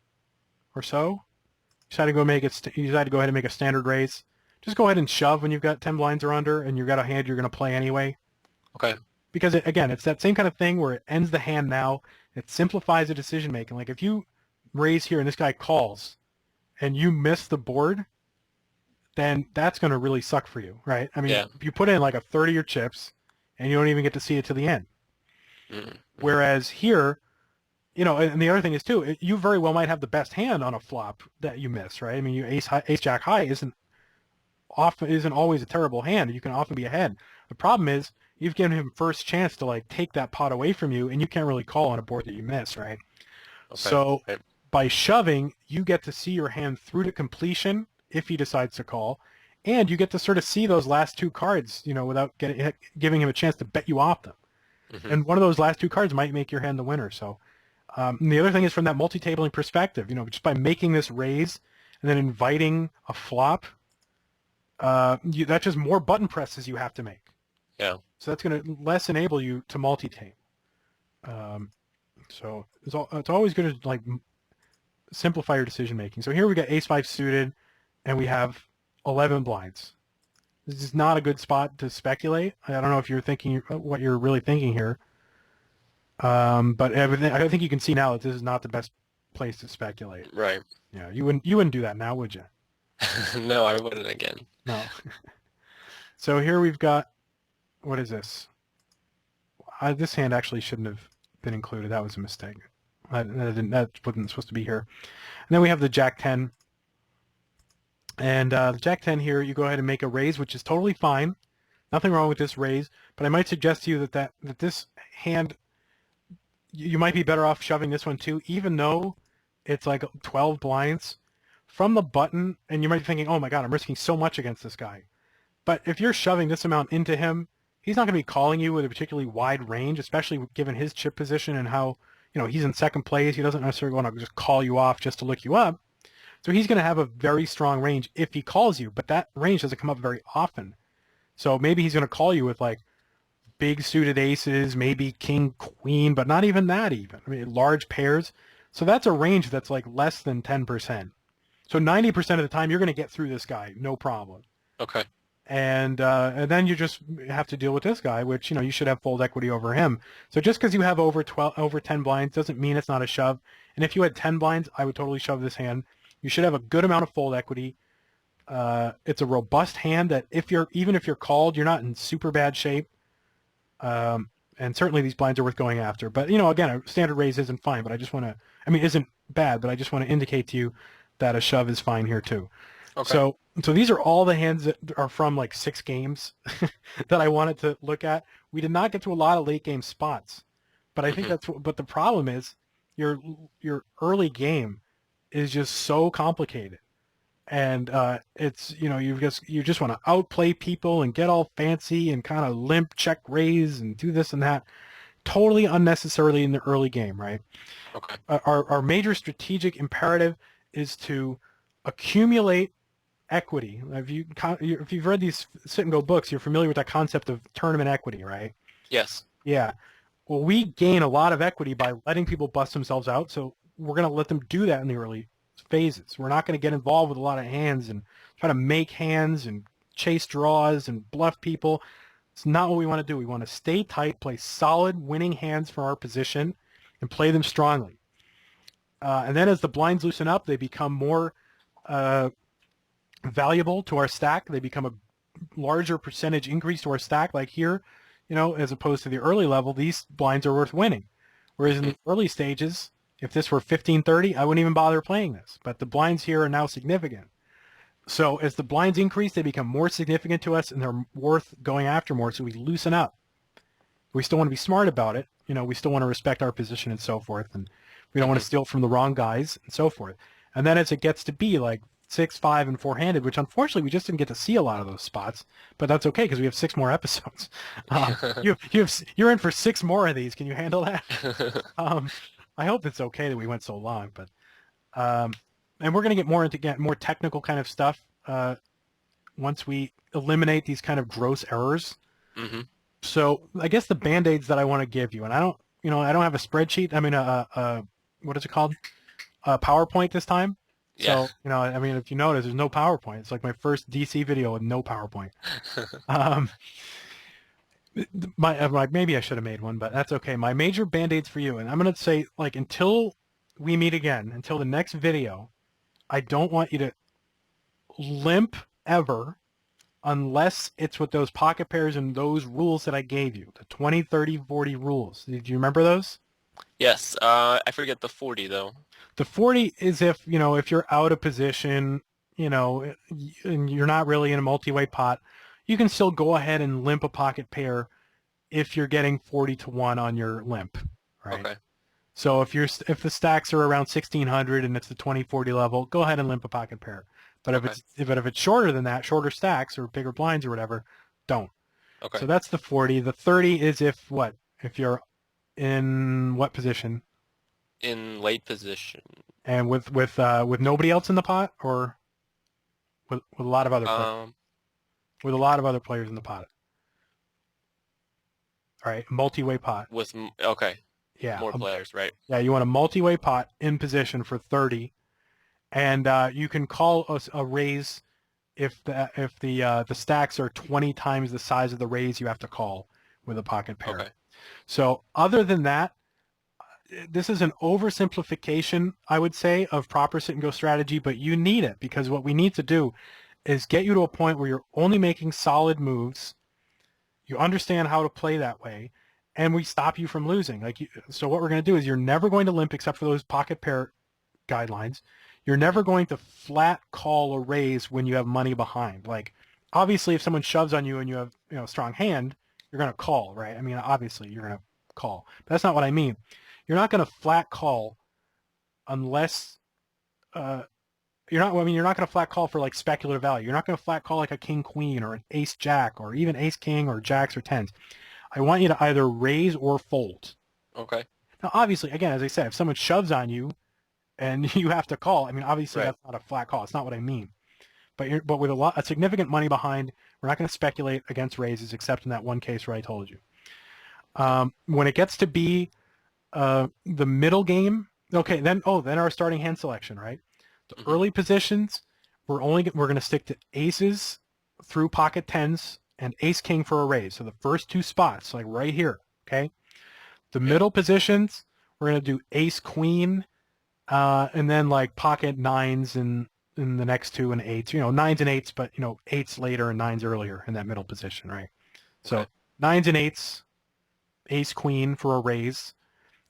or so. You decide to go make it. You decide to go ahead and make a standard raise. Just go ahead and shove when you've got 10 blinds or under, and you've got a hand you're going to play anyway. Okay. Because again, it's that same kind of thing where it ends the hand now. It simplifies the decision making. Like if you raise here and this guy calls, and you miss the board, then that's going to really suck for you, right? I mean, Yeah. if you put in like a third of your chips, and you don't even get to see it to the end. Mm-hmm. Whereas here, and the other thing is too, you very well might have the best hand on a flop that you miss, right? I mean, you ace jack high isn't always a terrible hand. You can often be ahead. The problem is you've given him first chance to like take that pot away from you, and you can't really call on a board that you miss, right? Okay. So Okay. by shoving, you get to see your hand through to completion if he decides to call, and you get to sort of see those last 2 cards, without giving him a chance to bet you off them. Mm-hmm. And one of those last 2 cards might make your hand the winner. So and the other thing is from that multi-tabling perspective, just by making this raise and then inviting a flop, that's just more button presses you have to make. Yeah. So that's going to less enable you to multi-tape. So it's always going to like simplify your decision making. So here we got ace 5 suited, and we have 11 blinds. This is not a good spot to speculate. I don't know if you're thinking what you're really thinking here, but I think you can see now that this is not the best place to speculate. Right. Yeah, you wouldn't do that now, would you? No, I wouldn't again. No. So here we've got, what is this? This hand actually shouldn't have been included. That was a mistake. That wasn't supposed to be here. And then we have the Jack 10. And the Jack 10 here, you go ahead and make a raise, which is totally fine. Nothing wrong with this raise. But I might suggest to you that this hand, you might be better off shoving this one too, even though it's like 12 blinds from the button. And you might be thinking, oh my God, I'm risking so much against this guy. But if you're shoving this amount into him, he's not going to be calling you with a particularly wide range, especially given his chip position and how, he's in second place. He doesn't necessarily want to just call you off just to look you up. So he's going to have a very strong range if he calls you, but that range doesn't come up very often. So maybe he's going to call you with like big suited aces, maybe king, queen, but not even that even. I mean, large pairs. So that's a range that's like less than 10%. So 90% of the time you're going to get through this guy, no problem. Okay. And then you just have to deal with this guy, which, you should have fold equity over him. So just because you have over 10 blinds doesn't mean it's not a shove. And if you had 10 blinds, I would totally shove this hand. You should have a good amount of fold equity. It's a robust hand that even if you're called, you're not in super bad shape. And certainly these blinds are worth going after. But, again, a standard raise isn't fine, but isn't bad, but I just want to indicate to you that a shove is fine here too. Okay. So these are all the hands that are from like 6 games that I wanted to look at. We did not get to a lot of late game spots, but I think but the problem is your early game is just so complicated. And it's, you just want to outplay people and get all fancy and kind of limp check raise and do this and that. Totally unnecessarily in the early game, right? Okay. Our major strategic imperative is to accumulate equity. If you've read these sit and go books, you're familiar with that concept of tournament equity, right? Yes. Yeah. Well, we gain a lot of equity by letting people bust themselves out, so we're going to let them do that in the early phases. We're not going to get involved with a lot of hands and try to make hands and chase draws and bluff people. It's not what we want to do. We want to stay tight, play solid winning hands for our position, and play them strongly. And then as the blinds loosen up, they become more valuable to our stack. They become a larger percentage increase to our stack. Like here, as opposed to the early level, these blinds are worth winning. Whereas in the early stages, if this were 15-30, I wouldn't even bother playing this. But the blinds here are now significant. So as the blinds increase, they become more significant to us, and they're worth going after more, so we loosen up. We still want to be smart about it. We still want to respect our position and so forth, and we don't want to steal from the wrong guys and so forth. And then as it gets to be like 6, 5, and 4-handed, which unfortunately we just didn't get to see a lot of those spots, but that's okay because we have 6 more episodes. You're in for 6 more of these. Can you handle that? I hope it's okay that we went so long, but and we're going to get more technical kind of stuff once we eliminate these kind of gross errors. Mm-hmm. So I guess the band-aids that I want to give you, and I don't have a spreadsheet. I mean, what is it called? PowerPoint this time. Yeah. So, I mean, if you notice, there's no PowerPoint. It's like my first DC video with no PowerPoint. Um, maybe I should have made one, but that's okay. My major band-aids for you, and I'm going to say, like, until we meet again, until the next video, I don't want you to limp ever unless it's with those pocket pairs and those rules that I gave you, the 20, 30, 40 rules. Did you remember those? Yes. I forget the 40 though. The 40 is if you're out of position, and you're not really in a multi-way pot, you can still go ahead and limp a pocket pair if you're getting 40-1 on your limp, right? Okay. So if the stacks are around 1600 and it's the 20-40 level, go ahead and limp a pocket pair. But Okay. if it's shorter than that, shorter stacks or bigger blinds or whatever, don't. Okay. So that's the 40. The 30 is if you're in what position? In late position. And with nobody else in the pot, or with a lot of other players? With a lot of other players in the pot. All right, multi-way pot. Okay. Yeah. More players, right? Yeah, you want a multi-way pot in position for 30, and you can call a raise if the stacks are 20 times the size of the raise you have to call with a pocket pair. Okay. So other than that, this is an oversimplification, I would say, of proper sit and go strategy, but you need it because what we need to do is get you to a point where you're only making solid moves. You understand how to play that way, and we stop you from losing. So what we're going to do is you're never going to limp except for those pocket pair guidelines. You're never going to flat call or raise when you have money behind. Like, obviously, if someone shoves on you and you have a strong hand, you're going to call, right? I mean, obviously, you're going to call. But that's not what I mean. You're not going to flat call unless you're not going to flat call for like speculative value. You're not going to flat call like a king queen or an ace jack or even ace king or jacks or tens. I want you to either raise or fold. Okay. Now, obviously, again, as I said, if someone shoves on you and you have to call, I mean, obviously Right. that's not a flat call. It's not what I mean. But with a significant money behind, we're not going to speculate against raises except in that one case where I told you. When it gets to be the middle game, okay, then our starting hand selection, right? The early positions, we're going to stick to aces through pocket tens and ace king for a raise. So the first two spots, like right here, okay? The middle positions, we're going to do ace queen, and then like pocket nines and in the next two and eights, nines and eights, but eights later and nines earlier in that middle position, right? So Okay. nines and eights, ace queen for a raise.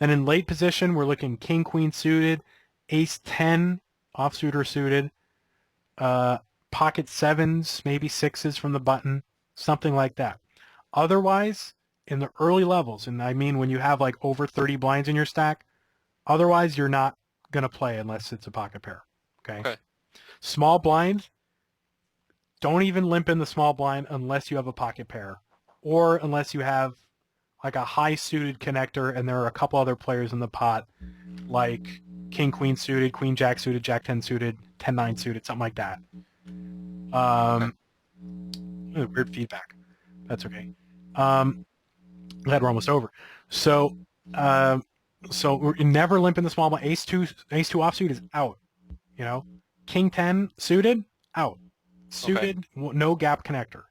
And in late position, we're looking king queen suited, ace 10 offsuit or suited, pocket sevens, maybe sixes from the button, something like that. Otherwise, in the early levels, and I mean when you have like over 30 blinds in your stack, otherwise you're not going to play unless it's a pocket pair. Okay? Small blind, don't even limp in the small blind unless you have a pocket pair or unless you have like a high suited connector and there are a couple other players in the pot like king queen suited, queen jack suited, jack 10 suited, 10-9 suited, something like that. Weird feedback. That's okay. Glad we're almost over. So we're never limp in the small blind. Ace two offsuit is out. King 10 suited, out. Suited, no gap connector.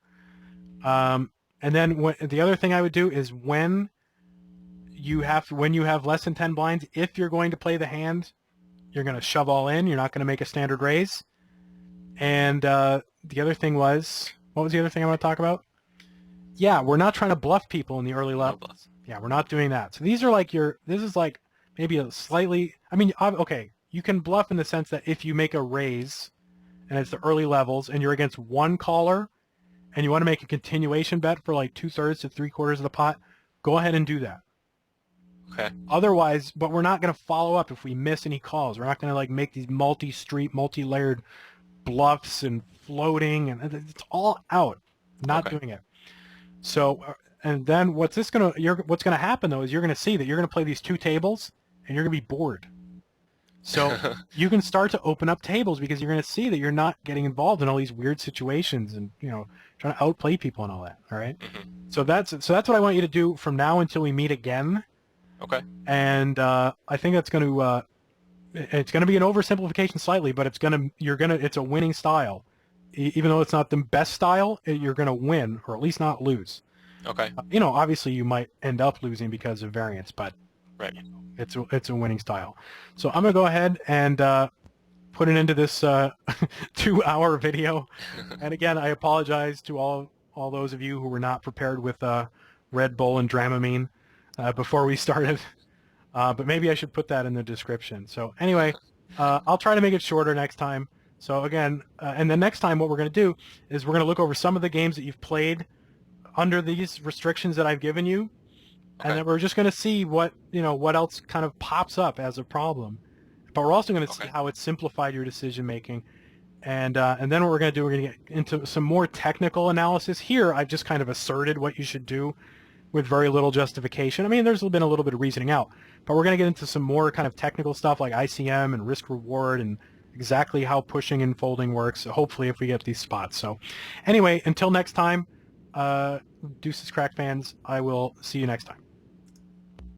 And then the other thing I would do is when you have less than 10 blinds, if you're going to play the hand, you're going to shove all in. You're not going to make a standard raise. And the other thing was, what was the other thing I want to talk about? Yeah, we're not trying to bluff people in the early levels. Yeah, we're not doing that. So these are like this is like maybe a slightly, I mean, okay, you can bluff in the sense that if you make a raise and it's the early levels and you're against one caller and you want to make a continuation bet for like 2/3 to 3/4 of the pot, go ahead and do that. Okay. Otherwise, but we're not going to follow up if we miss any calls. We're not going to like make these multi-street, multi-layered bluffs and floating, and it's all out. Not doing it. So, and then what's going to happen though is you're going to see that you're going to play these two tables and you're going to be bored. So you can start to open up tables because you're going to see that you're not getting involved in all these weird situations and trying to outplay people and all that. All right. So that's what I want you to do from now until we meet again. Okay. And I think that's going to it's going to be an oversimplification slightly, but it's a winning style. Even though it's not the best style, you're going to win, or at least not lose. Okay. Obviously you might end up losing because of variance, but Right. it's a winning style. So I'm going to go ahead and put it into this 2-hour video. And again, I apologize to all those of you who were not prepared with Red Bull and Dramamine before we started. But maybe I should put that in the description. So anyway, I'll try to make it shorter next time. So again, and the next time what we're going to do is we're going to look over some of the games that you've played under these restrictions that I've given you. Okay. And then we're just going to see what else kind of pops up as a problem. But we're also going to see how it's simplified your decision making. And then what we're going to do, we're going to get into some more technical analysis. Here, I've just kind of asserted what you should do with very little justification. I mean, there's been a little bit of reasoning out, but we're going to get into some more kind of technical stuff like ICM and risk reward and exactly how pushing and folding works, hopefully if we get these spots. So anyway, until next time, deuces crack fans, I will see you next time.